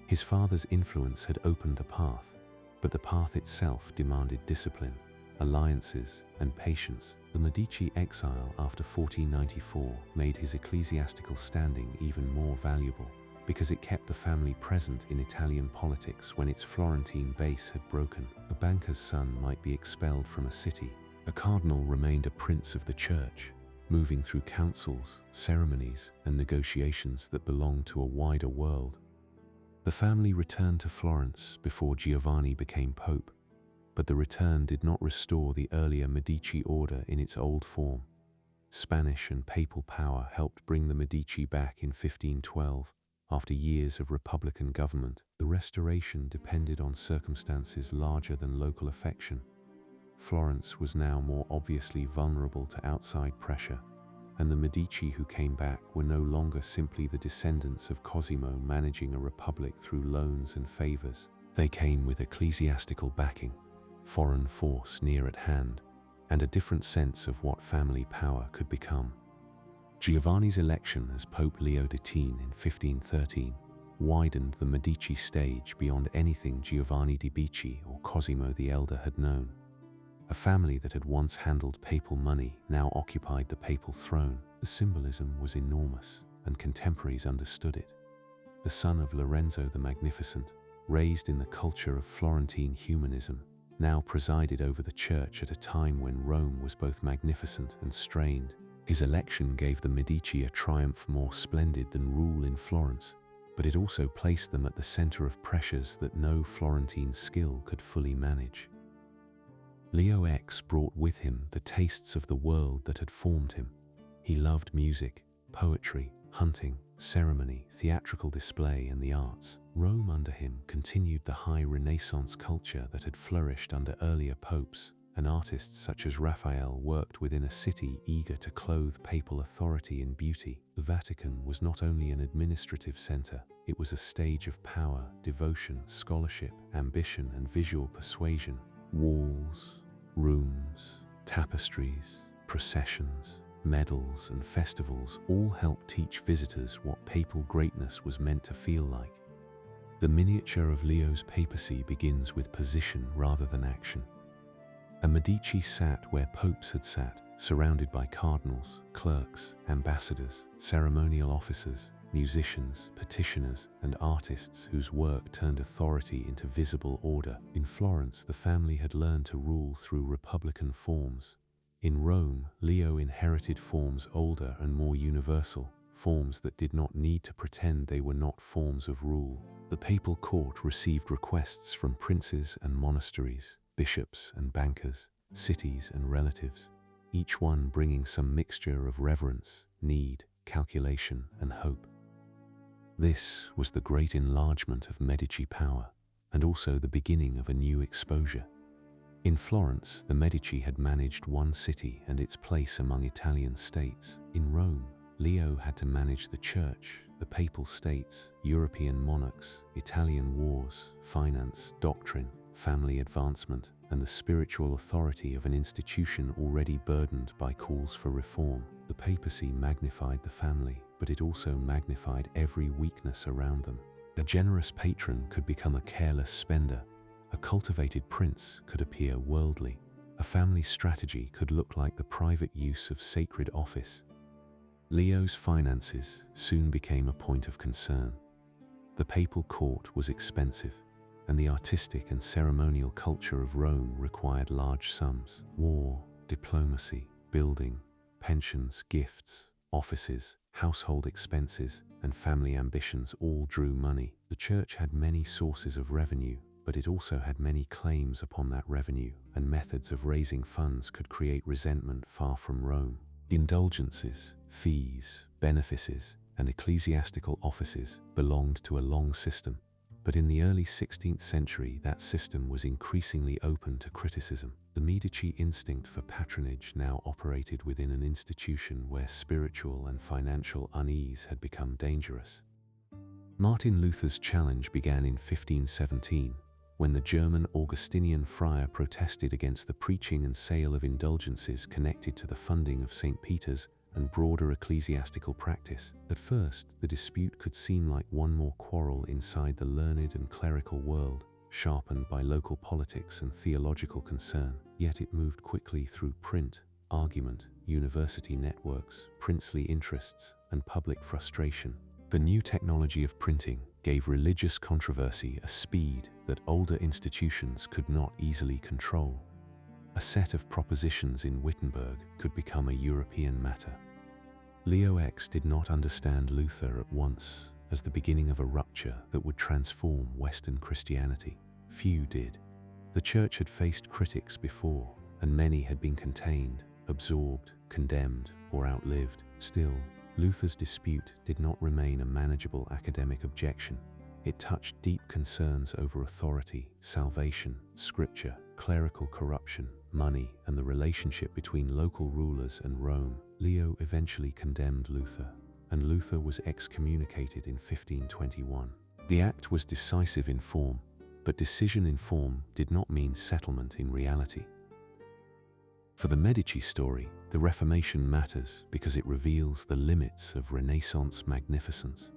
His father's influence had opened the path, but the path itself demanded discipline, alliances, and patience. The Medici exile after 1494 made his ecclesiastical standing even more valuable, because it kept the family present in Italian politics when its Florentine base had broken. A banker's son might be expelled from a city. A cardinal remained a prince of the church, moving through councils, ceremonies, and negotiations that belonged to a wider world. The family returned to Florence before Giovanni became pope, but the return did not restore the earlier Medici order in its old form. Spanish and papal power helped bring the Medici back in 1512. After years of republican government, the restoration depended on circumstances larger than local affection. Florence was now more obviously vulnerable to outside pressure, and the Medici who came back were no longer simply the descendants of Cosimo managing a republic through loans and favors. They came with ecclesiastical backing, foreign force near at hand, and a different sense of what family power could become. Giovanni's election as Pope Leo X in 1513 widened the Medici stage beyond anything Giovanni di Bicci or Cosimo the Elder had known. A family that had once handled papal money now occupied the papal throne. The symbolism was enormous, and contemporaries understood it. The son of Lorenzo the Magnificent, raised in the culture of Florentine humanism, now presided over the church at a time when Rome was both magnificent and strained. His election gave the Medici a triumph more splendid than rule in Florence, but it also placed them at the center of pressures that no Florentine skill could fully manage. Leo X brought with him the tastes of the world that had formed him. He loved music, poetry, hunting, ceremony, theatrical display, and the arts. Rome under him continued the high Renaissance culture that had flourished under earlier popes, and artists such as Raphael worked within a city eager to clothe papal authority in beauty. The Vatican was not only an administrative center, it was a stage of power, devotion, scholarship, ambition, and visual persuasion. Walls, rooms, tapestries, processions, medals, and festivals all helped teach visitors what papal greatness was meant to feel like. The miniature of Leo's papacy begins with position rather than action. A Medici sat where popes had sat, surrounded by cardinals, clerks, ambassadors, ceremonial officers, musicians, petitioners, and artists whose work turned authority into visible order. In Florence, the family had learned to rule through republican forms. In Rome, Leo inherited forms older and more universal, forms that did not need to pretend they were not forms of rule. The papal court received requests from princes and monasteries, bishops and bankers, cities and relatives, each one bringing some mixture of reverence, need, calculation, and hope. This was the great enlargement of Medici power, and also the beginning of a new exposure. In Florence, the Medici had managed one city and its place among Italian states. In Rome, Leo had to manage the church, the papal states, European monarchs, Italian wars, finance, doctrine, family advancement, and the spiritual authority of an institution already burdened by calls for reform. The papacy magnified the family, but it also magnified every weakness around them. A generous patron could become a careless spender. A cultivated prince could appear worldly. A family strategy could look like the private use of sacred office. Leo's finances soon became a point of concern. The papal court was expensive, and the artistic and ceremonial culture of Rome required large sums. War, diplomacy, building, pensions, gifts, offices, household expenses, and family ambitions all drew money. The church had many sources of revenue, but it also had many claims upon that revenue, and methods of raising funds could create resentment far from Rome. Indulgences, fees, benefices, and ecclesiastical offices belonged to a long system, but in the early 16th century that system was increasingly open to criticism. The Medici instinct for patronage now operated within an institution where spiritual and financial unease had become dangerous. Martin Luther's challenge began in 1517, when the German Augustinian friar protested against the preaching and sale of indulgences connected to the funding of St. Peter's and broader ecclesiastical practice. At first, the dispute could seem like one more quarrel inside the learned and clerical world, sharpened by local politics and theological concern. Yet it moved quickly through print, argument, university networks, princely interests, and public frustration. The new technology of printing gave religious controversy a speed that older institutions could not easily control. A set of propositions in Wittenberg could become a European matter. Leo X did not understand Luther at once as the beginning of a rupture that would transform Western Christianity. Few did. The church had faced critics before, and many had been contained, absorbed, condemned, or outlived. Still, Luther's dispute did not remain a manageable academic objection. It touched deep concerns over authority, salvation, scripture, clerical corruption, money, and the relationship between local rulers and Rome. Leo eventually condemned Luther, and Luther was excommunicated in 1521. The act was decisive in form, but decision in form did not mean settlement in reality. For the Medici story, the Reformation matters because it reveals the limits of Renaissance magnificence.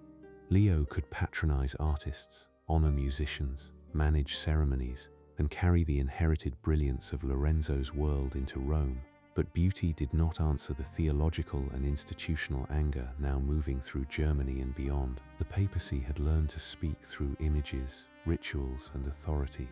Leo could patronize artists, honor musicians, manage ceremonies, and carry the inherited brilliance of Lorenzo's world into Rome. But beauty did not answer the theological and institutional anger now moving through Germany and beyond. The papacy had learned to speak through images, rituals, and authority.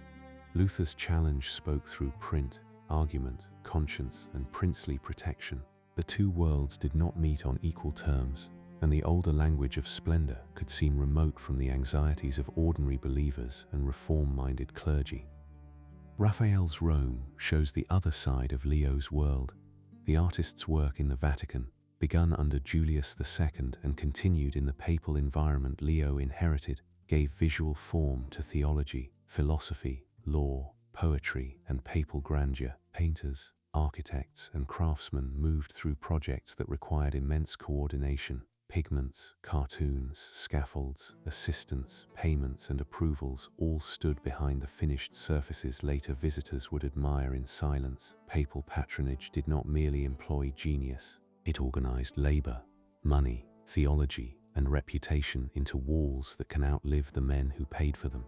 Luther's challenge spoke through print, argument, conscience, and princely protection. The two worlds did not meet on equal terms, and the older language of splendor could seem remote from the anxieties of ordinary believers and reform-minded clergy. Raphael's Rome shows the other side of Leo's world. The artist's work in the Vatican, begun under Julius II and continued in the papal environment Leo inherited, gave visual form to theology, philosophy, law, poetry, and papal grandeur. Painters, architects, and craftsmen moved through projects that required immense coordination. Pigments, cartoons, scaffolds, assistants, payments, and approvals all stood behind the finished surfaces later visitors would admire in silence. Papal patronage did not merely employ genius. It organized labor, money, theology, and reputation into walls that can outlive the men who paid for them.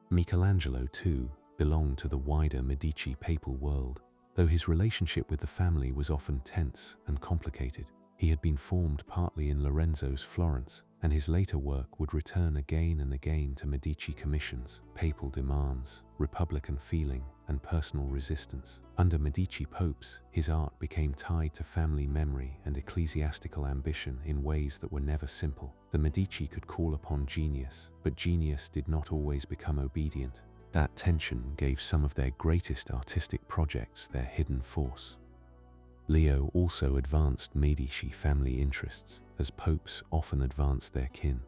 Michelangelo, too, belonged to the wider Medici papal world, though his relationship with the family was often tense and complicated. He had been formed partly in Lorenzo's Florence, and his later work would return again and again to Medici commissions, papal demands, republican feeling, and personal resistance. Under Medici popes, his art became tied to family memory and ecclesiastical ambition in ways that were never simple. The Medici could call upon genius, but genius did not always become obedient. That tension gave some of their greatest artistic projects their hidden force. Leo also advanced Medici family interests, as popes often advanced their kin.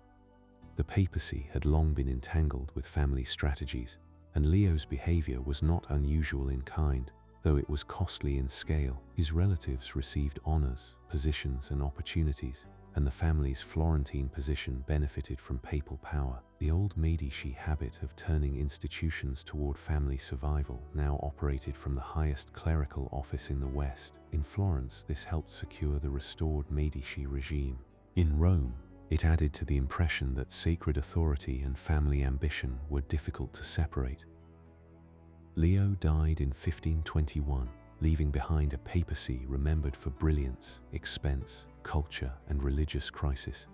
The papacy had long been entangled with family strategies, and Leo's behavior was not unusual in kind, though it was costly in scale. His relatives received honors, positions, and opportunities, and the family's Florentine position benefited from papal power. The old Medici habit of turning institutions toward family survival now operated from the highest clerical office in the West. In Florence, this helped secure the restored Medici regime. In Rome, it added to the impression that sacred authority and family ambition were difficult to separate. Leo died in 1521, leaving behind a papacy remembered for brilliance, expense, culture, and religious crisis.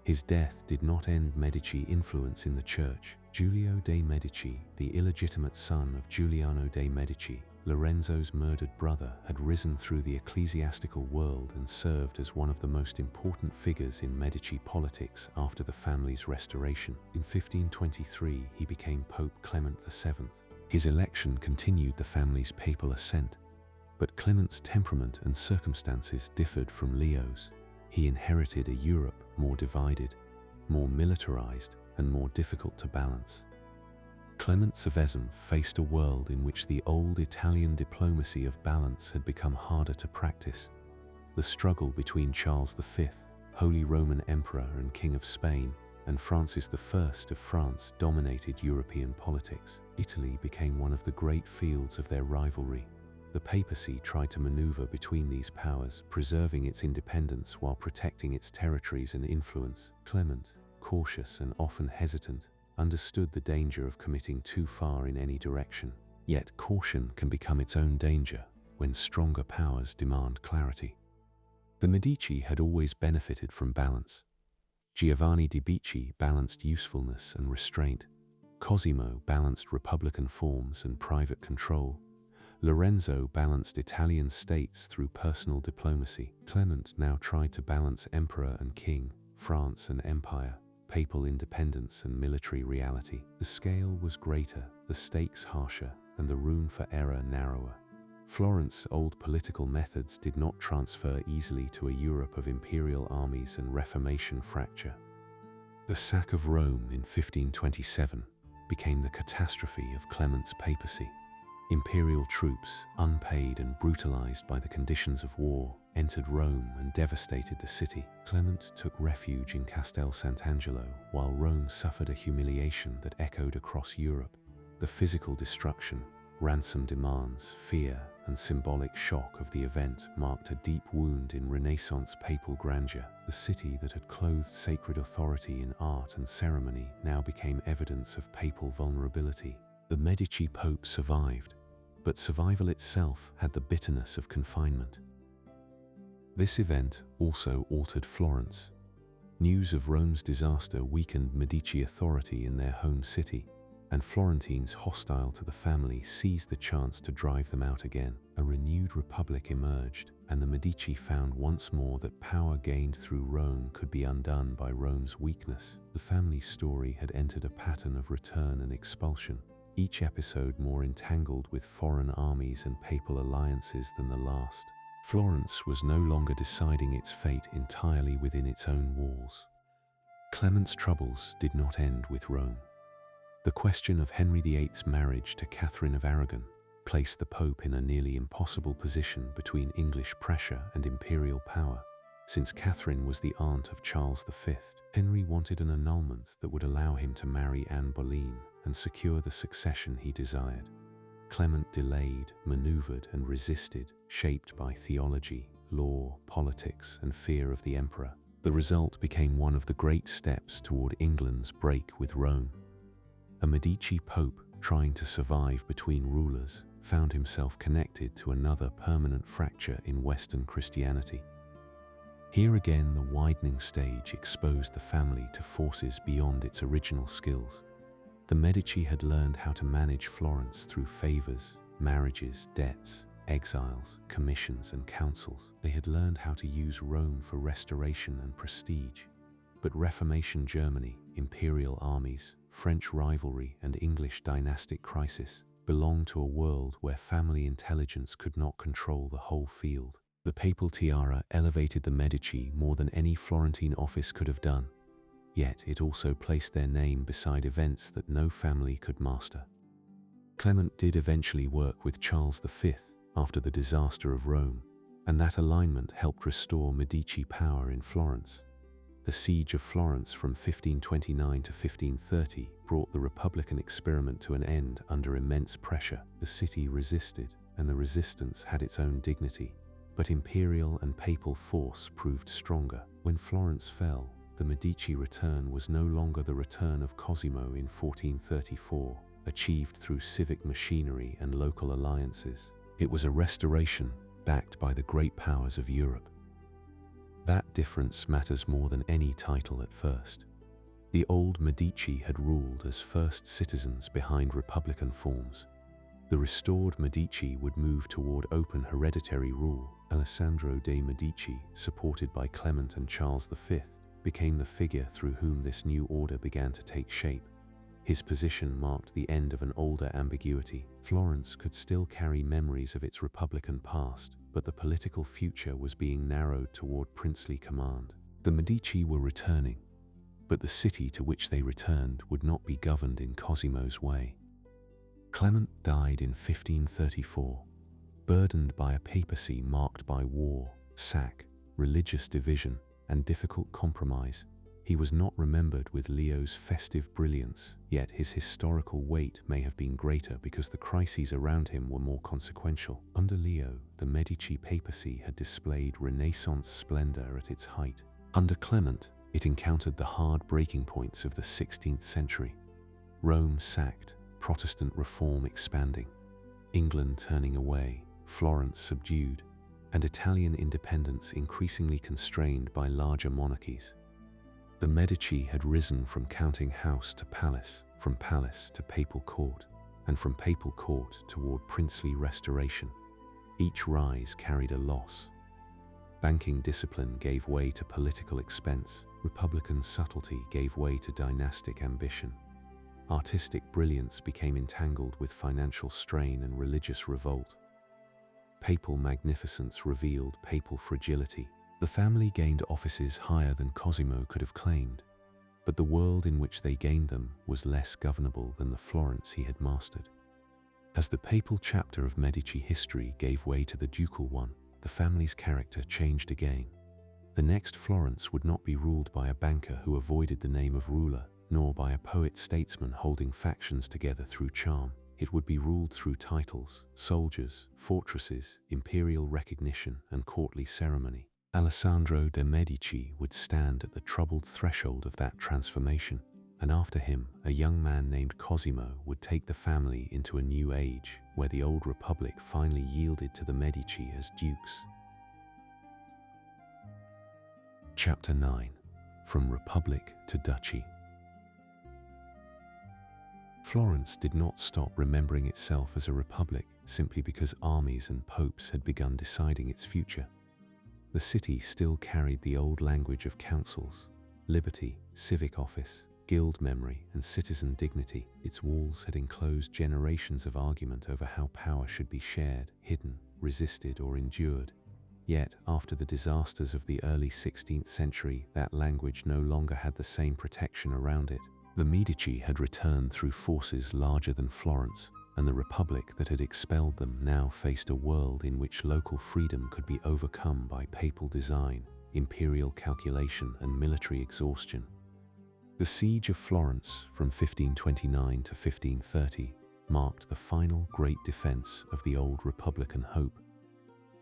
His death did not end Medici influence in the church. Giulio de' Medici, the illegitimate son of Giuliano de' Medici, Lorenzo's murdered brother, had risen through the ecclesiastical world and served as one of the most important figures in Medici politics after the family's restoration. In 1523, he became Pope Clement VII. His election continued the family's papal ascent, but Clement's temperament and circumstances differed from Leo's. He inherited a Europe more divided, more militarized, and more difficult to balance. Clement VII faced a world in which the old Italian diplomacy of balance had become harder to practice. The struggle between Charles V, Holy Roman Emperor and King of Spain, and Francis I of France dominated European politics. Italy became one of the great fields of their rivalry. The papacy tried to maneuver between these powers, preserving its independence while protecting its territories and influence. Clement, cautious and often hesitant, understood the danger of committing too far in any direction. Yet caution can become its own danger when stronger powers demand clarity. The Medici had always benefited from balance. Giovanni di Bicci balanced usefulness and restraint. Cosimo balanced republican forms and private control. Lorenzo balanced Italian states through personal diplomacy. Clement now tried to balance emperor and king, France and empire, papal independence and military reality. The scale was greater, the stakes harsher, and the room for error narrower. Florence's old political methods did not transfer easily to a Europe of imperial armies and Reformation fracture. The sack of Rome in 1527 became the catastrophe of Clement's papacy. Imperial troops, unpaid and brutalized by the conditions of war, entered Rome and devastated the city. Clement took refuge in Castel Sant'Angelo, while Rome suffered a humiliation that echoed across Europe. The physical destruction, ransom demands, fear, and symbolic shock of the event marked a deep wound in Renaissance papal grandeur. The city that had clothed sacred authority in art and ceremony now became evidence of papal vulnerability. The Medici Pope survived, but survival itself had the bitterness of confinement. This event also altered Florence. News of Rome's disaster weakened Medici authority in their home city, and Florentines hostile to the family seized the chance to drive them out again. A renewed republic emerged, and the Medici found once more that power gained through Rome could be undone by Rome's weakness. The family's story had entered a pattern of return and expulsion, each episode more entangled with foreign armies and papal alliances than the last. Florence was no longer deciding its fate entirely within its own walls. Clement's troubles did not end with Rome. The question of Henry VIII's marriage to Catherine of Aragon placed the Pope in a nearly impossible position between English pressure and imperial power. Since Catherine was the aunt of Charles V, Henry wanted an annulment that would allow him to marry Anne Boleyn and secure the succession he desired. Clement delayed, maneuvered, and resisted, shaped by theology, law, politics, and fear of the emperor. The result became one of the great steps toward England's break with Rome. A Medici pope, trying to survive between rulers, found himself connected to another permanent fracture in Western Christianity. Here again, the widening stage exposed the family to forces beyond its original skills. The Medici had learned how to manage Florence through favors, marriages, debts, exiles, commissions, and councils. They had learned how to use Rome for restoration and prestige. But Reformation Germany, imperial armies, French rivalry, and English dynastic crisis belonged to a world where family intelligence could not control the whole field. The papal tiara elevated the Medici more than any Florentine office could have done, yet it also placed their name beside events that no family could master. Clement did eventually work with Charles V after the disaster of Rome, and that alignment helped restore Medici power in Florence. The siege of Florence from 1529 to 1530 brought the Republican experiment to an end under immense pressure. The city resisted, and the resistance had its own dignity. But imperial and papal force proved stronger. When Florence fell, the Medici return was no longer the return of Cosimo in 1434, achieved through civic machinery and local alliances. It was a restoration backed by the great powers of Europe. That difference matters more than any title at first. The old Medici had ruled as first citizens behind republican forms. The restored Medici would move toward open hereditary rule. Alessandro de' Medici, supported by Clement and Charles V, became the figure through whom this new order began to take shape. His position marked the end of an older ambiguity. Florence could still carry memories of its republican past, but the political future was being narrowed toward princely command. The Medici were returning, but the city to which they returned would not be governed in Cosimo's way. Clement died in 1534, burdened by a papacy marked by war, sack, religious division, and difficult compromise. He was not remembered with Leo's festive brilliance, yet his historical weight may have been greater because the crises around him were more consequential. Under Leo, the Medici papacy had displayed Renaissance splendor at its height. Under Clement, it encountered the hard breaking points of the 16th century. Rome sacked, Protestant reform expanding, England turning away, Florence subdued, and Italian independence increasingly constrained by larger monarchies. The Medici had risen from counting house to palace, from palace to papal court, and from papal court toward princely restoration. Each rise carried a loss. Banking discipline gave way to political expense, republican subtlety gave way to dynastic ambition. Artistic brilliance became entangled with financial strain and religious revolt. Papal magnificence revealed papal fragility. The family gained offices higher than Cosimo could have claimed, but the world in which they gained them was less governable than the Florence he had mastered. As the papal chapter of Medici history gave way to the ducal one, the family's character changed again. The next Florence would not be ruled by a banker who avoided the name of ruler, nor by a poet-statesman holding factions together through charm. It would be ruled through titles, soldiers, fortresses, imperial recognition, and courtly ceremony. Alessandro de' Medici would stand at the troubled threshold of that transformation, and after him, a young man named Cosimo would take the family into a new age, where the old republic finally yielded to the Medici as dukes. Chapter 9. From Republic to Duchy. Florence did not stop remembering itself as a republic simply because armies and popes had begun deciding its future. The city still carried the old language of councils, liberty, civic office, guild memory, and citizen dignity. Its walls had enclosed generations of argument over how power should be shared, hidden, resisted, or endured. Yet, after the disasters of the early 16th century, that language no longer had the same protection around it. The Medici had returned through forces larger than Florence, and the republic that had expelled them now faced a world in which local freedom could be overcome by papal design, imperial calculation, and military exhaustion. The siege of Florence from 1529 to 1530 marked the final great defense of the old republican hope.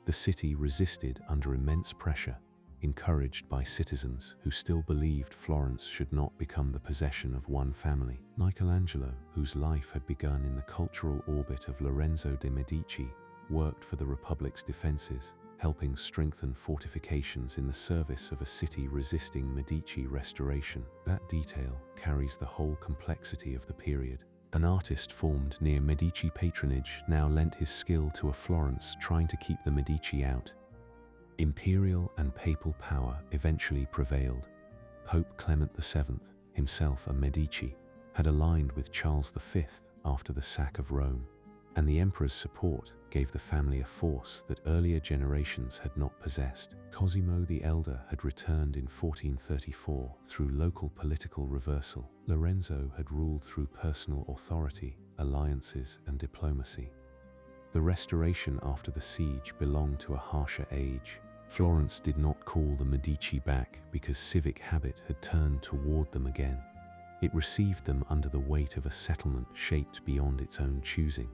The city resisted under immense pressure, encouraged by citizens who still believed Florence should not become the possession of one family. Michelangelo, whose life had begun in the cultural orbit of Lorenzo de' Medici, worked for the Republic's defenses, helping strengthen fortifications in the service of a city resisting Medici restoration. That detail carries the whole complexity of the period. An artist formed near Medici patronage now lent his skill to a Florence trying to keep the Medici out. Imperial and papal power eventually prevailed. Pope Clement VII, himself a Medici, had aligned with Charles V after the sack of Rome, and the emperor's support gave the family a force that earlier generations had not possessed. Cosimo the Elder had returned in 1434 through local political reversal. Lorenzo had ruled through personal authority, alliances, and diplomacy. The restoration after the siege belonged to a harsher age. Florence did not call the Medici back because civic habit had turned toward them again. It received them under the weight of a settlement shaped beyond its own choosing.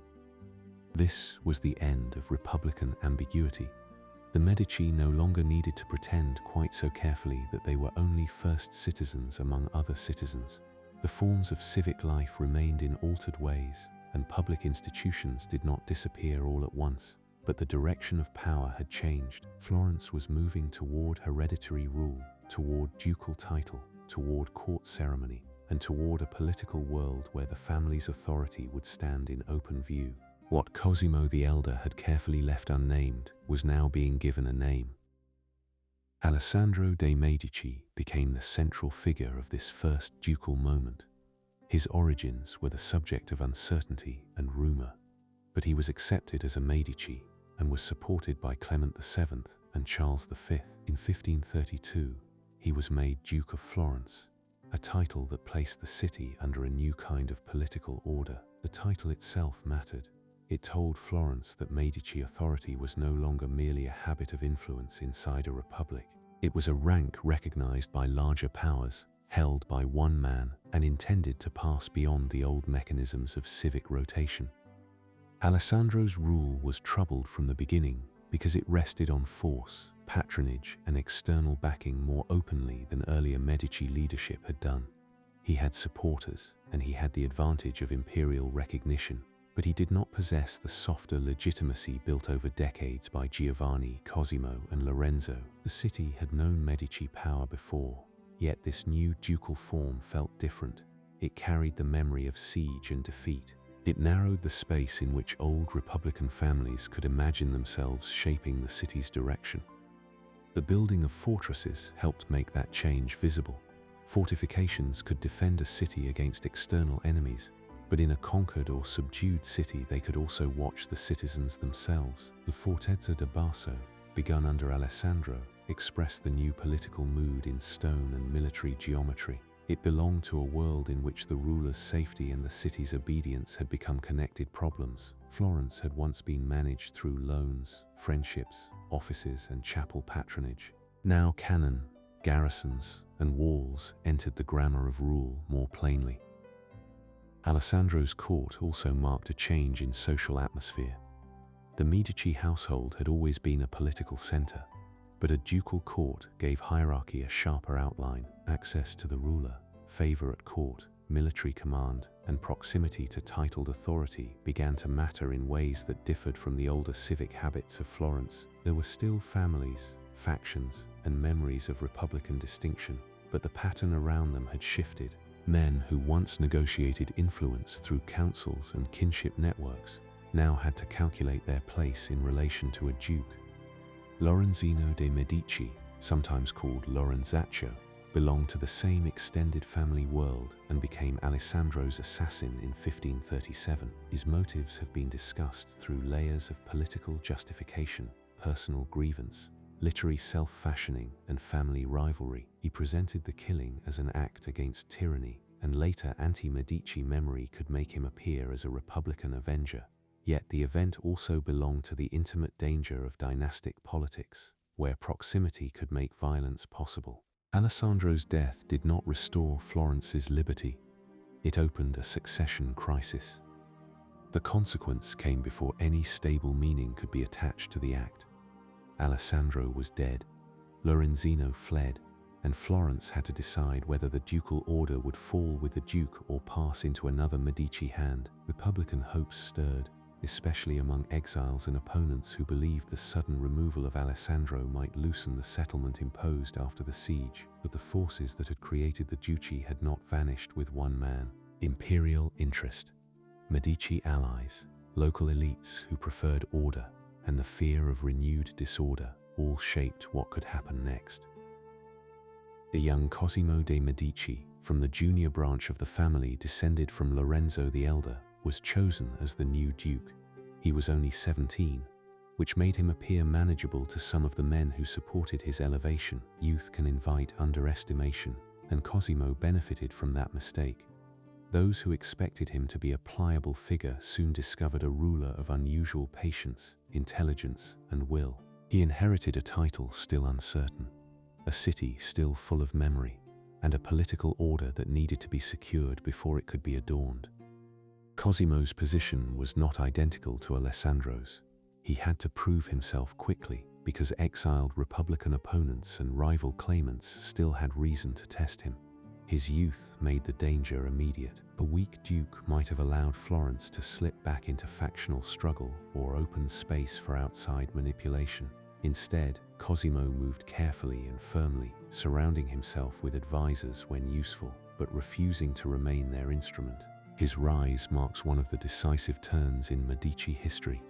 This was the end of republican ambiguity. The Medici no longer needed to pretend quite so carefully that they were only first citizens among other citizens. The forms of civic life remained in altered ways, and public institutions did not disappear all at once. But the direction of power had changed. Florence was moving toward hereditary rule, toward ducal title, toward court ceremony, and toward a political world where the family's authority would stand in open view. What Cosimo the Elder had carefully left unnamed was now being given a name. Alessandro de' Medici became the central figure of this first ducal moment. His origins were the subject of uncertainty and rumor, but he was accepted as a Medici and was supported by Clement VII and Charles V. In 1532, he was made Duke of Florence, a title that placed the city under a new kind of political order. The title itself mattered. It told Florence that Medici authority was no longer merely a habit of influence inside a republic. It was a rank recognized by larger powers, held by one man, and intended to pass beyond the old mechanisms of civic rotation. Alessandro's rule was troubled from the beginning because it rested on force, patronage, and external backing more openly than earlier Medici leadership had done. He had supporters, and he had the advantage of imperial recognition, but he did not possess the softer legitimacy built over decades by Giovanni, Cosimo, and Lorenzo. The city had known Medici power before, yet this new ducal form felt different. It carried the memory of siege and defeat. It narrowed the space in which old Republican families could imagine themselves shaping the city's direction. The building of fortresses helped make that change visible. Fortifications could defend a city against external enemies, but in a conquered or subdued city they could also watch the citizens themselves. The Fortezza de Basso, begun under Alessandro, expressed the new political mood in stone and military geometry. It belonged to a world in which the ruler's safety and the city's obedience had become connected problems. Florence had once been managed through loans, friendships, offices, and chapel patronage. Now cannon, garrisons, and walls entered the grammar of rule more plainly. Alessandro's court also marked a change in social atmosphere. The Medici household had always been a political center, but a ducal court gave hierarchy a sharper outline. Access to the ruler, favor at court, military command, and proximity to titled authority began to matter in ways that differed from the older civic habits of Florence. There were still families, factions, and memories of republican distinction, but the pattern around them had shifted. Men who once negotiated influence through councils and kinship networks now had to calculate their place in relation to a duke. Lorenzino de' Medici, sometimes called Lorenzaccio, belonged to the same extended family world and became Alessandro's assassin in 1537. His motives have been discussed through layers of political justification, personal grievance, literary self-fashioning, and family rivalry. He presented the killing as an act against tyranny, and later anti-Medici memory could make him appear as a republican avenger. Yet the event also belonged to the intimate danger of dynastic politics, where proximity could make violence possible. Alessandro's death did not restore Florence's liberty. It opened a succession crisis. The consequence came before any stable meaning could be attached to the act. Alessandro was dead, Lorenzino fled, and Florence had to decide whether the ducal order would fall with the duke or pass into another Medici hand. Republican hopes stirred, especially among exiles and opponents who believed the sudden removal of Alessandro might loosen the settlement imposed after the siege. But the forces that had created the duchy had not vanished with one man. Imperial interest, Medici allies, local elites who preferred order, and the fear of renewed disorder all shaped what could happen next. The young Cosimo de' Medici, from the junior branch of the family descended from Lorenzo the Elder, was chosen as the new duke. He was only 17, which made him appear manageable to some of the men who supported his elevation. Youth can invite underestimation, and Cosimo benefited from that mistake. Those who expected him to be a pliable figure soon discovered a ruler of unusual patience, intelligence, and will. He inherited a title still uncertain, a city still full of memory, and a political order that needed to be secured before it could be adorned. Cosimo's position was not identical to Alessandro's. He had to prove himself quickly, because exiled Republican opponents and rival claimants still had reason to test him. His youth made the danger immediate. A weak duke might have allowed Florence to slip back into factional struggle or open space for outside manipulation. Instead, Cosimo moved carefully and firmly, surrounding himself with advisors when useful, but refusing to remain their instrument. His rise marks one of the decisive turns in Medici history.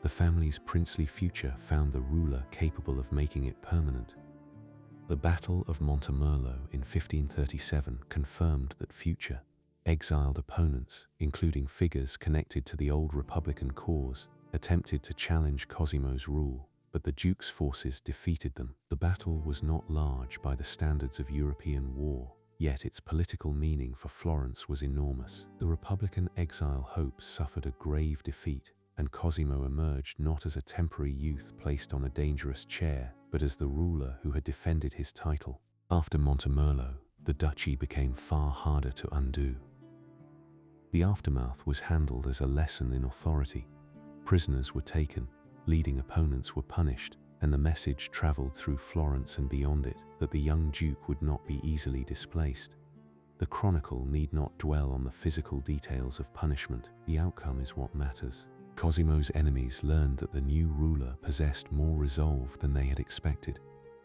The family's princely future found the ruler capable of making it permanent. The Battle of Montemerlo in 1537 confirmed that future, exiled opponents, including figures connected to the old Republican cause, attempted to challenge Cosimo's rule, but the Duke's forces defeated them. The battle was not large by the standards of European war, yet its political meaning for Florence was enormous. The Republican exile hopes suffered a grave defeat, and Cosimo emerged not as a temporary youth placed on a dangerous chair, but as the ruler who had defended his title. After Montemerlo, the duchy became far harder to undo. The aftermath was handled as a lesson in authority. Prisoners were taken, leading opponents were punished, and the message traveled through Florence and beyond it that the young duke would not be easily displaced. The chronicle need not dwell on the physical details of punishment. The outcome is what matters. Cosimo's enemies learned that the new ruler possessed more resolve than they had expected,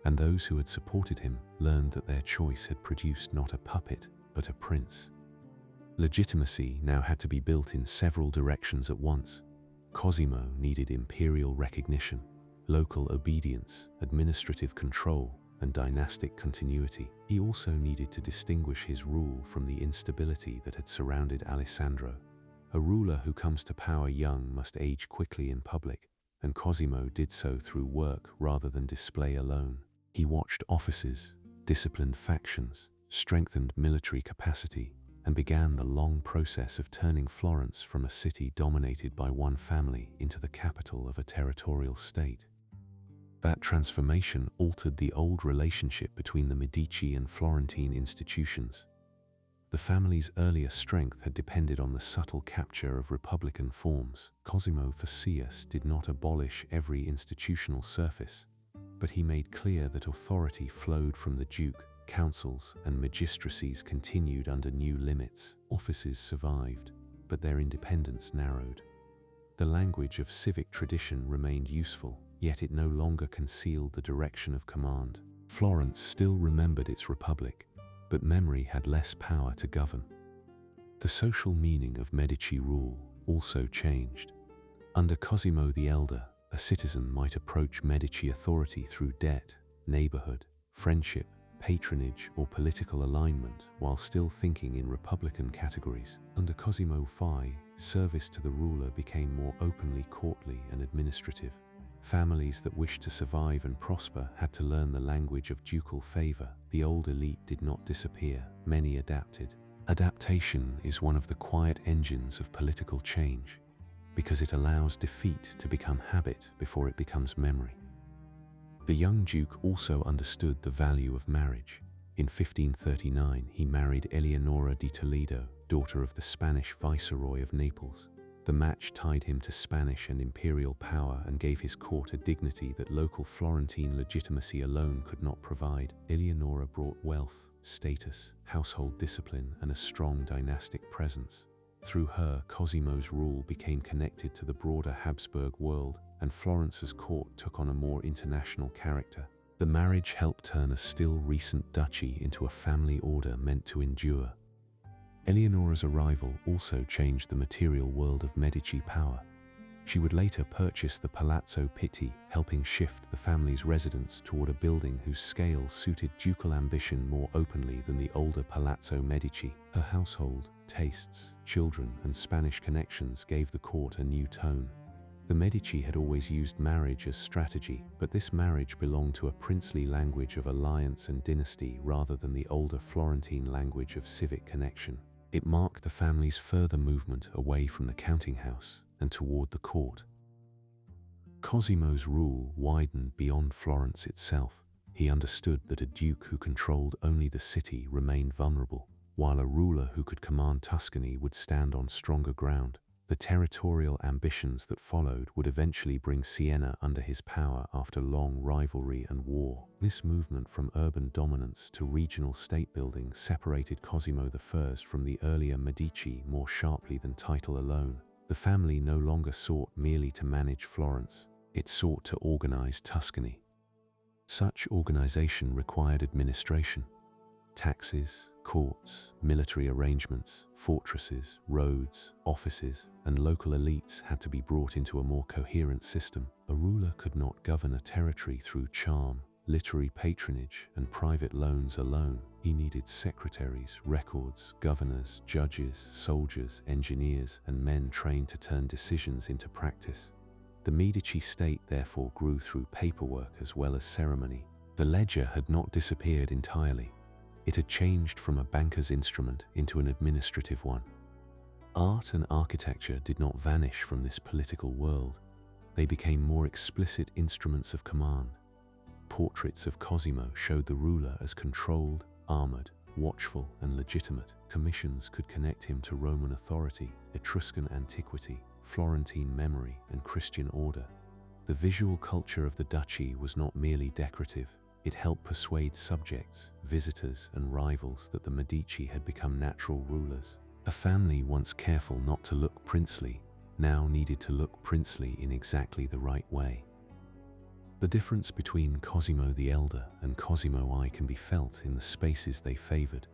and those who had supported him learned that their choice had produced not a puppet, but a prince. Legitimacy now had to be built in several directions at once. Cosimo needed imperial recognition, local obedience, administrative control, and dynastic continuity. He also needed to distinguish his rule from the instability that had surrounded Alessandro. A ruler who comes to power young must age quickly in public, and Cosimo did so through work rather than display alone. He watched offices, disciplined factions, strengthened military capacity, and began the long process of turning Florence from a city dominated by one family into the capital of a territorial state. That transformation altered the old relationship between the Medici and Florentine institutions. The family's earlier strength had depended on the subtle capture of republican forms. Cosimo Phaceus did not abolish every institutional surface, but he made clear that authority flowed from the duke. Councils and magistracies continued under new limits. Offices survived, but their independence narrowed. The language of civic tradition remained useful, yet it no longer concealed the direction of command. Florence still remembered its republic, but memory had less power to govern. The social meaning of Medici rule also changed. Under Cosimo the Elder, a citizen might approach Medici authority through debt, neighborhood, friendship, patronage, or political alignment while still thinking in republican categories. Under Cosimo I, service to the ruler became more openly courtly and administrative. Families that wished to survive and prosper had to learn the language of ducal favor. The old elite did not disappear, many adapted. Adaptation is one of the quiet engines of political change, because it allows defeat to become habit before it becomes memory. The young duke also understood the value of marriage. In 1539, he married Eleonora di Toledo, daughter of the Spanish viceroy of Naples. The match tied him to Spanish and imperial power and gave his court a dignity that local Florentine legitimacy alone could not provide. Eleonora brought wealth, status, household discipline, and a strong dynastic presence. Through her, Cosimo's rule became connected to the broader Habsburg world, and Florence's court took on a more international character. The marriage helped turn a still recent duchy into a family order meant to endure. Eleonora's arrival also changed the material world of Medici power. She would later purchase the Palazzo Pitti, helping shift the family's residence toward a building whose scale suited ducal ambition more openly than the older Palazzo Medici. Her household, tastes, children, and Spanish connections gave the court a new tone. The Medici had always used marriage as strategy, but this marriage belonged to a princely language of alliance and dynasty rather than the older Florentine language of civic connection. It marked the family's further movement away from the counting house and toward the court. Cosimo's rule widened beyond Florence itself. He understood that a duke who controlled only the city remained vulnerable, while a ruler who could command Tuscany would stand on stronger ground. The territorial ambitions that followed would eventually bring Siena under his power after long rivalry and war. This movement from urban dominance to regional state-building separated Cosimo I from the earlier Medici more sharply than title alone. The family no longer sought merely to manage Florence, it sought to organize Tuscany. Such organization required administration. Taxes, courts, military arrangements, fortresses, roads, offices, and local elites had to be brought into a more coherent system. A ruler could not govern a territory through charm, literary patronage, and private loans alone. He needed secretaries, records, governors, judges, soldiers, engineers, and men trained to turn decisions into practice. The Medici state therefore grew through paperwork as well as ceremony. The ledger had not disappeared entirely. It had changed from a banker's instrument into an administrative one. Art and architecture did not vanish from this political world. They became more explicit instruments of command. Portraits of Cosimo showed the ruler as controlled, armored, watchful, and legitimate. Commissions could connect him to Roman authority, Etruscan antiquity, Florentine memory, and Christian order. The visual culture of the duchy was not merely decorative. It helped persuade subjects, visitors, and rivals that the Medici had become natural rulers. A family once careful not to look princely now needed to look princely in exactly the right way. The difference between Cosimo the Elder and Cosimo I can be felt in the spaces they favored.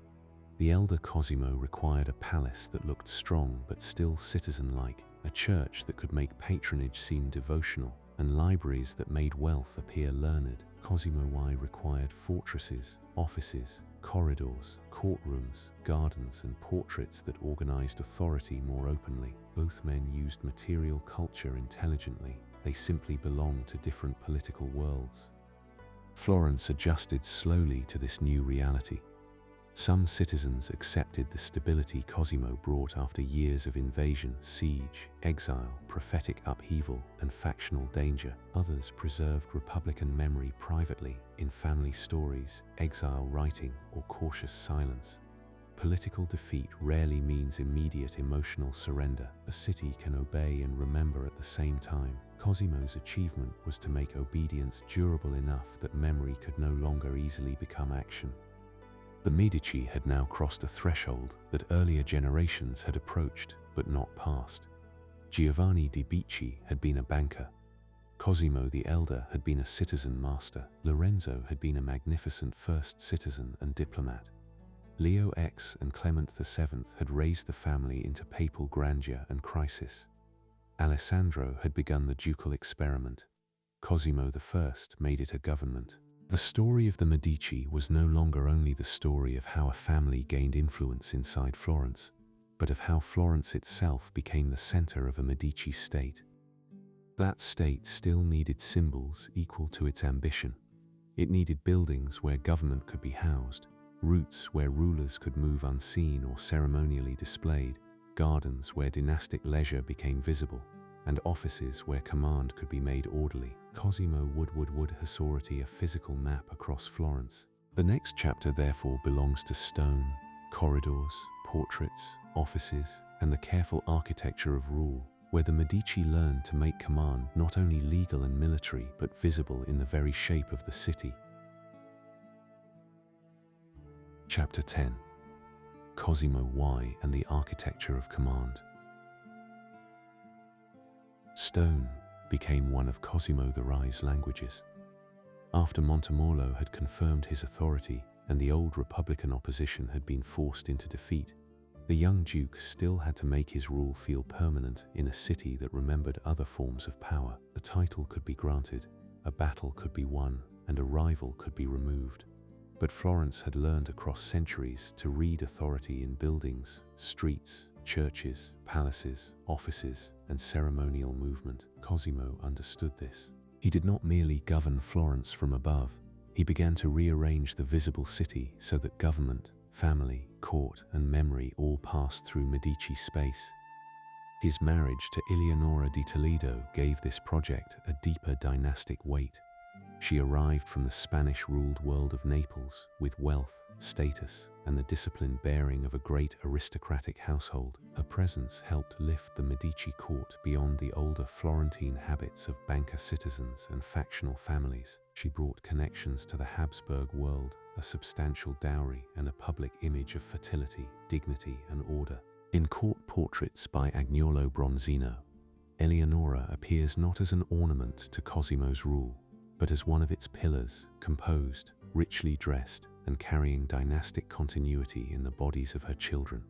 The elder Cosimo required a palace that looked strong but still citizen-like, a church that could make patronage seem devotional, and libraries that made wealth appear learned. Cosimo I required fortresses, offices, corridors, courtrooms, gardens, and portraits that organized authority more openly. Both men used material culture intelligently. They simply belonged to different political worlds. Florence adjusted slowly to this new reality. Some citizens accepted the stability Cosimo brought after years of invasion, siege, exile, prophetic upheaval, and factional danger. Others preserved republican memory privately, in family stories, exile writing, or cautious silence. Political defeat rarely means immediate emotional surrender. A city can obey and remember at the same time. Cosimo's achievement was to make obedience durable enough that memory could no longer easily become action. The Medici had now crossed a threshold that earlier generations had approached but not passed. Giovanni de' Bicci had been a banker. Cosimo the Elder had been a citizen master. Lorenzo had been a magnificent first citizen and diplomat. Leo X and Clement VII had raised the family into papal grandeur and crisis. Alessandro had begun the ducal experiment. Cosimo I made it a government. The story of the Medici was no longer only the story of how a family gained influence inside Florence, but of how Florence itself became the center of a Medici state. That state still needed symbols equal to its ambition. It needed buildings where government could be housed, routes where rulers could move unseen or ceremonially displayed, gardens where dynastic leisure became visible, and offices where command could be made orderly. Cosimo would authority a physical map across Florence. The next chapter therefore belongs to stone, corridors, portraits, offices, and the careful architecture of rule, where the Medici learned to make command not only legal and military but visible in the very shape of the city. Chapter 10. Cosimo I and the Architecture of Command. Stone became one of Cosimo I's languages. After Montemorlo had confirmed his authority and the old Republican opposition had been forced into defeat, the young Duke still had to make his rule feel permanent in a city that remembered other forms of power. A title could be granted, a battle could be won, and a rival could be removed. But Florence had learned across centuries to read authority in buildings, streets, churches, palaces, offices, and ceremonial movement. Cosimo understood this. He did not merely govern Florence from above. He began to rearrange the visible city so that government, family, court, and memory all passed through Medici space. His marriage to Eleonora di Toledo gave this project a deeper dynastic weight. She arrived from the Spanish-ruled world of Naples with wealth, status, and the disciplined bearing of a great aristocratic household. Her presence helped lift the Medici court beyond the older Florentine habits of banker citizens and factional families. She brought connections to the Habsburg world, a substantial dowry, and a public image of fertility, dignity, and order. In court portraits by Agnolo Bronzino, Eleonora appears not as an ornament to Cosimo's rule, but as one of its pillars, composed, richly dressed, and carrying dynastic continuity in the bodies of her children.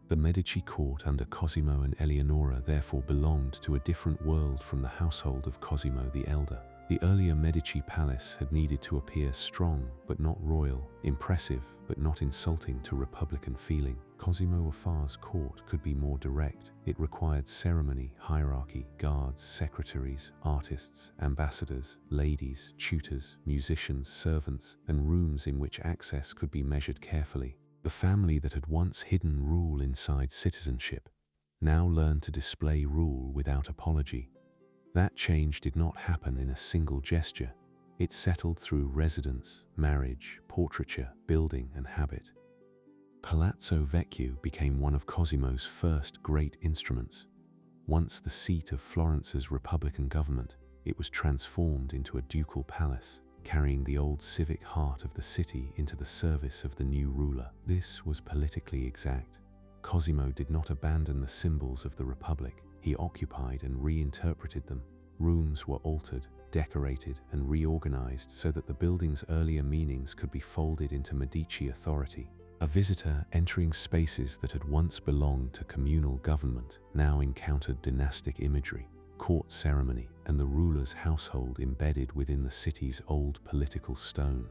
The Medici court under Cosimo and Eleonora therefore belonged to a different world from the household of Cosimo the Elder. The earlier Medici palace had needed to appear strong but not royal, impressive but not insulting to Republican feeling. Cosimo Affar's court could be more direct. It required ceremony, hierarchy, guards, secretaries, artists, ambassadors, ladies, tutors, musicians, servants, and rooms in which access could be measured carefully. The family that had once hidden rule inside citizenship now learned to display rule without apology. That change did not happen in a single gesture. It settled through residence, marriage, portraiture, building, and habit. Palazzo Vecchio became one of Cosimo's first great instruments. Once the seat of Florence's republican government, it was transformed into a ducal palace, carrying the old civic heart of the city into the service of the new ruler. This was politically exact. Cosimo did not abandon the symbols of the republic. He occupied and reinterpreted them. Rooms were altered, decorated, and reorganized so that the building's earlier meanings could be folded into Medici authority. A visitor entering spaces that had once belonged to communal government now encountered dynastic imagery, court ceremony, and the ruler's household embedded within the city's old political stone.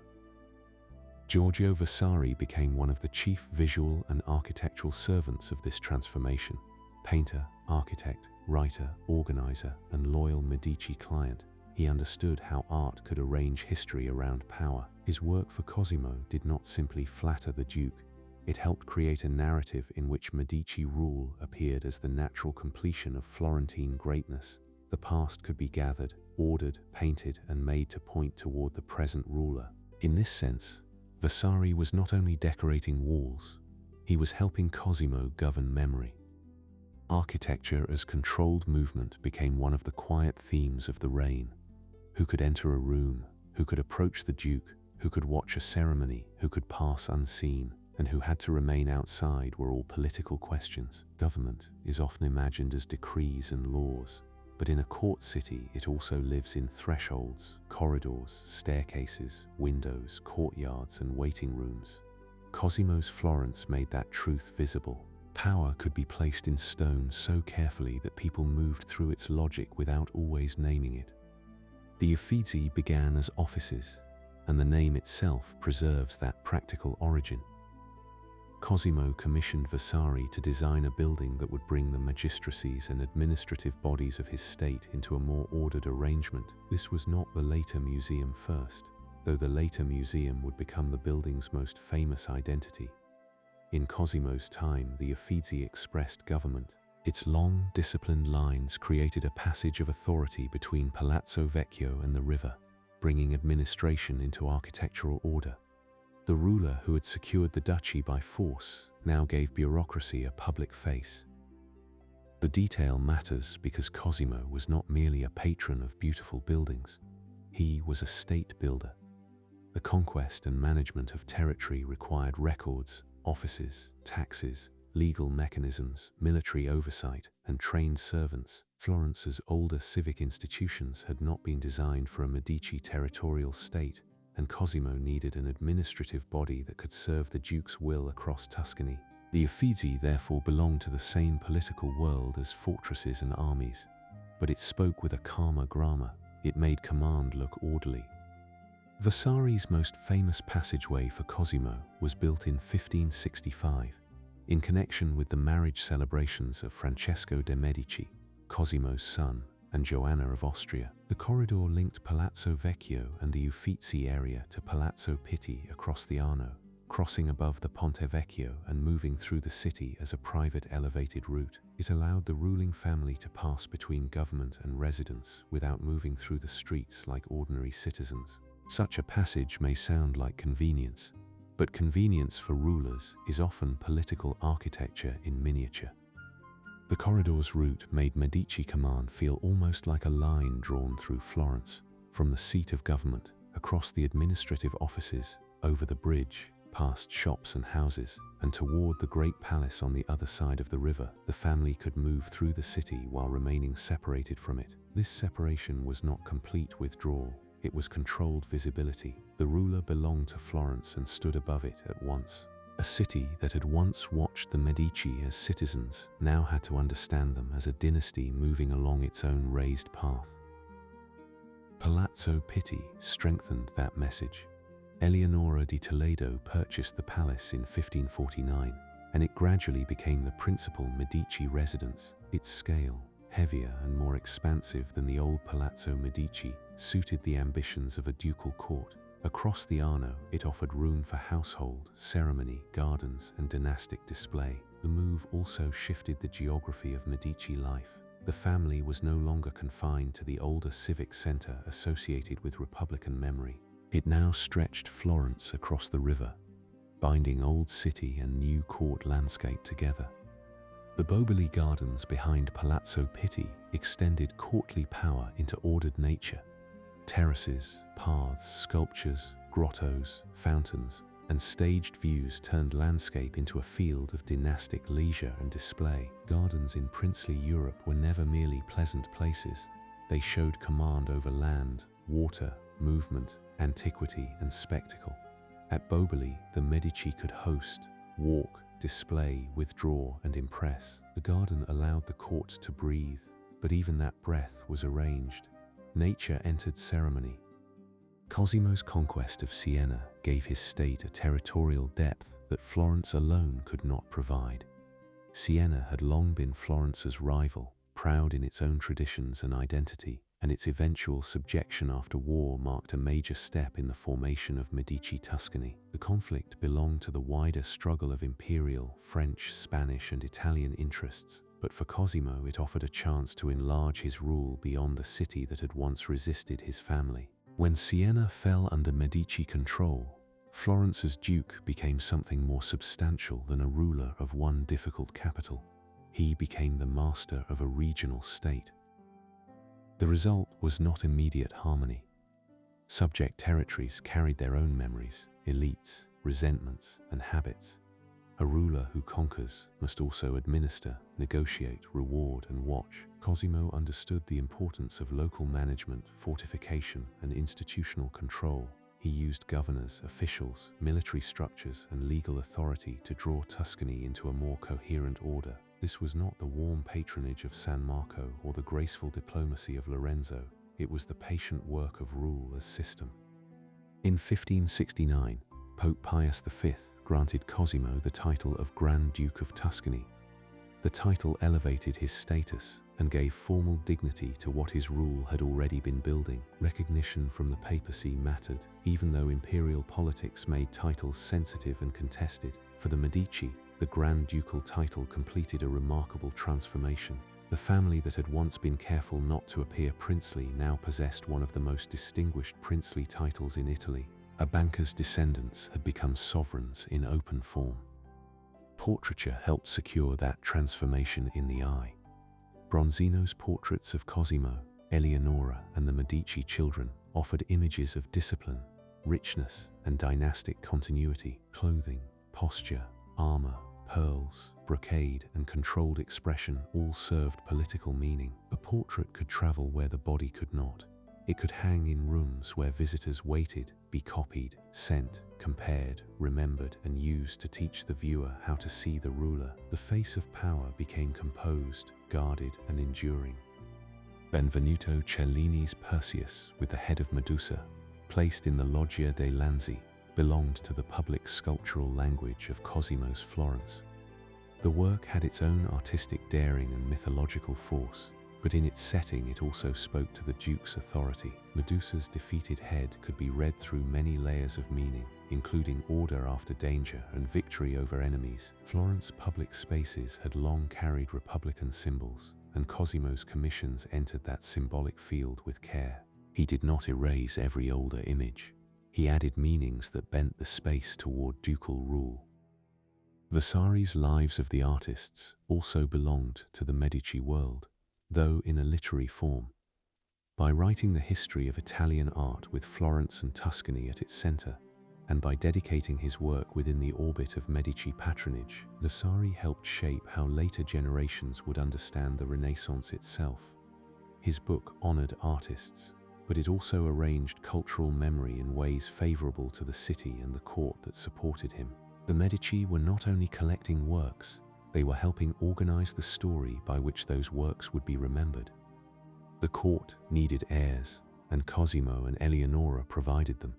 Giorgio Vasari became one of the chief visual and architectural servants of this transformation. Painter, architect, writer, organizer, and loyal Medici client, he understood how art could arrange history around power. His work for Cosimo did not simply flatter the Duke. It helped create a narrative in which Medici rule appeared as the natural completion of Florentine greatness. The past could be gathered, ordered, painted, and made to point toward the present ruler. In this sense, Vasari was not only decorating walls, he was helping Cosimo govern memory. Architecture as controlled movement became one of the quiet themes of the reign. Who could enter a room? Who could approach the Duke? Who could watch a ceremony? Who could pass unseen? And who had to remain outside were all political questions. Government is often imagined as decrees and laws, but in a court city it also lives in thresholds, corridors, staircases, windows, courtyards, and waiting rooms. Cosimo's Florence made that truth visible. Power could be placed in stone so carefully that people moved through its logic without always naming it. The Uffizi began as offices, and the name itself preserves that practical origin. Cosimo commissioned Vasari to design a building that would bring the magistracies and administrative bodies of his state into a more ordered arrangement. This was not the later museum first, though the later museum would become the building's most famous identity. In Cosimo's time, the Uffizi expressed government. Its long, disciplined lines created a passage of authority between Palazzo Vecchio and the river, bringing administration into architectural order. The ruler who had secured the duchy by force now gave bureaucracy a public face. The detail matters because Cosimo was not merely a patron of beautiful buildings. He was a state builder. The conquest and management of territory required records, offices, taxes, legal mechanisms, military oversight, and trained servants. Florence's older civic institutions had not been designed for a Medici territorial state, and Cosimo needed an administrative body that could serve the Duke's will across Tuscany. The Uffizi therefore belonged to the same political world as fortresses and armies, but it spoke with a calmer grammar. It made command look orderly. Vasari's most famous passageway for Cosimo was built in 1565, in connection with the marriage celebrations of Francesco de' Medici, Cosimo's son, and Joanna of Austria. The corridor linked Palazzo Vecchio and the Uffizi area to Palazzo Pitti across the Arno, crossing above the Ponte Vecchio and moving through the city as a private elevated route. It allowed the ruling family to pass between government and residence without moving through the streets like ordinary citizens. Such a passage may sound like convenience, but convenience for rulers is often political architecture in miniature. The corridor's route made Medici command feel almost like a line drawn through Florence, from the seat of government, across the administrative offices, over the bridge, past shops and houses, and toward the great palace on the other side of the river. The family could move through the city while remaining separated from it. This separation was not complete withdrawal, it was controlled visibility. The ruler belonged to Florence and stood above it at once. A city that had once watched the Medici as citizens now had to understand them as a dynasty moving along its own raised path. Palazzo Pitti strengthened that message. Eleonora di Toledo purchased the palace in 1549, and it gradually became the principal Medici residence. Its scale, heavier and more expansive than the old Palazzo Medici, suited the ambitions of a ducal court. Across the Arno, it offered room for household, ceremony, gardens, and dynastic display. The move also shifted the geography of Medici life. The family was no longer confined to the older civic center associated with Republican memory. It now stretched Florence across the river, binding old city and new court landscape together. The Boboli Gardens behind Palazzo Pitti extended courtly power into ordered nature. Terraces, paths, sculptures, grottos, fountains, and staged views turned landscape into a field of dynastic leisure and display. Gardens in princely Europe were never merely pleasant places. They showed command over land, water, movement, antiquity, and spectacle. At Boboli, the Medici could host, walk, display, withdraw, and impress. The garden allowed the court to breathe, but even that breath was arranged. Nature entered ceremony. Cosimo's conquest of Siena gave his state a territorial depth that Florence alone could not provide. Siena had long been Florence's rival, proud in its own traditions and identity, and its eventual subjection after war marked a major step in the formation of Medici Tuscany. The conflict belonged to the wider struggle of imperial, French, Spanish, and Italian interests, but for Cosimo it offered a chance to enlarge his rule beyond the city that had once resisted his family. When Siena fell under Medici control, Florence's duke became something more substantial than a ruler of one difficult capital. He became the master of a regional state. The result was not immediate harmony. Subject territories carried their own memories, elites, resentments, and habits. A ruler who conquers must also administer, negotiate, reward, and watch. Cosimo understood the importance of local management, fortification, and institutional control. He used governors, officials, military structures, and legal authority to draw Tuscany into a more coherent order. This was not the warm patronage of San Marco or the graceful diplomacy of Lorenzo. It was the patient work of rule as system. In 1569, Pope Pius V granted Cosimo the title of Grand Duke of Tuscany. The title elevated his status and gave formal dignity to what his rule had already been building. Recognition from the papacy mattered, even though imperial politics made titles sensitive and contested. For the Medici, the Grand Ducal title completed a remarkable transformation. The family that had once been careful not to appear princely now possessed one of the most distinguished princely titles in Italy. A banker's descendants had become sovereigns in open form. Portraiture helped secure that transformation in the eye. Bronzino's portraits of Cosimo, Eleonora, and the Medici children offered images of discipline, richness, and dynastic continuity. Clothing, posture, armor, pearls, brocade, and controlled expression all served political meaning. A portrait could travel where the body could not. It could hang in rooms where visitors waited, be copied, sent, compared, remembered, and used to teach the viewer how to see the ruler. The face of power became composed, guarded, and enduring. Benvenuto Cellini's Perseus, with the head of Medusa, placed in the Loggia dei Lanzi, belonged to the public sculptural language of Cosimo's Florence. The work had its own artistic daring and mythological force, but in its setting it also spoke to the Duke's authority. Medusa's defeated head could be read through many layers of meaning. including order after danger and victory over enemies. Florence's public spaces had long carried Republican symbols, and Cosimo's commissions entered that symbolic field with care. He did not erase every older image. He added meanings that bent the space toward ducal rule. Vasari's Lives of the Artists also belonged to the Medici world, though in a literary form. By writing the history of Italian art with Florence and Tuscany at its center, and by dedicating his work within the orbit of Medici patronage, Vasari helped shape how later generations would understand the Renaissance itself. His book honored artists, but it also arranged cultural memory in ways favorable to the city and the court that supported him. The Medici were not only collecting works, they were helping organize the story by which those works would be remembered. The court needed heirs, and Cosimo and Eleonora provided them.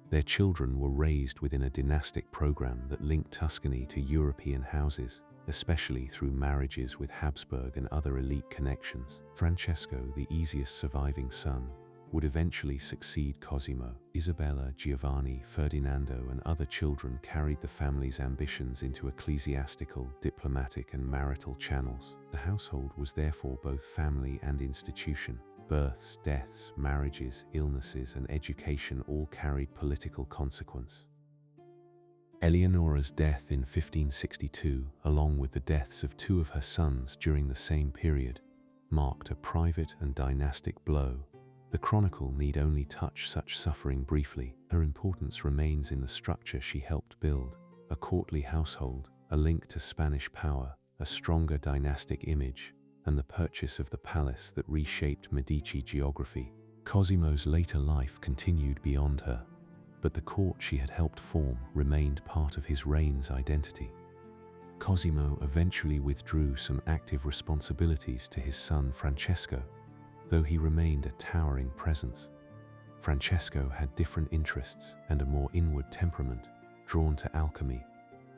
Their children were raised within a dynastic program that linked Tuscany to European houses, especially through marriages with Habsburg and other elite connections. Francesco, the easiest surviving son, would eventually succeed Cosimo. Isabella, Giovanni, Ferdinando, and other children carried the family's ambitions into ecclesiastical, diplomatic, and marital channels. The household was therefore both family and institution. Births, deaths, marriages, illnesses, and education all carried political consequence. Eleonora's death in 1562, along with the deaths of two of her sons during the same period, marked a private and dynastic blow. The chronicle need only touch such suffering briefly. Her importance remains in the structure she helped build: a courtly household, a link to Spanish power, a stronger dynastic image, and the purchase of the palace that reshaped Medici geography. Cosimo's later life continued beyond her, but the court she had helped form remained part of his reign's identity. Cosimo eventually withdrew some active responsibilities to his son Francesco, though he remained a towering presence. Francesco had different interests and a more inward temperament, drawn to alchemy,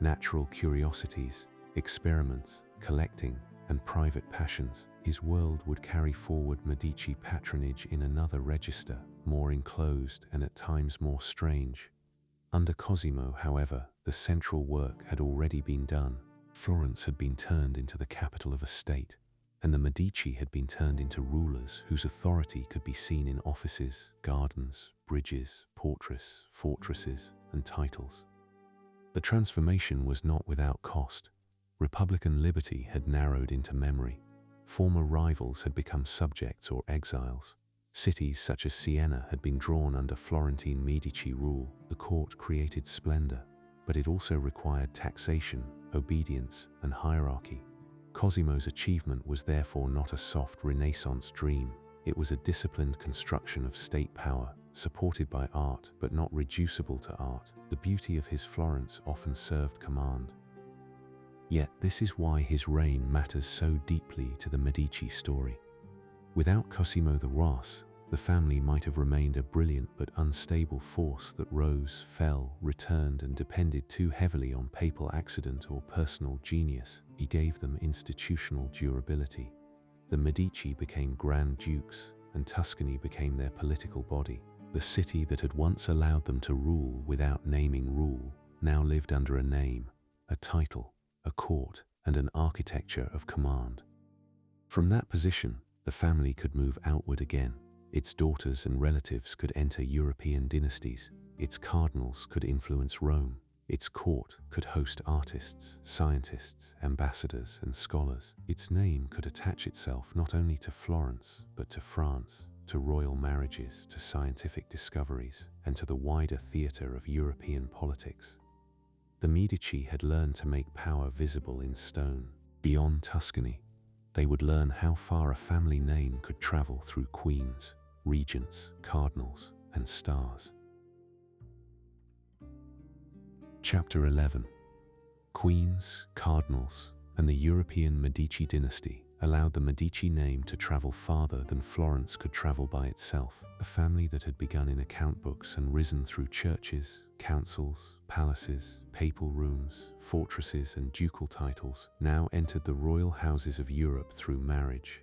natural curiosities, experiments, collecting, and private passions. His world would carry forward Medici patronage in another register, more enclosed and at times more strange. Under Cosimo, however, the central work had already been done. Florence had been turned into the capital of a state, and the Medici had been turned into rulers whose authority could be seen in offices, gardens, bridges, portraits, fortresses, and titles. The transformation was not without cost. Republican liberty had narrowed into memory. Former rivals had become subjects or exiles. Cities such as Siena had been drawn under Florentine Medici rule. The court created splendor, but it also required taxation, obedience, and hierarchy. Cosimo's achievement was therefore not a soft Renaissance dream. It was a disciplined construction of state power, supported by art but not reducible to art. The beauty of his Florence often served command. Yet this is why his reign matters so deeply to the Medici story. Without Cosimo the Ras, the family might have remained a brilliant but unstable force that rose, fell, returned, and depended too heavily on papal accident or personal genius. He gave them institutional durability. The Medici became Grand Dukes, and Tuscany became their political body. The city that had once allowed them to rule without naming rule now lived under a name, a title, a court, and an architecture of command. From that position, the family could move outward again. Its daughters and relatives could enter European dynasties. Its cardinals could influence Rome. Its court could host artists, scientists, ambassadors, and scholars. Its name could attach itself not only to Florence, but to France, to royal marriages, to scientific discoveries, and to the wider theater of European politics. The Medici had learned to make power visible in stone. Beyond Tuscany, they would learn how far a family name could travel through queens, regents, cardinals, and stars. Chapter 11. Queens, cardinals, and the European Medici dynasty allowed the Medici name to travel farther than Florence could travel by itself. A family that had begun in account books and risen through churches, councils, palaces, papal rooms, fortresses, and ducal titles now entered the royal houses of Europe through marriage.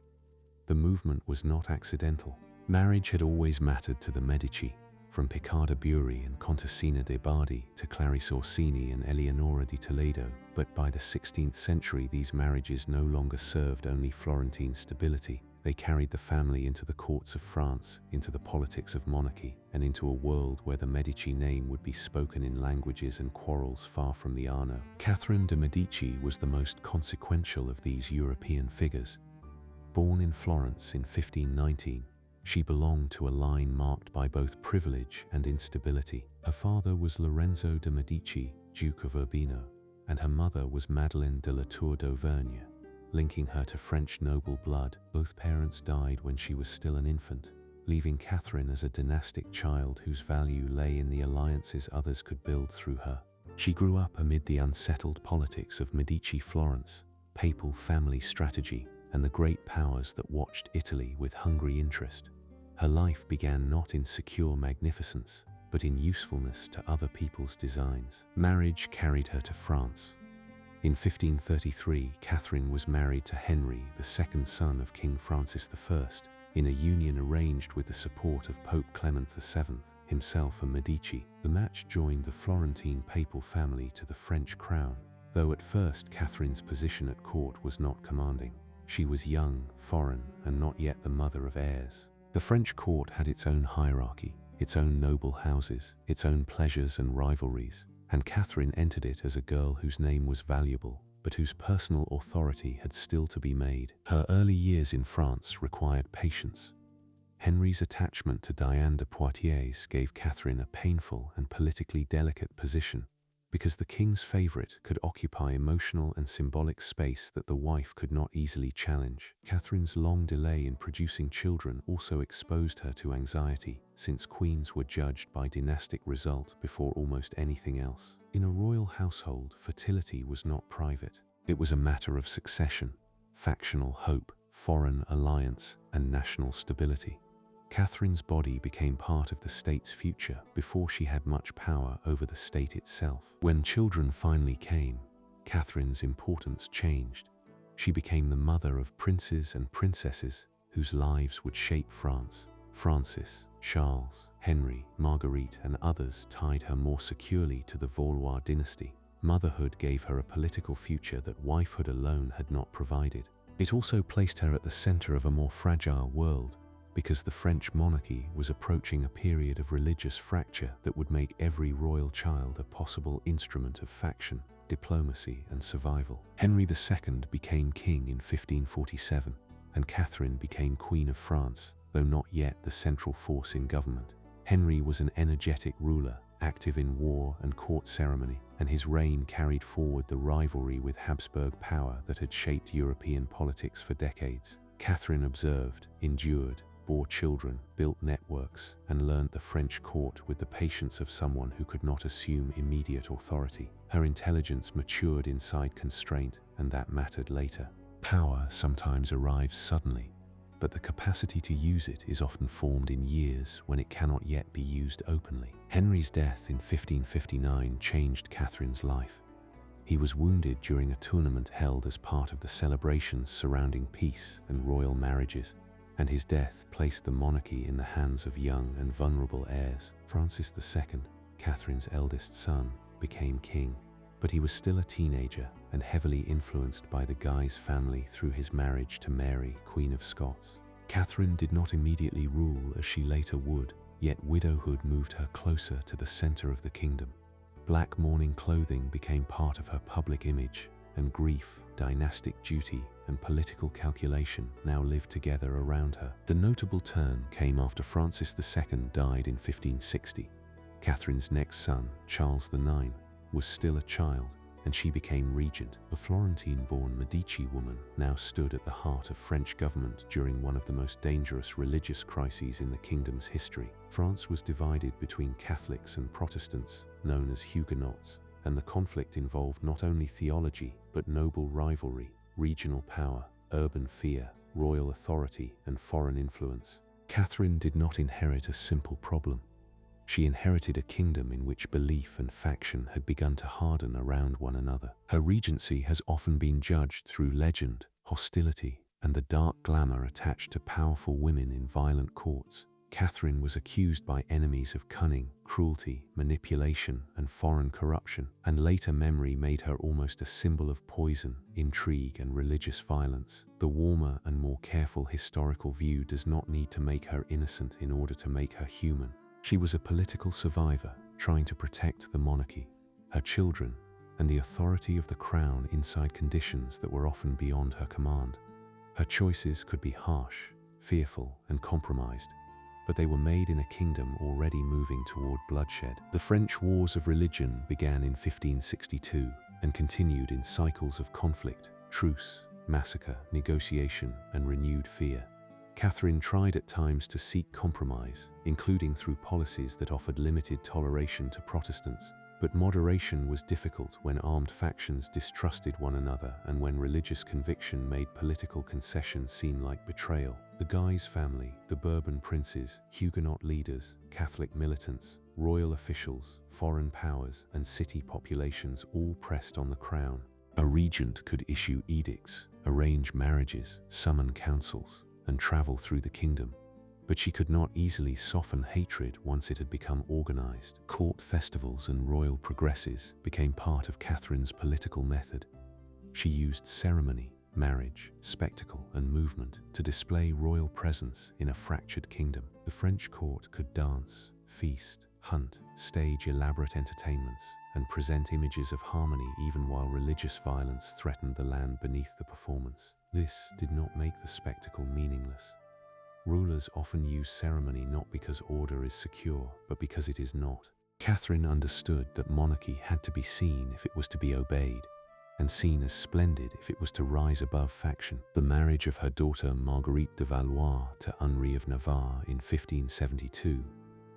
The movement was not accidental. Marriage had always mattered to the Medici. from Piccarda Buri and Contessina de' Bardi to Clarice Orsini and Eleonora di Toledo, but by the 16th century these marriages no longer served only Florentine stability. They carried the family into the courts of France, into the politics of monarchy, and into a world where the Medici name would be spoken in languages and quarrels far from the Arno. Catherine de' Medici was the most consequential of these European figures. Born in Florence in 1519, she belonged to a line marked by both privilege and instability. Her father was Lorenzo de' Medici, Duke of Urbino, and her mother was Madeleine de la Tour d'Auvergne, linking her to French noble blood. Both parents died when she was still an infant, leaving Catherine as a dynastic child whose value lay in the alliances others could build through her. She grew up amid the unsettled politics of Medici Florence, papal family strategy, and the great powers that watched Italy with hungry interest. Her life began not in secure magnificence, but in usefulness to other people's designs. Marriage carried her to France. In 1533, Catherine was married to Henry, the second son of King Francis I, in a union arranged with the support of Pope Clement VII, himself a Medici. The match joined the Florentine papal family to the French crown, though at first Catherine's position at court was not commanding. She was young, foreign, and not yet the mother of heirs. The French court had its own hierarchy, its own noble houses, its own pleasures and rivalries, and Catherine entered it as a girl whose name was valuable, but whose personal authority had still to be made. Her early years in France required patience. Henry's attachment to Diane de Poitiers gave Catherine a painful and politically delicate position, because the king's favorite could occupy emotional and symbolic space that the wife could not easily challenge. Catherine's long delay in producing children also exposed her to anxiety, since queens were judged by dynastic result before almost anything else. In a royal household, fertility was not private. It was a matter of succession, factional hope, foreign alliance, and national stability. Catherine's body became part of the state's future before she had much power over the state itself. When children finally came, Catherine's importance changed. She became the mother of princes and princesses whose lives would shape France. Francis, Charles, Henry, Marguerite, and others tied her more securely to the Valois dynasty. Motherhood gave her a political future that wifehood alone had not provided. It also placed her at the center of a more fragile world, because the French monarchy was approaching a period of religious fracture that would make every royal child a possible instrument of faction, diplomacy, and survival. Henry II became king in 1547, and Catherine became Queen of France, though not yet the central force in government. Henry was an energetic ruler, active in war and court ceremony, and his reign carried forward the rivalry with Habsburg power that had shaped European politics for decades. Catherine observed, endured, bore children, built networks, and learned the French court with the patience of someone who could not assume immediate authority. Her intelligence matured inside constraint, and that mattered later. Power sometimes arrives suddenly, but the capacity to use it is often formed in years when it cannot yet be used openly. Henry's death in 1559 changed Catherine's life. He was wounded during a tournament held as part of the celebrations surrounding peace and royal marriages, and his death placed the monarchy in the hands of young and vulnerable heirs. Francis II, Catherine's eldest son, became king, but he was still a teenager and heavily influenced by the Guise family through his marriage to Mary, Queen of Scots. Catherine did not immediately rule as she later would, yet widowhood moved her closer to the center of the kingdom. Black mourning clothing became part of her public image, and grief, dynastic duty, and political calculation now lived together around her. The notable turn came after Francis II died in 1560. Catherine's next son, Charles IX, was still a child, and she became regent. The Florentine-born Medici woman now stood at the heart of French government during one of the most dangerous religious crises in the kingdom's history. France was divided between Catholics and Protestants, known as Huguenots, and the conflict involved not only theology, but noble rivalry, regional power, urban fear, royal authority, and foreign influence. Catherine did not inherit a simple problem. She inherited a kingdom in which belief and faction had begun to harden around one another. Her regency has often been judged through legend, hostility, and the dark glamour attached to powerful women in violent courts. Catherine was accused by enemies of cunning, cruelty, manipulation, and foreign corruption, and later memory made her almost a symbol of poison, intrigue, and religious violence. The warmer and more careful historical view does not need to make her innocent in order to make her human. She was a political survivor, trying to protect the monarchy, her children, and the authority of the crown inside conditions that were often beyond her command. Her choices could be harsh, fearful, and compromised, but they were made in a kingdom already moving toward bloodshed. The French Wars of Religion began in 1562 and continued in cycles of conflict, truce, massacre, negotiation, and renewed fear. Catherine tried at times to seek compromise, including through policies that offered limited toleration to Protestants. But moderation was difficult when armed factions distrusted one another and when religious conviction made political concessions seem like betrayal. The Guise family, the Bourbon princes, Huguenot leaders, Catholic militants, royal officials, foreign powers, and city populations all pressed on the crown. A regent could issue edicts, arrange marriages, summon councils, and travel through the kingdom. But she could not easily soften hatred once it had become organized. Court festivals and royal progresses became part of Catherine's political method. She used ceremony, marriage, spectacle, and movement to display royal presence in a fractured kingdom. The French court could dance, feast, hunt, stage elaborate entertainments, and present images of harmony even while religious violence threatened the land beneath the performance. This did not make the spectacle meaningless. Rulers often use ceremony not because order is secure, but because it is not. Catherine understood that monarchy had to be seen if it was to be obeyed, and seen as splendid if it was to rise above faction. The marriage of her daughter Marguerite de Valois to Henri of Navarre in 1572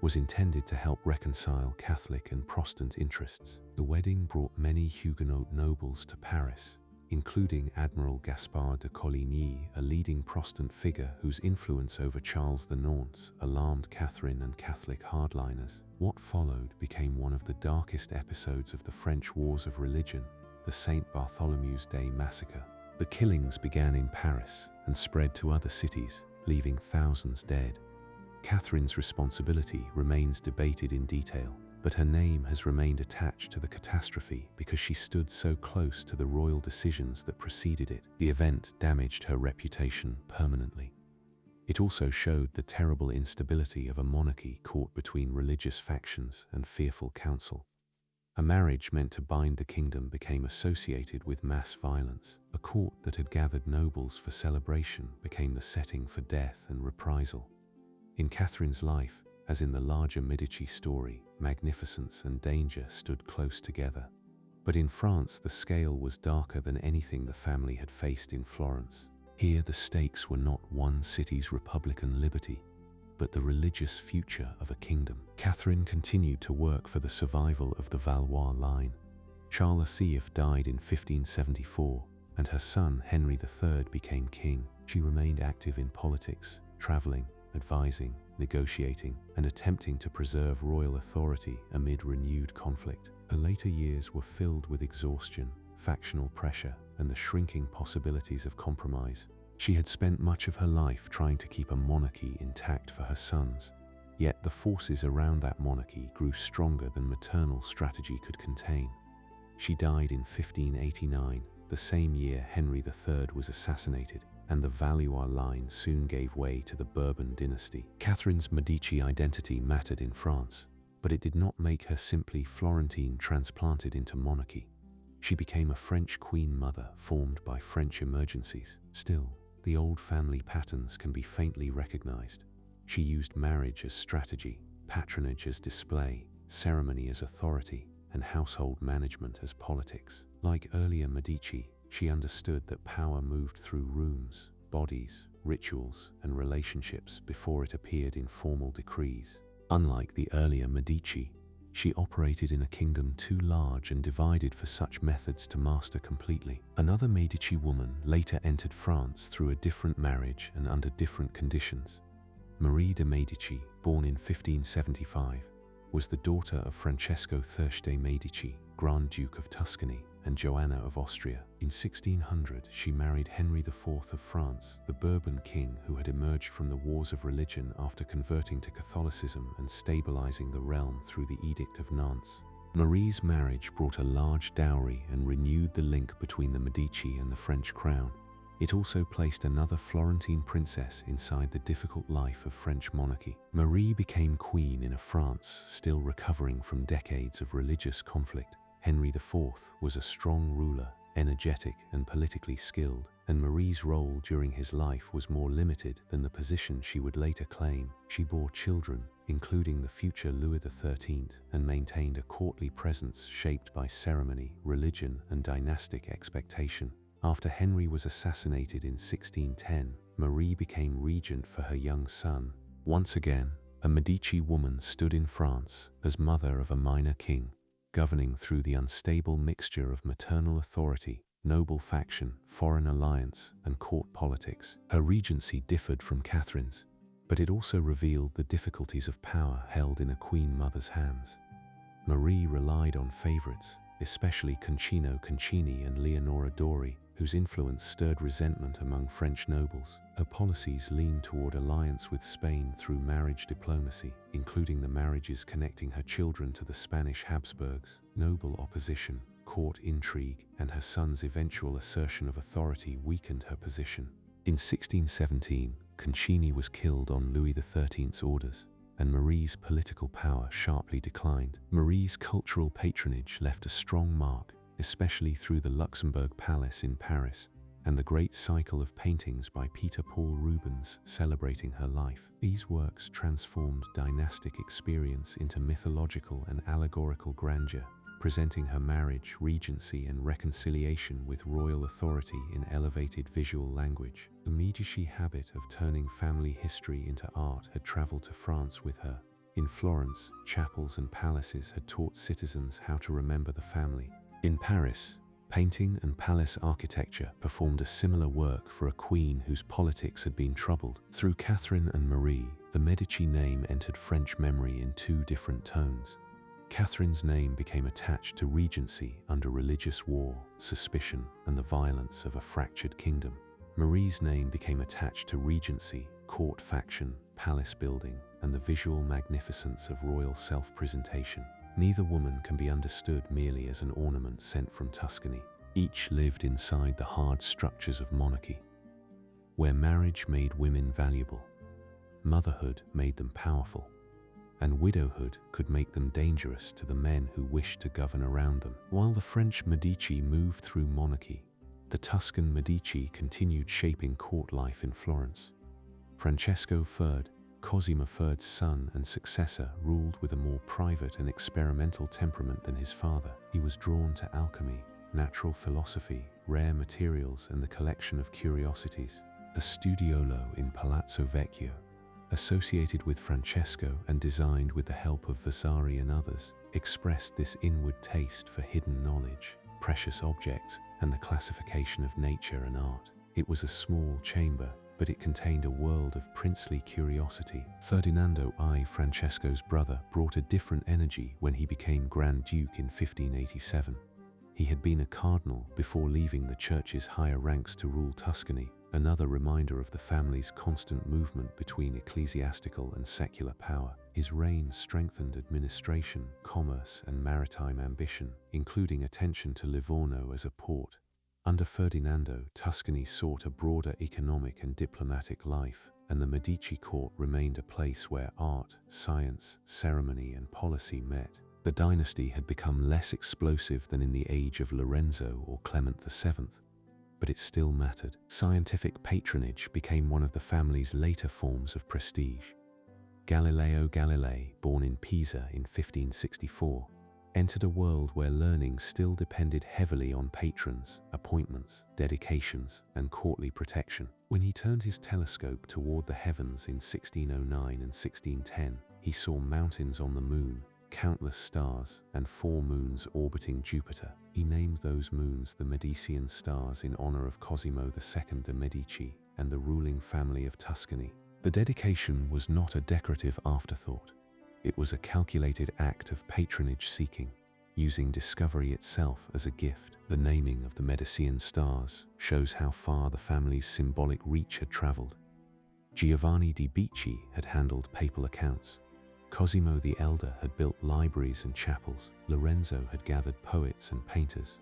was intended to help reconcile Catholic and Protestant interests. The wedding brought many Huguenot nobles to Paris, including Admiral Gaspard de Coligny, a leading Protestant figure whose influence over Charles IX alarmed Catherine and Catholic hardliners. What followed became one of the darkest episodes of the French Wars of Religion, the St. Bartholomew's Day massacre. The killings began in Paris and spread to other cities, leaving thousands dead. Catherine's responsibility remains debated in detail, but her name has remained attached to the catastrophe because she stood so close to the royal decisions that preceded it. The event damaged her reputation permanently. It also showed the terrible instability of a monarchy caught between religious factions and fearful counsel. A marriage meant to bind the kingdom became associated with mass violence. A court that had gathered nobles for celebration became the setting for death and reprisal. In Catherine's life, as in the larger Medici story, magnificence and danger stood close together. But in France, the scale was darker than anything the family had faced in Florence. Here, the stakes were not one city's republican liberty, but the religious future of a kingdom. Catherine continued to work for the survival of the Valois line. Charles VIII died in 1574, and her son Henry III became king. She remained active in politics, traveling, advising, negotiating, and attempting to preserve royal authority amid renewed conflict. Her later years were filled with exhaustion, factional pressure, and the shrinking possibilities of compromise. She had spent much of her life trying to keep a monarchy intact for her sons, yet the forces around that monarchy grew stronger than maternal strategy could contain. She died in 1589, the same year Henry III was assassinated, and the Valois line soon gave way to the Bourbon dynasty. Catherine's Medici identity mattered in France, but it did not make her simply Florentine transplanted into monarchy. She became a French queen mother formed by French emergencies. Still, the old family patterns can be faintly recognized. She used marriage as strategy, patronage as display, ceremony as authority, and household management as politics. Like earlier Medici, she understood that power moved through rooms, bodies, rituals, and relationships before it appeared in formal decrees. Unlike the earlier Medici, she operated in a kingdom too large and divided for such methods to master completely. Another Medici woman later entered France through a different marriage and under different conditions. Marie de Medici, born in 1575, was the daughter of Francesco III de' Medici, Grand Duke of Tuscany, and Joanna of Austria. In 1600, she married Henry IV of France, the Bourbon king who had emerged from the wars of religion after converting to Catholicism and stabilizing the realm through the Edict of Nantes. Marie's marriage brought a large dowry and renewed the link between the Medici and the French crown. It also placed another Florentine princess inside the difficult life of French monarchy. Marie became queen in a France still recovering from decades of religious conflict. Henry IV was a strong ruler, energetic and politically skilled, and Marie's role during his life was more limited than the position she would later claim. She bore children, including the future Louis XIII, and maintained a courtly presence shaped by ceremony, religion, and dynastic expectation. After Henry was assassinated in 1610, Marie became regent for her young son. Once again, a Medici woman stood in France as mother of a minor king, governing through the unstable mixture of maternal authority, noble faction, foreign alliance, and court politics. Her regency differed from Catherine's, but it also revealed the difficulties of power held in a queen mother's hands. Marie relied on favorites, especially Concino Concini and Leonora Dori, whose influence stirred resentment among French nobles. Her policies leaned toward alliance with Spain through marriage diplomacy, including the marriages connecting her children to the Spanish Habsburgs. Noble opposition, court intrigue, and her son's eventual assertion of authority weakened her position. In 1617, Concini was killed on Louis XIII's orders, and Marie's political power sharply declined. Marie's cultural patronage left a strong mark, especially through the Luxembourg Palace in Paris and the great cycle of paintings by Peter Paul Rubens celebrating her life. These works transformed dynastic experience into mythological and allegorical grandeur, presenting her marriage, regency, and reconciliation with royal authority in elevated visual language. The Medici habit of turning family history into art had traveled to France with her. In Florence, chapels and palaces had taught citizens how to remember the family. In Paris, painting and palace architecture performed a similar work for a queen whose politics had been troubled. Through Catherine and Marie, the Medici name entered French memory in two different tones. Catherine's name became attached to regency under religious war, suspicion, and the violence of a fractured kingdom. Marie's name became attached to regency, court faction, palace building, and the visual magnificence of royal self-presentation. Neither woman can be understood merely as an ornament sent from Tuscany. Each lived inside the hard structures of monarchy, where marriage made women valuable, motherhood made them powerful, and widowhood could make them dangerous to the men who wished to govern around them. While the French Medici moved through monarchy, the Tuscan Medici continued shaping court life in Florence. Francesco III, Cosimo III's son and successor, ruled with a more private and experimental temperament than his father. He was drawn to alchemy, natural philosophy, rare materials, and the collection of curiosities. The Studiolo in Palazzo Vecchio, associated with Francesco and designed with the help of Vasari and others, expressed this inward taste for hidden knowledge, precious objects, and the classification of nature and art. It was a small chamber, but it contained a world of princely curiosity. Ferdinando I, Francesco's brother, brought a different energy when he became Grand Duke in 1587. He had been a cardinal before leaving the church's higher ranks to rule Tuscany, another reminder of the family's constant movement between ecclesiastical and secular power. His reign strengthened administration, commerce, and maritime ambition, including attention to Livorno as a port. Under Ferdinando, Tuscany sought a broader economic and diplomatic life, and the Medici court remained a place where art, science, ceremony, and policy met. The dynasty had become less explosive than in the age of Lorenzo or Clement VII, but it still mattered. Scientific patronage became one of the family's later forms of prestige. Galileo Galilei, born in Pisa in 1564, entered a world where learning still depended heavily on patrons, appointments, dedications, and courtly protection. When he turned his telescope toward the heavens in 1609 and 1610, he saw mountains on the moon, countless stars, and 4 moons orbiting Jupiter. He named those moons the Medician stars in honor of Cosimo II de' Medici and the ruling family of Tuscany. The dedication was not a decorative afterthought. It was a calculated act of patronage seeking. using discovery itself as a gift. The naming of the Medicean stars shows how far the family's symbolic reach had traveled. Giovanni di Bicci had handled papal accounts. Cosimo the Elder had built libraries and chapels. Lorenzo had gathered poets and painters.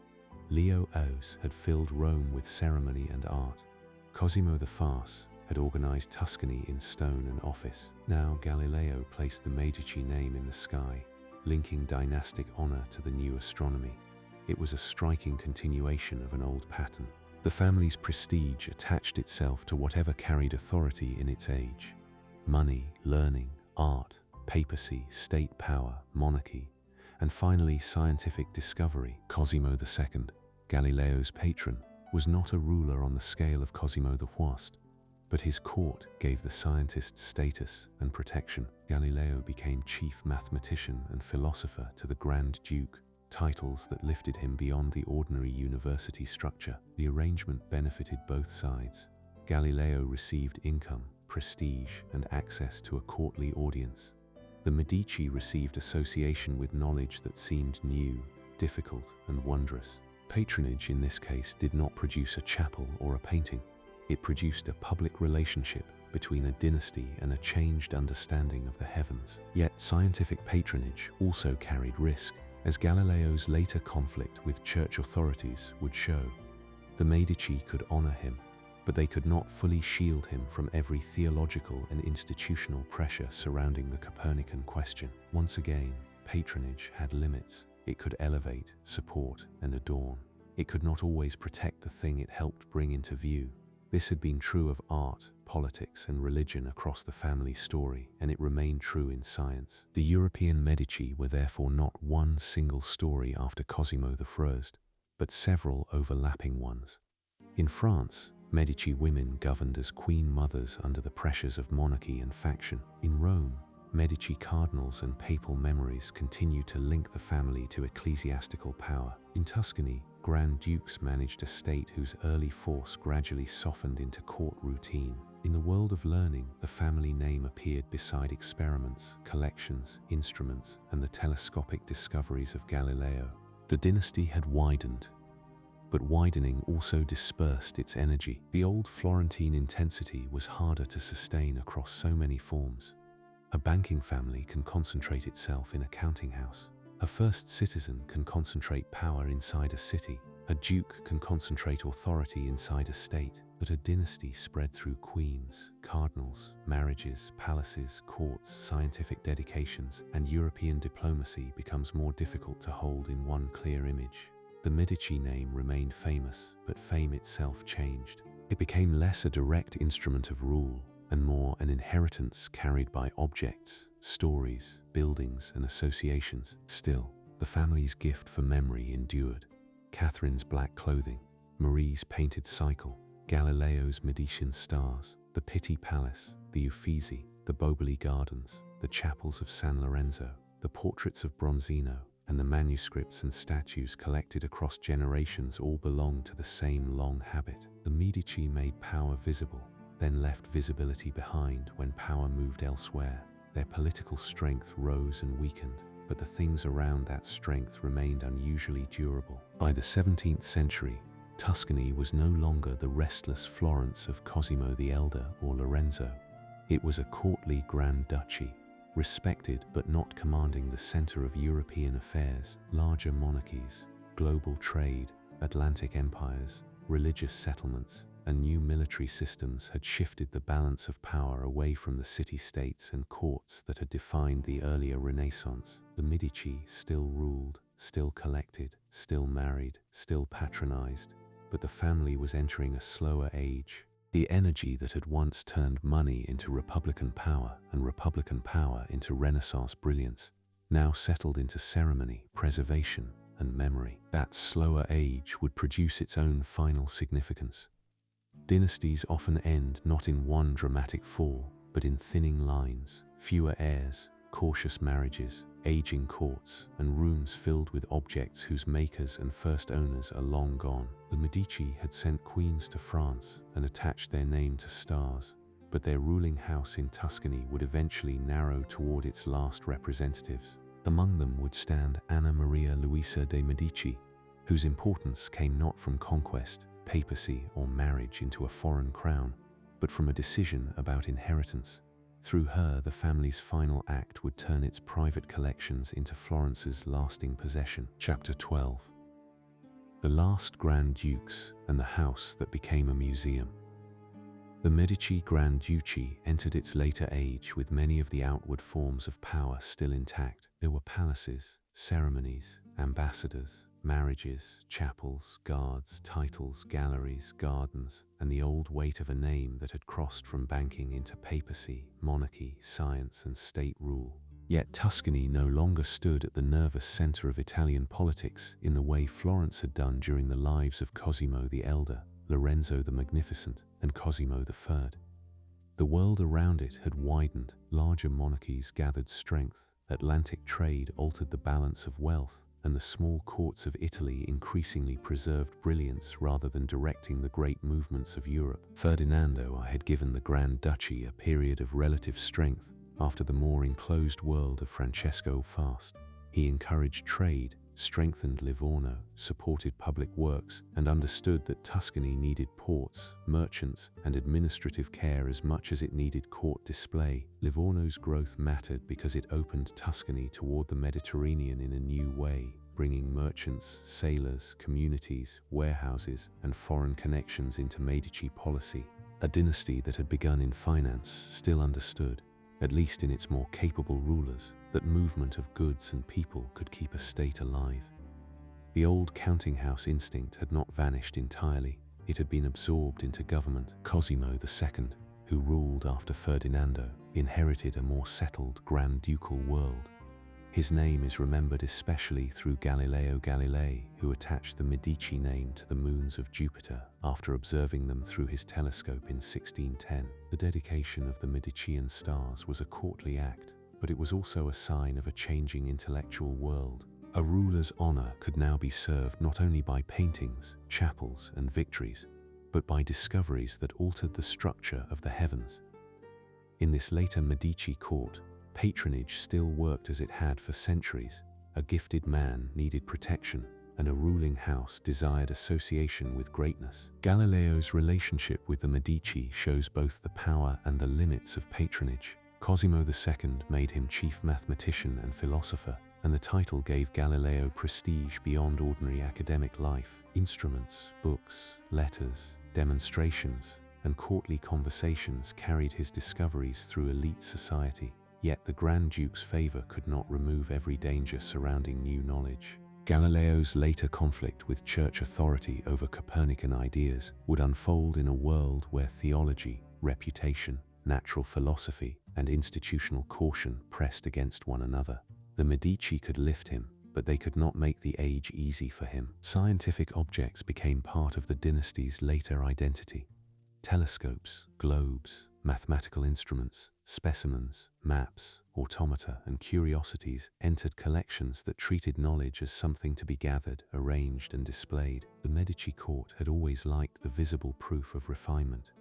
Leo Os had filled Rome with ceremony and art. Cosimo the Fast had organized Tuscany in stone and office. Now Galileo placed the Medici name in the sky, linking dynastic honor to the new astronomy. It was a striking continuation of an old pattern. The family's prestige attached itself to whatever carried authority in its age. Money, learning, art, papacy, state power, monarchy, and finally scientific discovery. Cosimo II, Galileo's patron, was not a ruler on the scale of Cosimo the Fast, but his court gave the scientist status and protection. Galileo became chief mathematician and philosopher to the Grand Duke, titles that lifted him beyond the ordinary university structure. The arrangement benefited both sides. Galileo received income, prestige, and access to a courtly audience. The Medici received association with knowledge that seemed new, difficult, and wondrous. Patronage in this case did not produce a chapel or a painting. It produced a public relationship between a dynasty and a changed understanding of the heavens. Yet scientific patronage also carried risk, as Galileo's later conflict with church authorities would show. The Medici could honor him, but they could not fully shield him from every theological and institutional pressure surrounding the Copernican question. Once again, patronage had limits. It could elevate, support, and adorn. It could not always protect the thing it helped bring into view. This had been true of art, politics, and religion across the family story, and it remained true in science. The European Medici were therefore not one single story after Cosimo I, but several overlapping ones. In France, Medici women governed as queen mothers under the pressures of monarchy and faction. In Rome, Medici cardinals and papal memories continued to link the family to ecclesiastical power. In Tuscany, Grand Dukes managed a state whose early force gradually softened into court routine. In the world of learning, the family name appeared beside experiments, collections, instruments, and the telescopic discoveries of Galileo. The dynasty had widened, but widening also dispersed its energy. The old Florentine intensity was harder to sustain across so many forms. A banking family can concentrate itself in a counting house. A first citizen can concentrate power inside a city. A duke can concentrate authority inside a state. But a dynasty spread through queens, cardinals, marriages, palaces, courts, scientific dedications, and European diplomacy becomes more difficult to hold in one clear image. The Medici name remained famous, but fame itself changed. It became less a direct instrument of rule and more an inheritance carried by objects, stories, buildings, and associations. Still, the family's gift for memory endured. Catherine's black clothing, Marie's painted cycle, Galileo's Medicean stars, the Pitti Palace, the Uffizi, the Boboli Gardens, the chapels of San Lorenzo, the portraits of Bronzino, and the manuscripts and statues collected across generations all belong to the same long habit. The Medici made power visible, then left visibility behind when power moved elsewhere. Their political strength rose and weakened, but the things around that strength remained unusually durable. By the 17th century, Tuscany was no longer the restless Florence of Cosimo the Elder or Lorenzo. It was a courtly Grand Duchy, respected but not commanding the center of European affairs. Larger monarchies, global trade, Atlantic empires, religious settlements, and new military systems had shifted the balance of power away from the city-states and courts that had defined the earlier Renaissance. The Medici still ruled, still collected, still married, still patronized, but the family was entering a slower age. The energy that had once turned money into Republican power and Republican power into Renaissance brilliance now settled into ceremony, preservation, and memory. That slower age would produce its own final significance. Dynasties often end not in one dramatic fall, but in thinning lines, fewer heirs, cautious marriages, aging courts, and rooms filled with objects whose makers and first owners are long gone. The Medici had sent queens to France and attached their name to stars, but their ruling house in Tuscany would eventually narrow toward its last representatives. Among them would stand Anna Maria Luisa de' Medici, whose importance came not from conquest, papacy, or marriage into a foreign crown, but from a decision about inheritance. Through her, the family's final act would turn its private collections into Florence's lasting possession. Chapter 12. The Last Grand Dukes and the House that Became a Museum. The Medici Grand Duchy entered its later age with many of the outward forms of power still intact. There were palaces, ceremonies, ambassadors, marriages, chapels, guards, titles, galleries, gardens, and the old weight of a name that had crossed from banking into papacy, monarchy, science, and state rule. Yet Tuscany no longer stood at the nervous center of Italian politics in the way Florence had done during the lives of Cosimo the Elder, Lorenzo the Magnificent, and Cosimo III. The world around it had widened, larger monarchies gathered strength, Atlantic trade altered the balance of wealth, and the small courts of Italy increasingly preserved brilliance rather than directing the great movements of Europe. Ferdinando had given the Grand Duchy a period of relative strength after the more enclosed world of Francesco fast. He encouraged trade, strengthened Livorno, supported public works, and understood that Tuscany needed ports, merchants, and administrative care as much as it needed court display. Livorno's growth mattered because it opened Tuscany toward the Mediterranean in a new way, bringing merchants, sailors, communities, warehouses, and foreign connections into Medici policy. A dynasty that had begun in finance still understood, at least in its more capable rulers, that movement of goods and people could keep a state alive. The old counting house instinct had not vanished entirely. It had been absorbed into government. Cosimo II, who ruled after Ferdinando, inherited a more settled Grand Ducal world. His name is remembered especially through Galileo Galilei, who attached the Medici name to the moons of Jupiter after observing them through his telescope in 1610. The dedication of the Medicean stars was a courtly act, but it was also a sign of a changing intellectual world. A ruler's honor could now be served not only by paintings, chapels, and victories, but by discoveries that altered the structure of the heavens. In this later Medici court, patronage still worked as it had for centuries. A gifted man needed protection, and a ruling house desired association with greatness. Galileo's relationship with the Medici shows both the power and the limits of patronage. Cosimo II made him chief mathematician and philosopher, and the title gave Galileo prestige beyond ordinary academic life. Instruments, books, letters, demonstrations, and courtly conversations carried his discoveries through elite society. Yet the Grand Duke's favor could not remove every danger surrounding new knowledge. Galileo's later conflict with church authority over Copernican ideas would unfold in a world where theology, reputation, natural philosophy, and institutional caution pressed against one another. The Medici could lift him, but they could not make the age easy for him. Scientific objects became part of the dynasty's later identity. Telescopes, globes, mathematical instruments, specimens, maps, automata, and curiosities entered collections that treated knowledge as something to be gathered, arranged, and displayed. The Medici court had always liked the visible proof of refinement.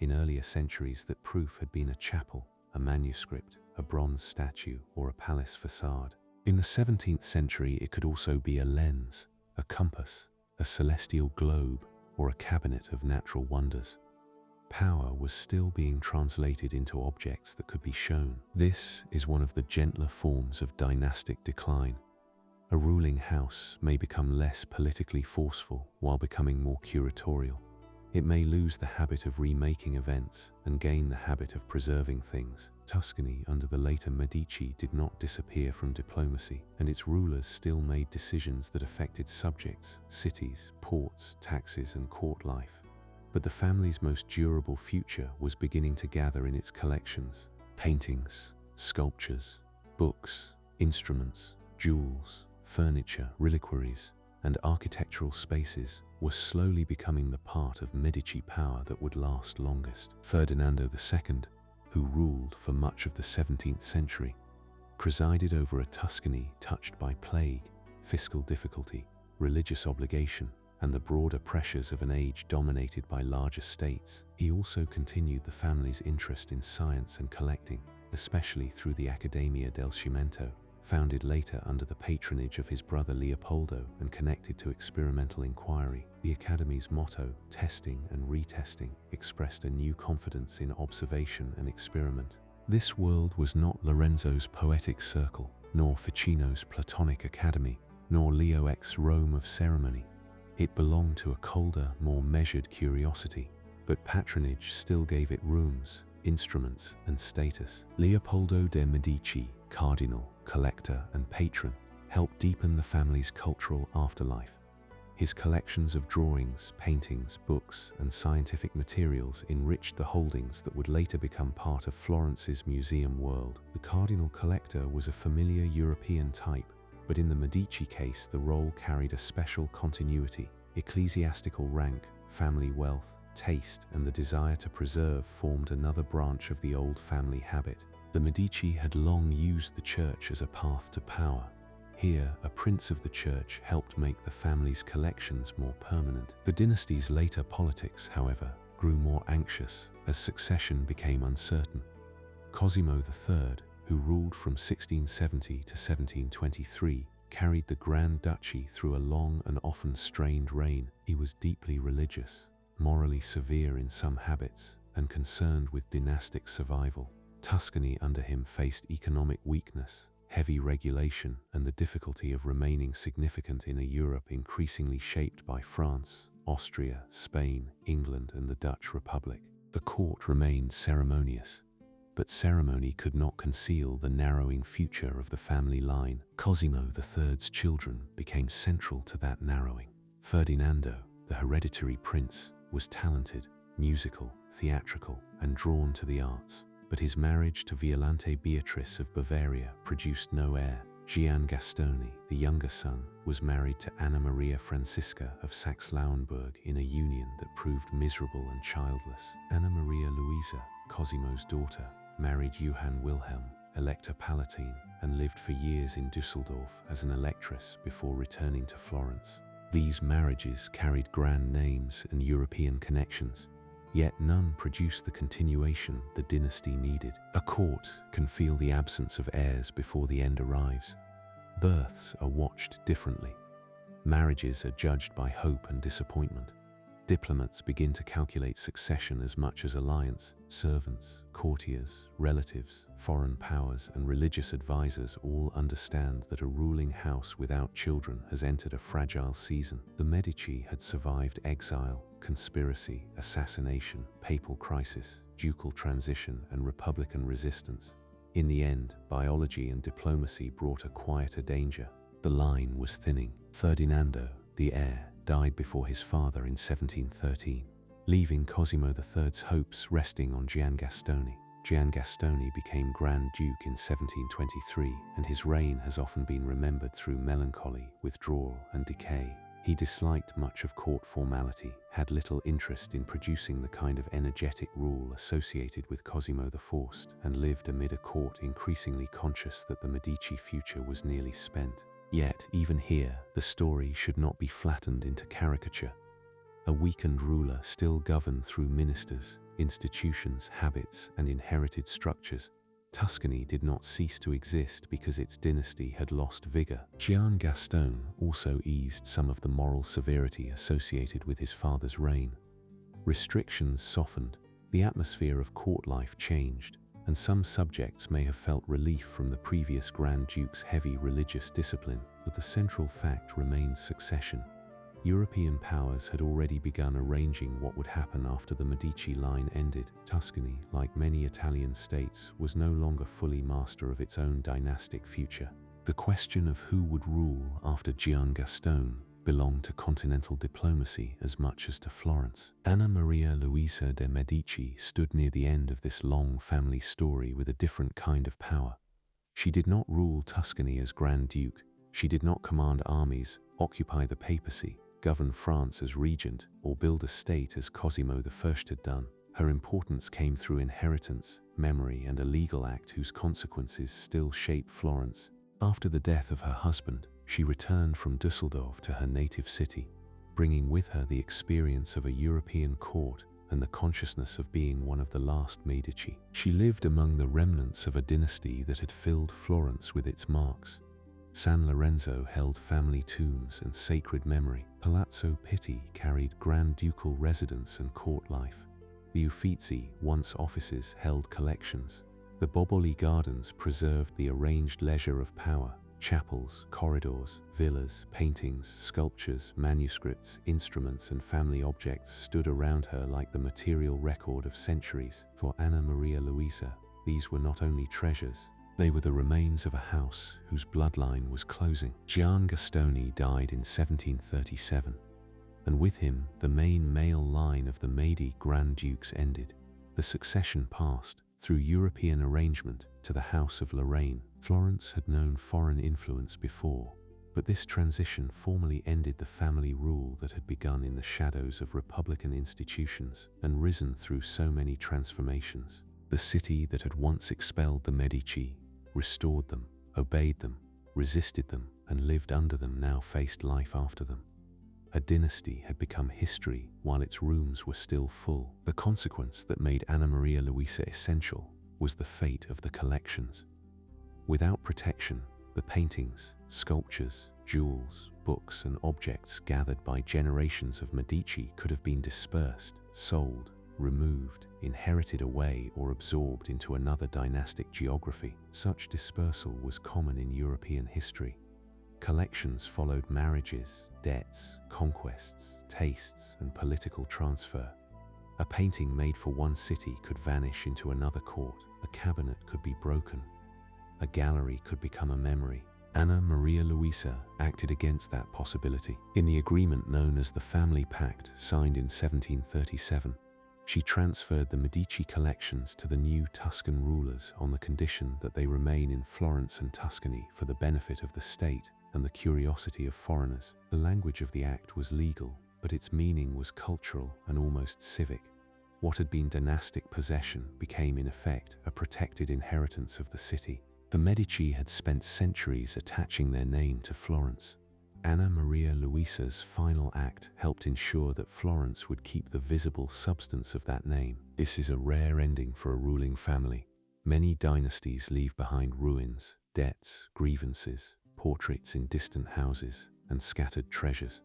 In earlier centuries, that proof had been a chapel, a manuscript, a bronze statue, or a palace facade. In the 17th century, it could also be a lens, a compass, a celestial globe, or a cabinet of natural wonders. Power was still being translated into objects that could be shown. This is one of the gentler forms of dynastic decline. A ruling house may become less politically forceful while becoming more curatorial. It may lose the habit of remaking events and gain the habit of preserving things. Tuscany under the later Medici did not disappear from diplomacy, and its rulers still made decisions that affected subjects, cities, ports, taxes, and court life. But the family's most durable future was beginning to gather in its collections. Paintings, sculptures, books, instruments, jewels, furniture, reliquaries, and architectural spaces were slowly becoming the part of Medici power that would last longest. Ferdinando II, who ruled for much of the 17th century, presided over a Tuscany touched by plague, fiscal difficulty, religious obligation, and the broader pressures of an age dominated by larger states. He also continued the family's interest in science and collecting, especially through the Accademia del Cimento, Founded later under the patronage of his brother Leopoldo and connected to experimental inquiry, the Academy's motto, testing and retesting, expressed a new confidence in observation and experiment. This world was not Lorenzo's poetic circle, nor Ficino's Platonic academy, nor Leo X's Rome of ceremony. It belonged to a colder, more measured curiosity, but patronage still gave it rooms, instruments, and status. Leopoldo de' Medici, cardinal, collector, and patron, helped deepen the family's cultural afterlife. His collections of drawings, paintings, books, and scientific materials enriched the holdings that would later become part of Florence's museum world. The cardinal collector was a familiar European type, but in the Medici case the role carried a special continuity. Ecclesiastical rank, family wealth, taste, and the desire to preserve formed another branch of the old family habit. The Medici had long used the church as a path to power. Here, a prince of the church helped make the family's collections more permanent. The dynasty's later politics, however, grew more anxious as succession became uncertain. Cosimo III, who ruled from 1670 to 1723, carried the Grand Duchy through a long and often strained reign. He was deeply religious, morally severe in some habits, and concerned with dynastic survival. Tuscany under him faced economic weakness, heavy regulation, and the difficulty of remaining significant in a Europe increasingly shaped by France, Austria, Spain, England, and the Dutch Republic. The court remained ceremonious, but ceremony could not conceal the narrowing future of the family line. Cosimo III's children became central to that narrowing. Ferdinando, the hereditary prince, was talented, musical, theatrical, and drawn to the arts. But his marriage to Violante Beatrice of Bavaria produced no heir. Giangastone, the younger son, was married to Anna Maria Francisca of Saxe-Lauenburg in a union that proved miserable and childless. Anna Maria Luisa, Cosimo's daughter, married Johann Wilhelm, Elector Palatine, and lived for years in Düsseldorf as an electress before returning to Florence. These marriages carried grand names and European connections, yet none produced the continuation the dynasty needed. A court can feel the absence of heirs before the end arrives. Births are watched differently. Marriages are judged by hope and disappointment. Diplomats begin to calculate succession as much as alliance. Servants, courtiers, relatives, foreign powers, and religious advisors all understand that a ruling house without children has entered a fragile season. The Medici had survived exile, conspiracy, assassination, papal crisis, ducal transition, and republican resistance. In the end, biology and diplomacy brought a quieter danger. The line was thinning. Ferdinando, the heir, died before his father in 1713, leaving Cosimo III's hopes resting on Giangastone. Giangastone became Grand Duke in 1723, and his reign has often been remembered through melancholy, withdrawal, and decay. He disliked much of court formality, had little interest in producing the kind of energetic rule associated with Cosimo the Forced, and lived amid a court increasingly conscious that the Medici future was nearly spent. Yet, even here, the story should not be flattened into caricature. A weakened ruler still governed through ministers, institutions, habits, and inherited structures. Tuscany did not cease to exist because its dynasty had lost vigor. Giangastone also eased some of the moral severity associated with his father's reign. Restrictions softened, the atmosphere of court life changed, and some subjects may have felt relief from the previous Grand Duke's heavy religious discipline, but the central fact remains succession. European powers had already begun arranging what would happen after the Medici line ended. Tuscany, like many Italian states, was no longer fully master of its own dynastic future. The question of who would rule after Giangastone belonged to continental diplomacy as much as to Florence. Anna Maria Luisa de' Medici stood near the end of this long family story with a different kind of power. She did not rule Tuscany as Grand Duke. She did not command armies, occupy the papacy, govern France as regent, or build a state as Cosimo I had done. Her importance came through inheritance, memory, and a legal act whose consequences still shape Florence. After the death of her husband, she returned from Düsseldorf to her native city, bringing with her the experience of a European court and the consciousness of being one of the last Medici. She lived among the remnants of a dynasty that had filled Florence with its marks. San Lorenzo held family tombs and sacred memory. Palazzo Pitti carried grand ducal residence and court life. The Uffizi, once offices, held collections. The Boboli Gardens preserved the arranged leisure of power. Chapels, corridors, villas, paintings, sculptures, manuscripts, instruments, and family objects stood around her like the material record of centuries. For Anna Maria Luisa, these were not only treasures, they were the remains of a house whose bloodline was closing. Gian Gastoni died in 1737, and with him the main male line of the Medici Grand Dukes ended. The succession passed, through European arrangement, to the House of Lorraine. Florence had known foreign influence before, but this transition formally ended the family rule that had begun in the shadows of republican institutions and risen through so many transformations. The city that had once expelled the Medici, restored them, obeyed them, resisted them, and lived under them now faced life after them. A dynasty had become history while its rooms were still full. The consequence that made Anna Maria Luisa essential was the fate of the collections. Without protection, the paintings, sculptures, jewels, books, and objects gathered by generations of Medici could have been dispersed, sold, removed, inherited away, or absorbed into another dynastic geography. Such dispersal was common in European history. Collections followed marriages, debts, conquests, tastes, and political transfer. A painting made for one city could vanish into another court. A cabinet could be broken. A gallery could become a memory. Anna Maria Luisa acted against that possibility. In the agreement known as the Family Pact, signed in 1737, she transferred the Medici collections to the new Tuscan rulers on the condition that they remain in Florence and Tuscany for the benefit of the state and the curiosity of foreigners. The language of the act was legal, but its meaning was cultural and almost civic. What had been dynastic possession became in effect a protected inheritance of the city. The Medici had spent centuries attaching their name to Florence. Anna Maria Luisa's final act helped ensure that Florence would keep the visible substance of that name. This is a rare ending for a ruling family. Many dynasties leave behind ruins, debts, grievances, portraits in distant houses, and scattered treasures.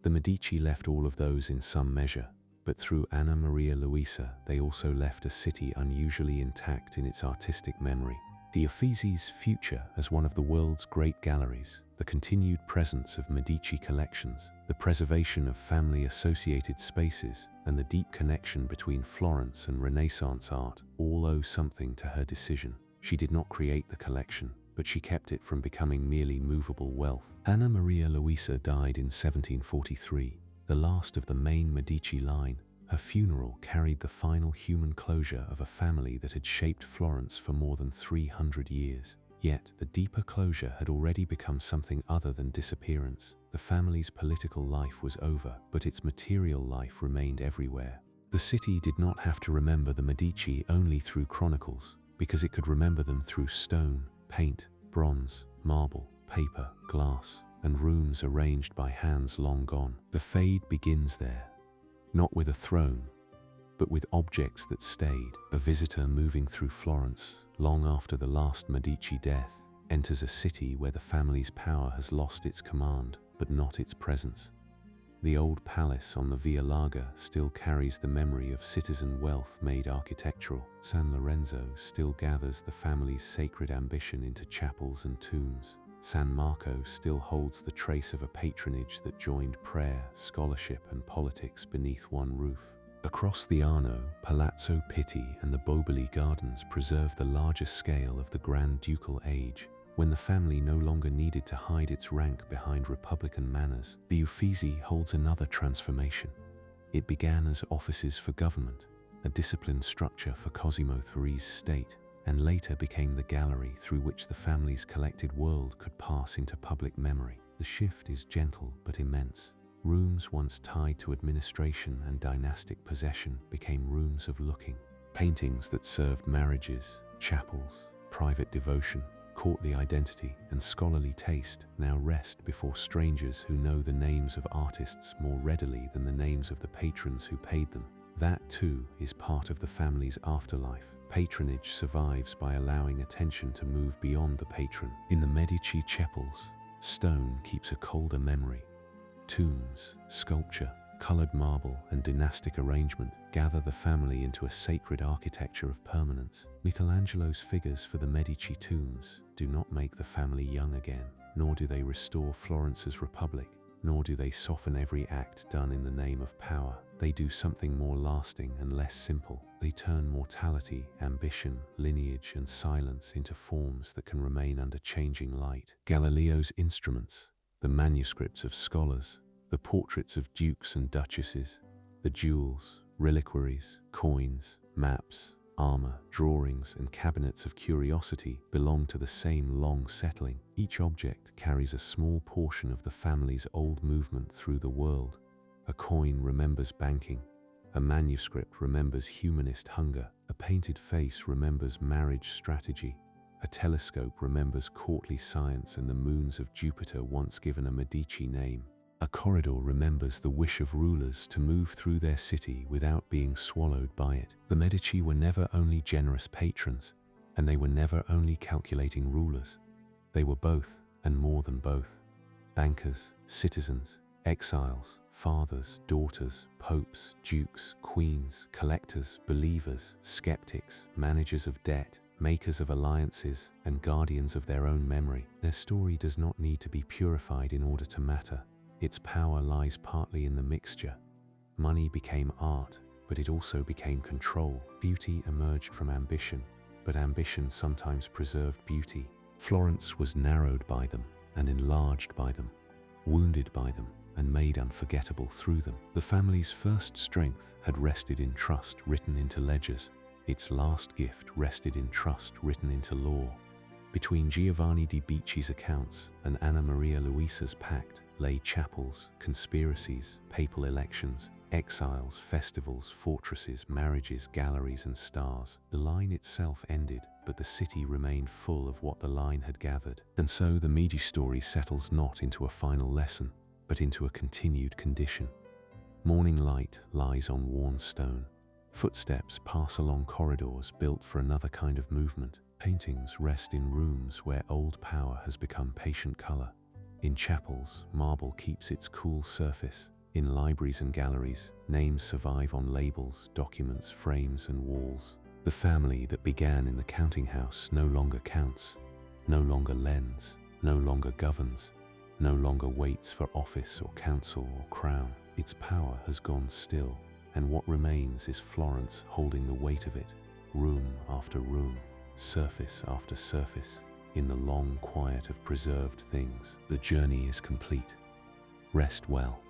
The Medici left all of those in some measure, but through Anna Maria Luisa they also left a city unusually intact in its artistic memory. The Uffizi's future as one of the world's great galleries, the continued presence of Medici collections, the preservation of family-associated spaces, and the deep connection between Florence and Renaissance art all owe something to her decision. She did not create the collection, but she kept it from becoming merely movable wealth. Anna Maria Luisa died in 1743, the last of the main Medici line. Her funeral carried the final human closure of a family that had shaped Florence for more than 300 years. Yet, the deeper closure had already become something other than disappearance. The family's political life was over, but its material life remained everywhere. The city did not have to remember the Medici only through chronicles, because it could remember them through stone, paint, bronze, marble, paper, glass, and rooms arranged by hands long gone. The fade begins there. Not with a throne, but with objects that stayed. A visitor moving through Florence, long after the last Medici death, enters a city where the family's power has lost its command, but not its presence. The old palace on the Via Larga still carries the memory of citizen wealth made architectural. San Lorenzo still gathers the family's sacred ambition into chapels and tombs. San Marco still holds the trace of a patronage that joined prayer, scholarship, and politics beneath one roof. Across the Arno, Palazzo Pitti and the Boboli Gardens preserve the larger scale of the Grand Ducal age, when the family no longer needed to hide its rank behind republican manners. The Uffizi holds another transformation. It began as offices for government, a disciplined structure for Cosimo III's state, and later became the gallery through which the family's collected world could pass into public memory. The shift is gentle but immense. Rooms once tied to administration and dynastic possession became rooms of looking. Paintings that served marriages, chapels, private devotion, courtly identity, and scholarly taste now rest before strangers who know the names of artists more readily than the names of the patrons who paid them. That too is part of the family's afterlife. Patronage survives by allowing attention to move beyond the patron. In the Medici chapels, stone keeps a colder memory. Tombs, sculpture, colored marble, and dynastic arrangement gather the family into a sacred architecture of permanence. Michelangelo's figures for the Medici tombs do not make the family young again, nor do they restore Florence's republic, nor do they soften every act done in the name of power. They do something more lasting and less simple. They turn mortality, ambition, lineage, and silence into forms that can remain under changing light. Galileo's instruments, the manuscripts of scholars, the portraits of dukes and duchesses, the jewels, reliquaries, coins, maps, armor, drawings, and cabinets of curiosity belong to the same long settling. Each object carries a small portion of the family's old movement through the world. A coin remembers banking, a manuscript remembers humanist hunger, a painted face remembers marriage strategy, a telescope remembers courtly science and the moons of Jupiter once given a Medici name. A corridor remembers the wish of rulers to move through their city without being swallowed by it. The Medici were never only generous patrons, and they were never only calculating rulers. They were both, and more than both. Bankers, citizens, exiles, fathers, daughters, popes, dukes, queens, collectors, believers, skeptics, managers of debt, makers of alliances, and guardians of their own memory. Their story does not need to be purified in order to matter. Its power lies partly in the mixture. Money became art, but it also became control. Beauty emerged from ambition, but ambition sometimes preserved beauty. Florence was narrowed by them and enlarged by them, wounded by them and made unforgettable through them. The family's first strength had rested in trust written into ledgers. Its last gift rested in trust written into law. Between Giovanni di Bicci's accounts and Anna Maria Luisa's pact lay chapels, conspiracies, papal elections, exiles, festivals, fortresses, marriages, galleries, and stars. The line itself ended, but the city remained full of what the line had gathered. And so the Medici story settles not into a final lesson, but into a continued condition. Morning light lies on worn stone. Footsteps pass along corridors built for another kind of movement. Paintings rest in rooms where old power has become patient color. In chapels, marble keeps its cool surface. In libraries and galleries, names survive on labels, documents, frames, and walls. The family that began in the counting house no longer counts, no longer lends, no longer governs, no longer waits for office or council or crown. Its power has gone still, and what remains is Florence holding the weight of it, room after room, surface after surface, in the long quiet of preserved things. The journey is complete. Rest well.